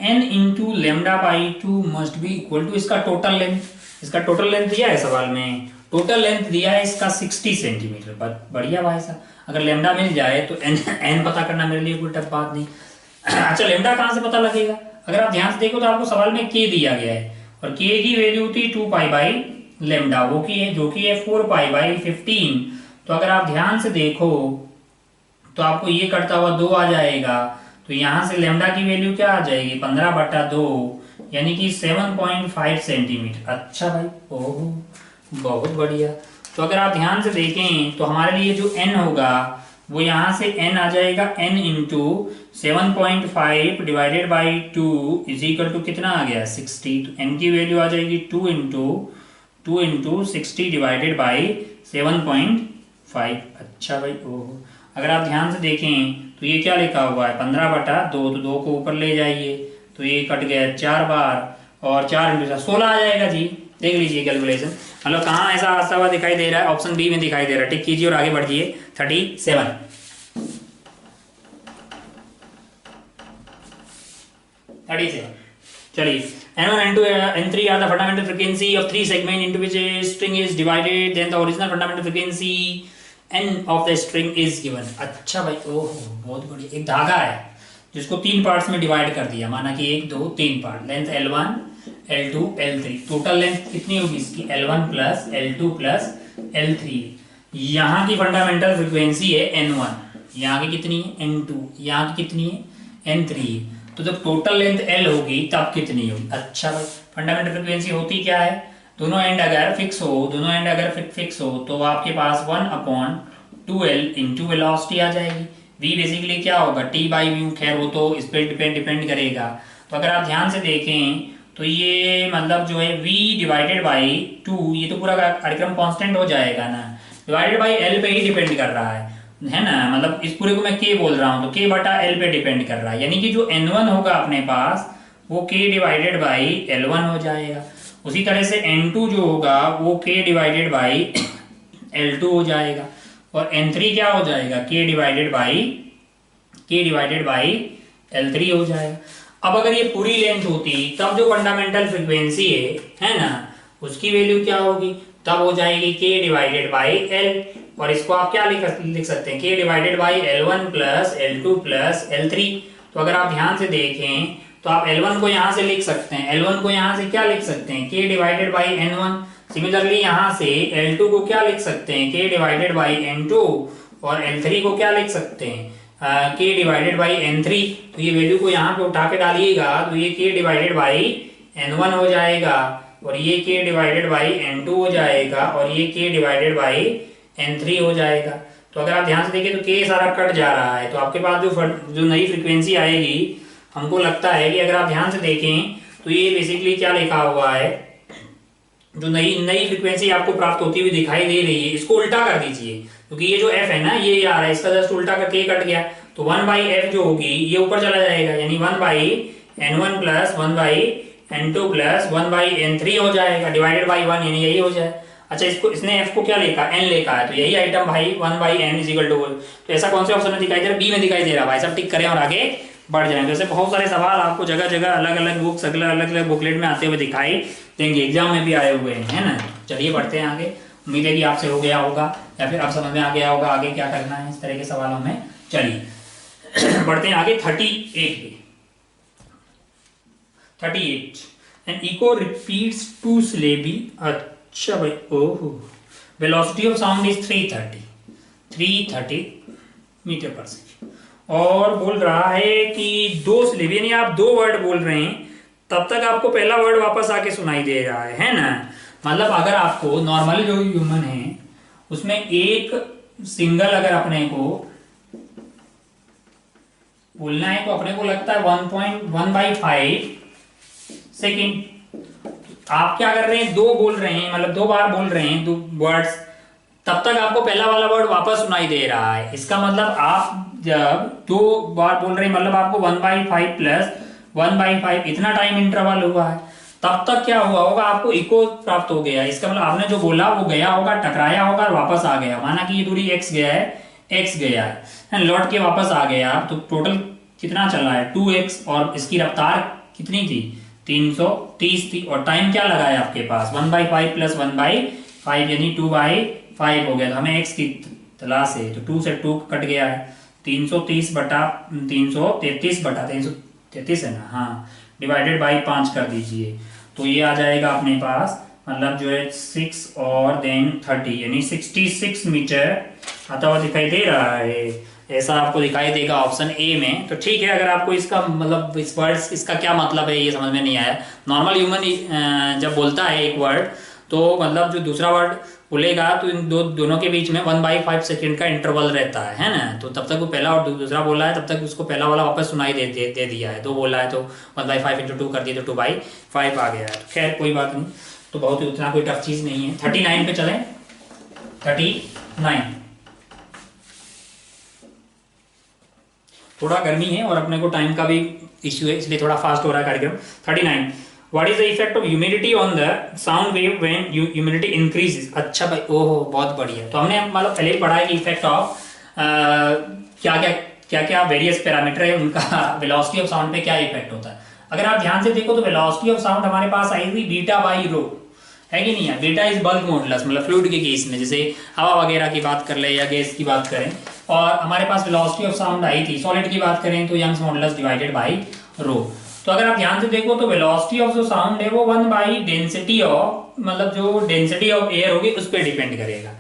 n × λ/2 must be equal to इसका टोटल लेंथ। इसका टोटल लेंथ दिया है सवाल में, टोटल लेंथ दिया है इसका 60 सेंटीमीटर। बढ़िया भाई साहब, अगर लेमडा मिल जाए तो n पता करना मेरे लिए कोई टफ बात नहीं। अच्छा, लेमडा कहाँ से पता लगेगा, अगर आप ध्यान से देखो तो आपको सवाल में k दिया गया है, और k की वैल्यू थी 2π/λ, वो की है जो कि है 4π/15। तो अगर आप ध्यान से देखो तो आपको ये कटता हुआ 2 आ जाएगा, तो यहाँ से लेमडा की वैल्यू क्या आ जाएगी 15/2, यानी कि 7.5 सेंटीमीटर। अच्छा भाई, ओह, बहुत बढ़िया। तो अगर आप ध्यान से देखें तो हमारे लिए जो n होगा वो यहाँ से n आ जाएगा, n × 7.5 divided by 2 is equal to कितना आ गया 60। तो n की वैल्यू आ जाएगी 2 × 60 डिवाइडेड बाई 7.5। अच्छा भाई, ओह, अगर आप ध्यान से देखें तो ये क्या लिखा हुआ है 15/2, तो 2 को ऊपर ले जाइए तो ये कट गया 4 बार, और 4 × 16 आ जाएगा जी। देख लीजिए कैलकुलेशन, मतलब कहाँ ऐसा आता हुआ दिखाई दे रहा है, ऑप्शन डी में दिखाई दे रहा है। टिक कीजिए और आगे बढ़िए 37। चलिए, N1, N2, N3 are the fundamental frequency of 3 segments into which a string is divided, then the original fundamental frequency N of the string is given। अच्छा भाई, ओह, बहुत बढ़िया। एक धागा है जिसको 3 पार्ट्स में डिवाइड कर दिया, माना कि 1 2 3 part, length L1 L2 L3, total length कितनी होगी इसकी L1 + L2 + L3। यहाँ की फंडामेंटल फ्रीक्वेंसी है N1, यहाँ की कितनी है N2, यहाँ की कितनी है N3। तो जब टोटल लेंथ L होगी तब कितनी होगी। अच्छा भाई, फंडामेंटल फ्रीक्वेंसी होती क्या है, दोनों एंड अगर फिक्स हो तो आपके पास 1/2L × वेलोसिटी आ जाएगी। v बेसिकली क्या होगा T/μ, खैर वो तो इस पर डिपेंड करेगा। तो अगर आप ध्यान से देखें तो ये मतलब जो है v डिवाइडेड बाई 2, ये तो पूरा कार्यक्रम कांस्टेंट हो जाएगा ना, डिवाइडेड बाई L पे ही डिपेंड कर रहा है। है ना, मतलब इस पूरे को मैं k बोल रहा हूं तो k बटा l पे डिपेंड कर रहा है, यानी कि जो n1 होगा अपने पास वो k डिवाइडेड बाई l1 हो जाएगा। उसी तरह से n2 जो होगा वो k डिवाइडेड बाई l2 हो जाएगा, और n3 क्या हो जाएगा, k डिवाइडेड बाई l3 हो जाएगा। अब अगर ये पूरी लेंथ होती तब जो फंडामेंटल फ्रीक्वेंसी है ना, उसकी वैल्यू क्या होगी, तब हो जाएगी k डिवाइडेड बाई l, और इसको आप क्या लिख सकते हैं, k divided by l1 plus l2 plus l3। तो अगर आप ध्यान से देखें तो आप l1 को यहाँ से लिख सकते हैं, l1 को यहाँ से क्या लिख सकते हैं, k divided by n1। Similarly यहाँ से l2 को क्या लिख सकते हैं, k डिवाइडेड बाई n2, और l3 को क्या लिख सकते हैं, k डिवाइडेड बाई n3। तो ये वैल्यू को यहाँ पे उठा के डालिएगा तो ये k डिवाइडेड बाई n1 हो जाएगा, और ये k डिवाइडेड बाई n2 हो जाएगा, और ये k डिवाइडेड बाई n3 हो जाएगा। तो अगर आप ध्यान से देखें तो k सारा कट जा रहा है, तो आपके पास जो नई फ्रीक्वेंसी आएगी, हमको लगता है कि अगर आप ध्यान से देखें तो ये बेसिकली क्या लिखा हुआ है, जो नई फ्रीक्वेंसी आपको प्राप्त होती हुई दिखाई दे रही है, इसको उल्टा कर दीजिए, क्योंकि ये जो f है ना ये आ रहा है, इसका जस्ट उल्टा करके कट गया, तो 1/f जो होगी ये ऊपर चला जाएगा, यानी 1/n1 plus 1/n2 plus 1/n3 हो जाएगा, डिवाइडेड बाई 1, यानी यही हो जाए। अच्छा, इसने f को क्या लिखा, n लिखा है, तो यही आइटम भाई 1/n इज इक्वल टू, तो ऐसा कौन से ऑप्शन में दिखाई दे रहा है, बी में दिखाई दे रहा है भाई, सब टिक करें और आगे बढ़ जाएंगे। वैसे बहुत सारे सवाल आपको जगह जगह अलग अलग बुक्स अलग अलग बुकलेट में आते हुए दिखाई देंगे, एग्जाम में भी आए हुए हैं, है ना। चलिए बढ़ते हैं आगे, उम्मीद है कि आपसे हो गया होगा या फिर आप समझ में आ गया होगा आगे क्या करना है इस तरह के सवालों में। चलिए बढ़ते हैं आगे 38 an echo repeats two syllable. अच्छा भाई, ओहो, velocity of sound is 330 metre पर सेकेंड, और बोल रहा है कि 2 सिलेबी, यानी आप 2 वर्ड बोल रहे हैं तब तक आपको पहला वर्ड वापस आके सुनाई दे रहा है ना। मतलब अगर आपको नॉर्मली जो ह्यूमन है उसमें एक सिंगल अगर अपने को बोलना है तो अपने को लगता है 1.1/5 सेकेंड। आप क्या कर रहे हैं, 2 बोल रहे हैं, मतलब 2 बार बोल रहे हैं 2 वर्ड्स, तब तक आपको पहला वाला वर्ड वापस सुनाई दे रहा है। इसका मतलब आप जब 2 बार बोल रहे हैं, मतलब आपको 1/5 प्लस 1/5 इतना टाइम इंटरवल हुआ है, तब तक क्या हुआ होगा, आपको इको प्राप्त हो गया। इसका मतलब आपने जो बोला वो गया होगा, टकराया होगा और वापस आ गया, माना कि ये दूरी x गया है, लौट के वापस आ गया, तो टोटल कितना चला है 2x, और इसकी रफ्तार कितनी थी 330 थी, और टाइम क्या लगा है आपके पास 1/5 प्लस 1/5 यानी 2/5 हो गया। तो हमें x की तलाश है, तो 2 से 2 कट गया है, 330 बटा 333 है ना, हाँ, डिवाइडेड बाई 5 कर दीजिए, तो ये आ जाएगा अपने पास, मतलब जो है 6 और देन 30 यानी 66 मीटर आता हुआ दिखाई दे रहा है। ऐसा आपको दिखाई देगा ऑप्शन ए में। तो ठीक है, अगर आपको इसका मतलब इस वर्ड इसका क्या मतलब है ये समझ में नहीं आया, नॉर्मल ह्यूमन जब बोलता है एक वर्ड तो मतलब जो दूसरा वर्ड बोलेगा तो इन दोनों के बीच में 1/5 सेकेंड का इंटरवल रहता है ना। तो तब तक वो पहला और दूसरा बोला है, तब तक उसको पहला वाला वापस सुनाई दे दिया है। 2 बोला है तो 1/5 × 2 कर दिए तो 2/5 आ गया है। खैर कोई बात नहीं, तो बहुत ही उतना कोई टफ चीज़ नहीं है। 39 पे चलें। 39 थोड़ा गर्मी है और अपने को टाइम का भी इश्यू है, इसलिए थोड़ा फास्ट हो रहा है कार्यक्रम। 39 what is the effect of humidity on the sound wave when humidity increases. अच्छा भाई, ओहो बहुत बढ़िया। तो हमने मतलब पहले ही पढ़ा है कि इफेक्ट ऑफ क्या क्या वेरियस पैरामीटर है उनका वेलोसिटी ऑफ साउंड पे क्या इफेक्ट होता है। अगर आप ध्यान से देखो तो वेलोसिटी ऑफ साउंड हमारे पास आई थी β/ρ, है कि नहीं है। बीटा इज बल्क मॉडुलस, मतलब फ्लूइड के केस में जैसे हवा वगैरह की बात कर ले या गैस की बात करें, और हमारे पास वेलोसिटी ऑफ साउंड आई थी सॉलिड की बात करें तो यंग्स मॉडुलस डिवाइडेड बाय रो। तो अगर आप ध्यान से देखो तो वेलोसिटी ऑफ जो साउंड है वो 1/डेंसिटी ऑफ, मतलब जो डेंसिटी ऑफ एयर होगी उस पर डिपेंड करेगा।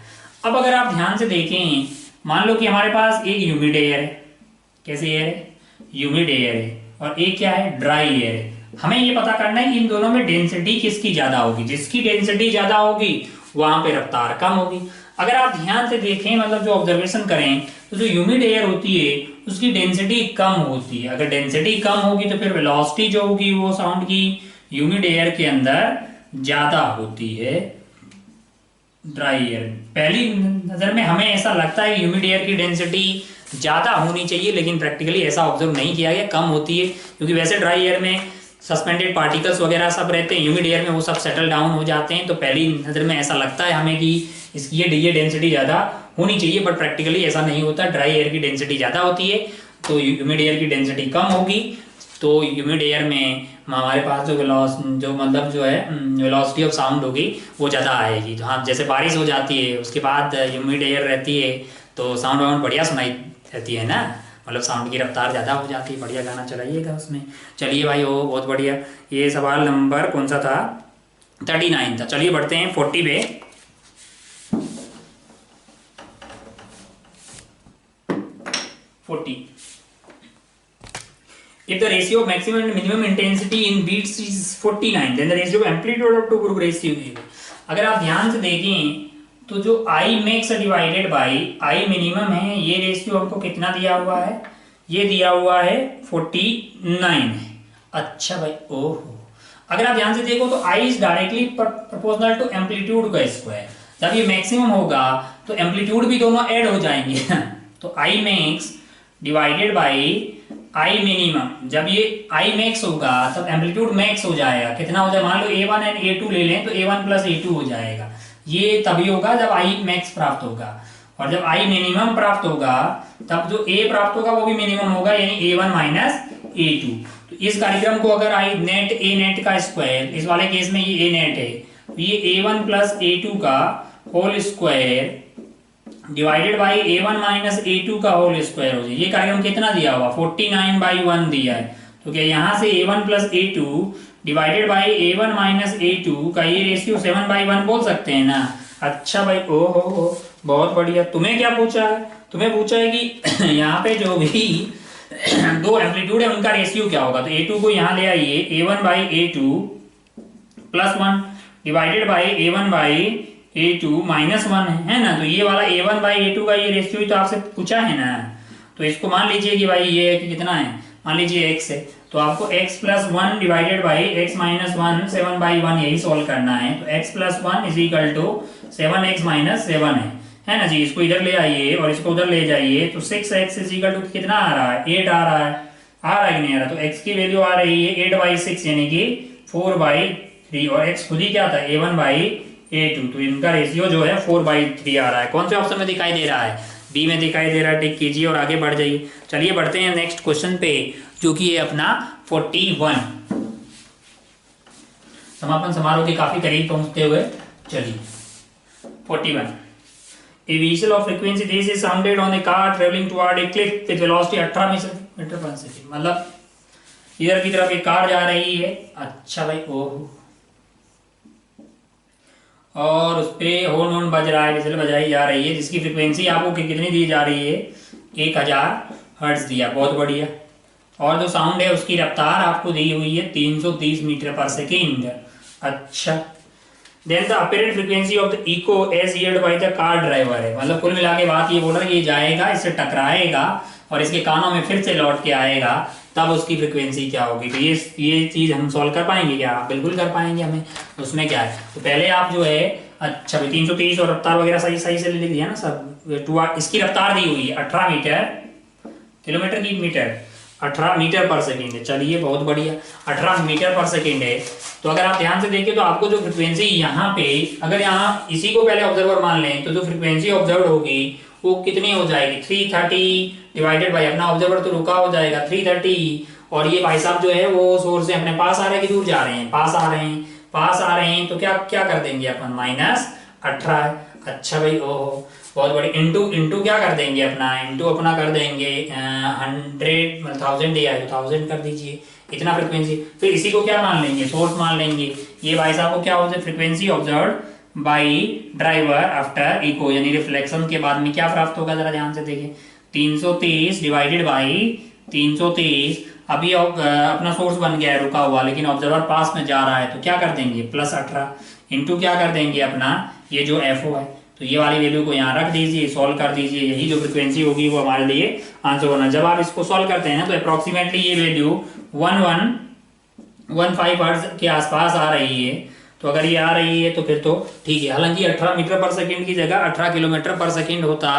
अब अगर आप ध्यान से देखें, मान लो कि हमारे पास एक ह्यूमिड एयर है, कैसे एयर है, ह्यूमिड एयर है, और एक क्या है, ड्राई एयर है। हमें ये पता करना है कि इन दोनों में डेंसिटी किसकी ज्यादा होगी। जिसकी डेंसिटी ज्यादा होगी वहां पे रफ्तार कम होगी। अगर आप ध्यान से देखें, मतलब जो ऑब्जर्वेशन करें, तो जो ह्यूमिड एयर होती है उसकी डेंसिटी कम होती है। अगर डेंसिटी कम होगी तो फिर वेलोसिटी जो होगी वो साउंड की ह्यूमिड एयर के अंदर ज्यादा होती है। ड्राई एयर, पहली नज़र में हमें ऐसा लगता है कि ह्यूमिड एयर की डेंसिटी ज़्यादा होनी चाहिए, लेकिन प्रैक्टिकली ऐसा ऑब्जर्व नहीं किया गया, कम होती है, क्योंकि वैसे ड्राई एयर में सस्पेंडेड पार्टिकल्स वगैरह सब रहते हैं, ह्यूमिड एयर में वो सब सेटल डाउन हो जाते हैं। तो पहली नज़र में ऐसा लगता है हमें कि इसकी ये डेंसिटी ज़्यादा होनी चाहिए, बट प्रैक्टिकली ऐसा नहीं होता। ड्राई एयर की डेंसिटी ज़्यादा होती है तो ह्यूमिड एयर की डेंसिटी कम होगी। तो ह्यूमिड एयर में हमारे पास जो वेलोसिटी ऑफ साउंड होगी वो ज़्यादा आएगी। तो हाँ, जैसे बारिश हो जाती है उसके बाद ह्यूमिड एयर रहती है तो साउंड वाउंड बढ़िया सुनाई देती है ना, मतलब साउंड की रफ्तार ज़्यादा हो जाती है। बढ़िया गाना चलाइएगा उसमें। चलिए भाई, वो बहुत बढ़िया। ये सवाल नंबर कौन सा था? 39 था। चलिए बढ़ते हैं 40 पे। 40, if the ratio of maximum and minimum intensity in beats is 49, then the ratio of amplitude of two group ratio is। अगर आप ध्यान से देखें तो जो I max divided by I minimum है, ये रेशियो हमको कितना दिया हुआ है? ये दिया हुआ है 49। अच्छा भाई, ओहो, अगर आप ध्यान से देखो तो I is directly proportional to amplitude का स्क्वायर। जब ये मैक्सिमम होगा तो एम्पलीट्यूड भी दोनों ऐड हो जाएंगे तो I max divided by I minimum, जब ये I मैक्स होगा तब एम्पलीट्यूड मैक्स हो जाएगा। कितना हो जाए? मान लो A1 एंड A2 ले लें तो A1 प्लस A2 हो जाएगा। ये तभी होगा जब I मैक्स प्राप्त होगा, और जब I मिनिमम प्राप्त होगा तब जो A प्राप्त होगा वो भी मिनिमम होगा, यानी A1 माइनस A2। तो इस कार्यक्रम को अगर I नेट A नेट का स्क्वायर, इस वाले केस में ये A नेट है, तो ये A1 प्लस A2 का whole square divided by A1 minus A2 का होल स्क्वायर हो जाए। ये कार्यक्रम कितना दिया हुआ? 49/1 दिया है। तो क्या यहाँ से A1 plus A2 divided by A1 minus A2 का ये रेशियो 7/1 बोल सकते हैं ना? अच्छा भाई, ओ हो, बहुत बढ़िया। तुम्हें क्या पूछा है? तुम्हें पूछा है कि यहाँ पे जो भी दो एम्पलीट्यूड है उनका रेशियो क्या होगा। तो A2 को यहाँ ले आइए, A1 by A2 plus 1 divided by A1 by A2 minus 1 है ना। तो ये वाला A1 बाई A2 का ये रेशियो तो आपसे पूछा है ना। तो इसको मान लीजिए कि भाई ये कि कितना है, मान लीजिए x है, तो आपको x plus 1 divided by x minus 1 7/1 यही सोल्व करना है। तो x plus 1 is equal to 7x minus 7 है ना जी। इसको इधर ले आइए और इसको उधर ले जाइए, तो 6x इज इक्वल टू कितना आ रहा है? 8 आ रहा है। आ रहा है कि नहीं आ रहा? तो x की वैल्यू आ रही है 8/6 यानी कि 4/3, और x खुद ही क्या था? A1/A2। तो इनका रेशियो जो है 4/3 आ रहा है। कौन से ऑप्शन में दिखाई दे रहा है? बी में दिखाई दे रहा है। टिक कीजिए और आगे बढ़ जाइए। चलिए बढ़ते हैं नेक्स्ट क्वेश्चन पे, जो कि है अपना 41। समापन समारोह के काफी करीब पहुंचते हुए। चलिए 41, a whistle of frequency this is sounded on a car traveling toward a cliff with velocity 18 metre per second. मतलब इधर की तरफ एक कार जा रही है। अच्छा भाई, ओह, और उस पर हॉर्न बज रहा है, विजिल बजाई जा रही है, जिसकी फ्रिक्वेंसी आपको कितनी दी जा रही है? 1000 हर्ट्ज दिया। बहुत बढ़िया। और जो साउंड है उसकी रफ्तार आपको दी हुई है 330 मीटर पर सेकेंड। अच्छा, then the apparent frequency of the echo as heard by the car driver है। मतलब कुल मिला के बात ये बोल रहा है, ये जाएगा, इससे टकराएगा और इसके कानों में फिर से लौट के आएगा, तब उसकी फ्रीक्वेंसी क्या होगी। तो ये चीज हम सॉल्व कर पाएंगे क्या? आप बिल्कुल कर पाएंगे। हमें उसमें क्या है, तो पहले आप जो है, अच्छा भाई 330 और रफ्तार वगैरह सही से लिख दिया ना सब। इसकी रफ्तार दी हुई है 18 मीटर किलोमीटर की मीटर 18 मीटर पर सेकेंड है। चलिए बहुत बढ़िया, 18 मीटर पर सेकेंड है। तो अगर आप ध्यान से देखें तो आपको जो फ्रिक्वेंसी यहाँ पे, अगर यहाँ इसी को पहले ऑब्जर्वर मान लें, तो जो फ्रिक्वेंसी ऑब्जर्व होगी वो कितनी हो जाएगी? 330 डिवाइडेड बाई, अपना ऑब्जर्वर तो रुका हो जाएगा 330, और ये भाई साहब जो है वो सोर्स से अपने पास आ रहे हैं कि दूर जा रहे हैं? पास आ रहे हैं। तो क्या कर देंगे अपन? -18। अच्छा भाई, ओहो, बहुत बड़ी। इंटू क्या कर देंगे अपना? इंटू अपना कर देंगे 1000 दिया है तो 1000 कर दीजिए, इतना फ्रिक्वेंसी। फिर इसी को क्या मान लेंगे? सोर्स मान लेंगे। ये भाई साहब को क्या हो जाए? Frequency observed by driver after echo, यानी रिफ्लेक्शन के बाद में क्या प्राप्त होगा? जरा ध्यान से देखें, 330 डिवाइडेड बाई 330। अभी अपना सोर्स बन गया है रुका हुआ, लेकिन ऑब्जर्वर पास में जा रहा है, तो क्या कर देंगे? +18 इंटू क्या कर देंगे अपना ये जो FO है, तो ये वाली वैल्यू को यहाँ रख दीजिए, सॉल्व कर दीजिए। यही जो फ्रिक्वेंसी होगी वो हमारे लिए आंसर होना। जब आप इसको सॉल्व करते हैं ना तो अप्रोक्सीमेटली ये वैल्यू 1115 हर्ट्ज के आसपास आ रही है। तो अगर ये आ रही है तो फिर तो ठीक है। हालांकि 18 मीटर पर सेकंड की जगह 18 किलोमीटर पर सेकंड होता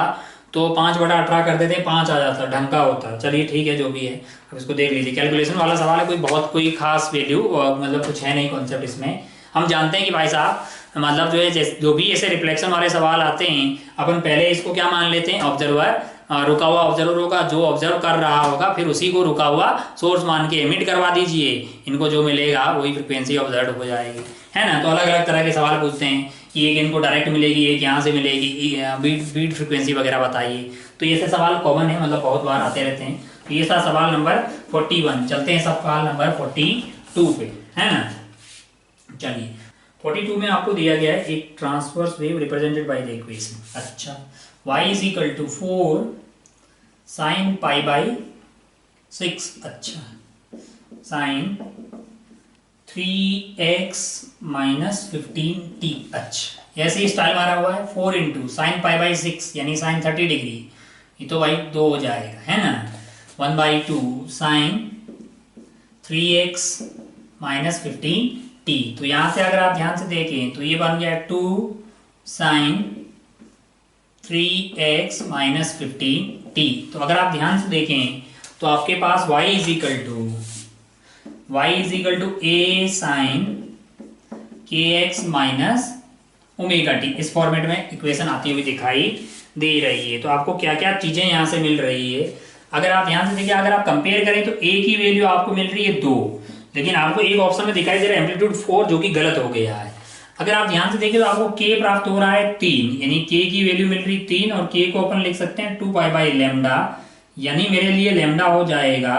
तो 5/18 कर देते, 5 आ जाता, ढंग का होता। चलिए ठीक है, जो भी है। अब इसको देख लीजिए, कैलकुलेशन वाला सवाल है, कोई खास वैल्यू मतलब कुछ है नहीं कॉन्सेप्ट इसमें। हम जानते हैं कि भाई साहब मतलब जो है जो भी ऐसे रिफ्लेक्शन वाले सवाल आते हैं, अपन पहले इसको क्या मान लेते हैं, ऑब्जर्वर, रुका हुआ ऑब्जर्वर होगा, जो ऑब्जर्व कर रहा होगा फिर उसी को रुका हुआ सोर्स मान के एमिट करवा दीजिए, इनको जो मिलेगा वही फ्रिक्वेंसी ऑब्जर्व हो जाएगी, है ना। तो अलग अलग तरह के सवाल पूछते हैं कि एक इनको डायरेक्ट मिलेगी, एक यहाँ से मिलेगी, बीट फ्रिक्वेंसी वगैरह बताइए। तो ये सब सवाल कॉमन है, मतलब बहुत बार आते रहते हैं। तो ये था सवाल नंबर 41। चलते हैं सवाल नंबर 42 पे, है ना। चलिए 42 में आपको दिया गया है एक transverse wave represented by the equation. अच्छा, y is equal to 4 sine pi by 6। अच्छा, साइन 3x माइनस 15t। अच्छा, ऐसे ही स्टाइल मारा हुआ है 4 इंटू साइन पाई बाई 6 यानी साइन 30 डिग्री, ये तो भाई 2 हो जाएगा, है ना। 1/2 साइन 3x माइनस 15t। तो यहां से अगर आप ध्यान से देखें तो ये बन गया 2 साइन 3x माइनस 15t। तो अगर आप ध्यान से देखें तो आपके पास y is equal to a sine kx minus omega T. इस फॉर्मेट में इक्वेशन आती हुई दिखाई दे रही है। तो आपको क्या क्या चीजें यहां से मिल रही है, अगर आप ध्यान से देखिए, अगर आप कंपेयर करें तो a की वैल्यू आपको मिल रही है 2, लेकिन आपको एक ऑप्शन में दिखाई दे रहा है एम्पलीट्यूड 4, जो कि गलत हो गया है। अगर आप ध्यान से देखें तो आपको k प्राप्त हो रहा है 3, यानी k की वैल्यू मिल रही 3, और k को अपन लिख सकते हैं 2 पाई बाई लैम्डा, यानी मेरे लिए लैम्डा हो जाएगा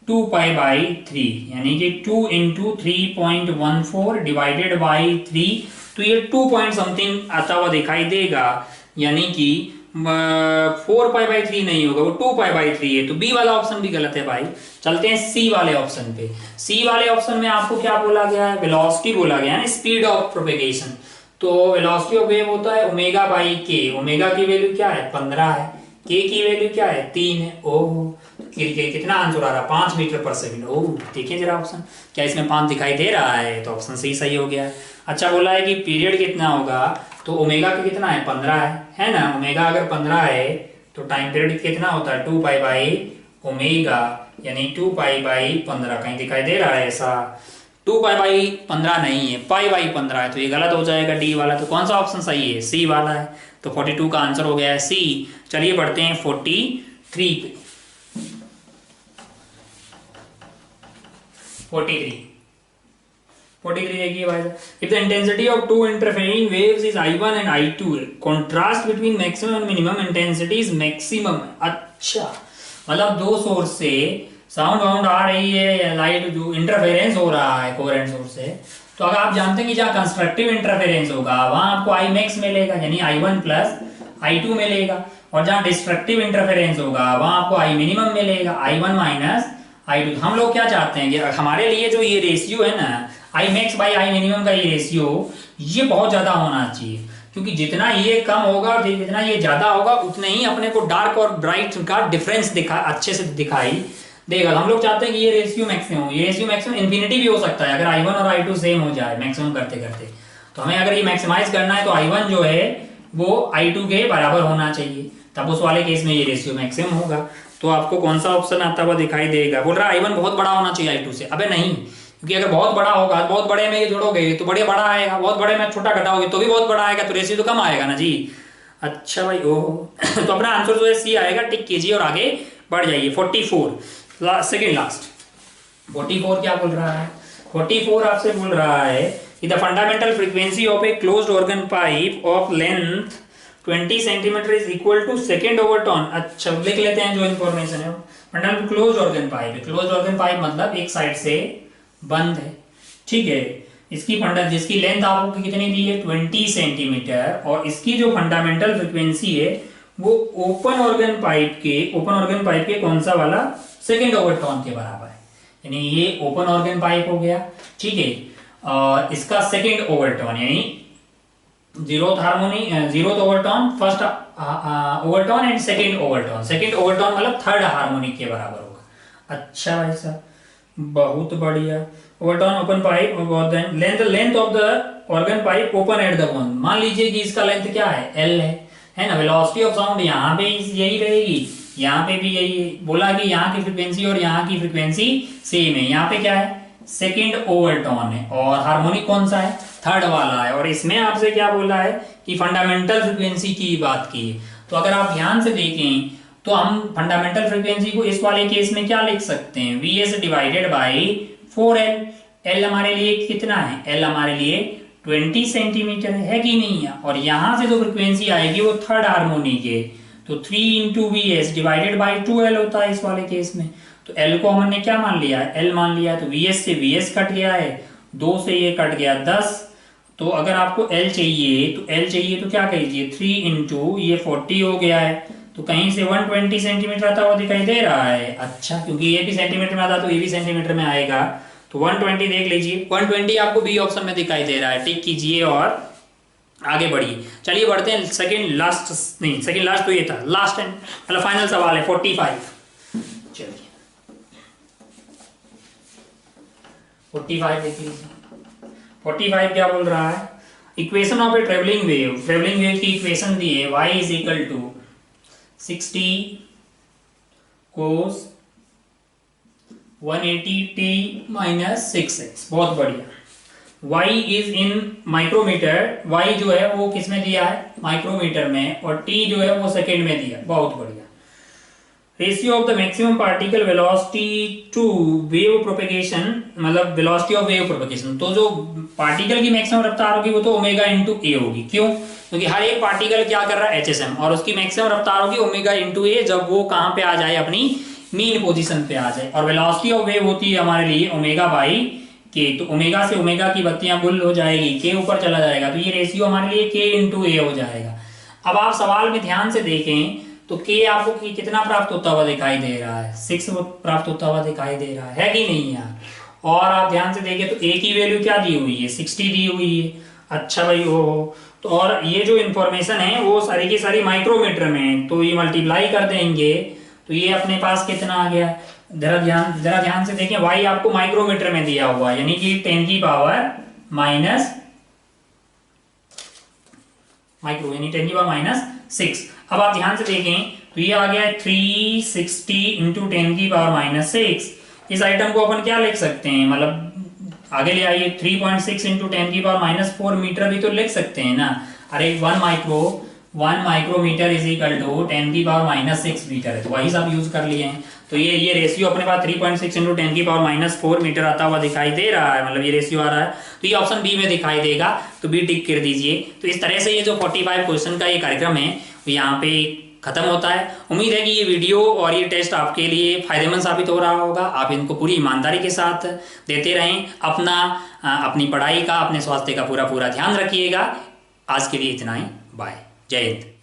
2 पाई बाई 3, यानी कि 2 इंटू 3.14 डिवाइडेड बाई 3। तो ये 2 पॉइंट समथिंग आता हुआ दिखाई देगा, यानी कि 4 पाई बाई 3 नहीं होगा, वो 2 पाई बाई 3 है। तो बी वाला ऑप्शन भी गलत है भाई। चलते हैं सी वाले ऑप्शन पे। सी वाले ऑप्शन में आपको क्या बोला गया है, वेलोसिटी बोला गया है, स्पीड ऑफ प्रोपेगेशन। तो वेलोसिटी ऑफ वेव होता है ओमेगा बाई के। ओमेगा की वैल्यू क्या है, 15 है, के की वैल्यू क्या है, 3 है। ओह, कितना आंसर आ रहा है, 5 मीटर पर सेकंड। ओह, देखिए जरा ऑप्शन, क्या इसमें 5 दिखाई दे रहा है, तो ऑप्शन सही हो गया है। अच्छा, बोला है कि पीरियड कितना होगा, तो ओमेगा का कितना है, 15 है ना। ओमेगा अगर 15 है तो टाइम पीरियड कितना होता है, 2 पाई बाई ओमेगा, यानी 2 पाई बाई 15। कहीं दिखाई दे रहा है ऐसा, 2 पाई बाई 15 नहीं है, पाई बाई 15 है, तो ये गलत हो जाएगा डी वाला। तो कौन सा ऑप्शन सही है, सी वाला है। तो 42 का आंसर हो गया है सी। चलिए बढ़ते हैं 43 पे। 43 देखिए भाई, if the intensity of two interfering waves is I1 and I2, contrast between maximum and minimum intensity is maximum. अच्छा, मतलब दो सोर्स से साउंड वाउंड आ रही है या लाइट, जो इंटरफेरेंस हो रहा है कोहेरेंट सोर्स से, तो अगर आप जानते हैं कि जहाँ कंस्ट्रक्टिव इंटरफेरेंस होगा वहां आपको I max मिलेगा, यानी I1 प्लस I2 मिलेगा, और जहाँ डिस्ट्रक्टिव इंटरफेरेंस होगा वहां आपको I minimum मिलेगा, I1 माइनस I2। हम लोग क्या चाहते हैं कि हमारे लिए जो ये रेशियो है ना, I max by I minimum का ये रेशियो, ये बहुत ज्यादा होना चाहिए, क्योंकि जितना ये कम होगा, जितना ये ज्यादा होगा, उतने ही अपने को डार्क और ब्राइट का डिफरेंस अच्छे से दिखाई देगा। हम लोग चाहते हैं कि ये रेशियो मैक्सिमम हो। ये रेशियो मैक्सिमम इन्फिनिटी भी हो सकता है अगर I1 और I2 सेम हो जाए मैक्सिमम करते करते। तो हमें अगर ये मैक्सिमाइज करना है तो I1 जो है वो I2 के बराबर होना चाहिए, तब उस वाले केस में ये रेशियो मैक्सिमम होगा। तो आपको कौन सा ऑप्शन आता हुआ दिखाई देगा, बोल रहा है I1 बहुत बड़ा होना चाहिए I2 से। अबे नहीं, क्योंकि अगर बहुत बड़ा होगा, बहुत बड़े में ये जोड़ोगे तो बड़ा आएगा, बहुत बड़े में छोटा घटाओगे तो भी बहुत बड़ा आएगा, तो रेशियो तो कम आएगा ना जी। अच्छा भाई, ओहो तो अपना आंसर जो है सी आएगा, टिक कीजिए और आगे बढ़ जाइए। 44 सेकेंड लास्ट। 44 क्या बोल रहा है, 44 आपसे बोल रहा है कि the fundamental frequency of a closed organ pipe of length 20 centimetre is equal to second overtone. अच्छा, लिख लेते हैं जो इन्फॉर्मेशन है। फंडामेंटल क्लोज्ड ऑर्गन पाइप है, क्लोज्ड ऑर्गन पाइप मतलब एक साइड से बंद है, ठीक है। इसकी जिसकी लेंथ आपको कितनी दी है, 20 सेंटीमीटर, और इसकी जो फंडामेंटल फ्रीक्वेंसी है वो ओपन ऑर्गन पाइप के कौन सा वाला, सेकेंड ओवर टर्न के बराबर है। यानी ये ओपन ऑर्गन पाइप हो गया, ठीक है, और इसका सेकेंड ओवर टर्न यानी zeroth over turn, first over turn and second over turn. Second over turn मतलब थर्ड हार्मोनिक के बराबर होगा। अच्छा भाई साहब, बहुत बढ़िया। Overturn open pipe, length of the organ pipe open at the one. मान लीजिए कि इसका लेंथ क्या है, एल है ना। वेलोसिटी ऑफ साउंड यहाँ पे यही रहेगी, यहाँ पे भी यही है। बोला कि यहाँ की फ्रीक्वेंसी और यहाँ की फ्रीक्वेंसी सेम है। यहाँ पे क्या है, सेकंड ओवरटर्न है, और हार्मोनिक कौन सा है, थर्ड वाला है। और इसमें आपसे क्या बोला है कि फंडामेंटल फ्रीक्वेंसी की बात की है। तो अगर आप ध्यान से देखें तो हम फंडामेंटल फ्रीक्वेंसी को इस वाले केस में क्या लिख सकते हैं, Vs divided by 4L। L हमारे लिए कितना है, L हमारे लिए 20 सेंटीमीटर है कि नहीं है। और यहां से जो फ्रीक्वेंसी आएगी वो थर्ड हार्मोनिक है, तो 3 into Vs divided by 2L होता है इस वाले केस में। तो L को हमने क्या मान लिया है, L मान लिया। तो Vs से Vs कट गया है, 2 से ये कट गया 10। तो अगर आपको L चाहिए तो L चाहिए तो क्या कीजिए, 3 इंटू ये 40 हो गया है। तो कहीं से 120 सेंटीमीटर आता हुआ दिखाई दे रहा है। अच्छा, क्योंकि ये भी सेंटीमीटर में आता तो ये भी सेंटीमीटर में आएगा, तो 120 देख लीजिए। 120 आपको बी ऑप्शन में दिखाई दे रहा है। टिक कीजिए और आगे बढ़िए। चलिए बढ़ते हैं सेकंड लास्ट, नहीं सेकंड लास्ट तो ये था, लास्ट एंड मतलब फाइनल सवाल है 45। चलिए 45 देख लीजिए। 45 क्या बोल रहा है, equation of a travelling wave. Travelling wave की इक्वेशन दी है, y is equal to 60 cos 180t minus 6x। बहुत बढ़िया। y is in micrometre, y जो है वो किस में दिया है, माइक्रोमीटर में, और t जो है वो सेकेंड में दिया। बहुत बढ़िया। Ratio of the maximum particle velocity to wave propagation, मतलब वेलोसिटी ऑफ वेव प्रोपेगेशन। तो जो पार्टिकल की मैक्सिमम रफ्तार होगी वो तो ओमेगा इंटू ए होगी। क्यों, क्योंकि हर एक पार्टिकल क्या कर रहा है, HSM, और उसकी मैक्सिमम रफ्तार होगी ओमेगा इंटू ए, जब वो कहां पे आ जाए, अपनी मीन पोजीशन पे आ जाए। और वेलोसिटी ऑफ वेव होती है हमारे लिए ओमेगा बाई के। तो ओमेगा से ओमेगा की बत्तियां गुल हो जाएगी, के ऊपर चला जाएगा, तो ये रेशियो हमारे लिए के इंटू ए हो जाएगा। अब आप सवाल में ध्यान से देखें तो के आपको कितना प्राप्त होता हुआ दिखाई दे रहा है, 6 प्राप्त होता हुआ दिखाई दे रहा है कि नहीं यार। और आप ध्यान से देखें तो ए की वैल्यू क्या दी हुई है, 60 दी हुई है। अच्छा भाई हो, तो और ये जो इन्फॉर्मेशन है वो सारी की सारी माइक्रोमीटर में है, तो ये मल्टीप्लाई कर देंगे तो ये अपने पास कितना आ गया। जरा ध्यान से देखें, y आपको माइक्रोमीटर में दिया हुआ है, यानी कि 10 की पावर माइनस माइक्रो, यानी 10 की पावर माइनस 6। अब आप ध्यान से देखें तो ये आ गया 360 इंटू 10 की पावर माइनस 6। इस आइटम को अपन क्या लिख सकते हैं, मतलब आगे ले आइए, 3.6 इंटू 10 की पावर माइनस 4 मीटर भी तो लिख सकते हैं ना। अरे 1 माइक्रोमीटर इज इक्वल टू 10 की पावर माइनस 6 मीटर है, तो वही सब यूज कर लिए हैं। तो ये रेशियो अपने पास 3.6 इंटू 10 की पावर माइनस 4 मीटर आता हुआ दिखाई दे रहा है, मतलब ये रेशियो आ रहा है। तो ये ऑप्शन बी में दिखाई देगा, तो बी टिक कर दीजिए। तो इस तरह से ये जो 45 क्वेश्चन का ये कार्यक्रम है यहाँ पे खत्म होता है। उम्मीद है कि ये वीडियो और ये टेस्ट आपके लिए फायदेमंद साबित हो रहा होगा। आप इनको पूरी ईमानदारी के साथ देते रहें। अपनी पढ़ाई का, अपने स्वास्थ्य का पूरा ध्यान रखिएगा। आज के लिए इतना ही, बाय, जय हिंद।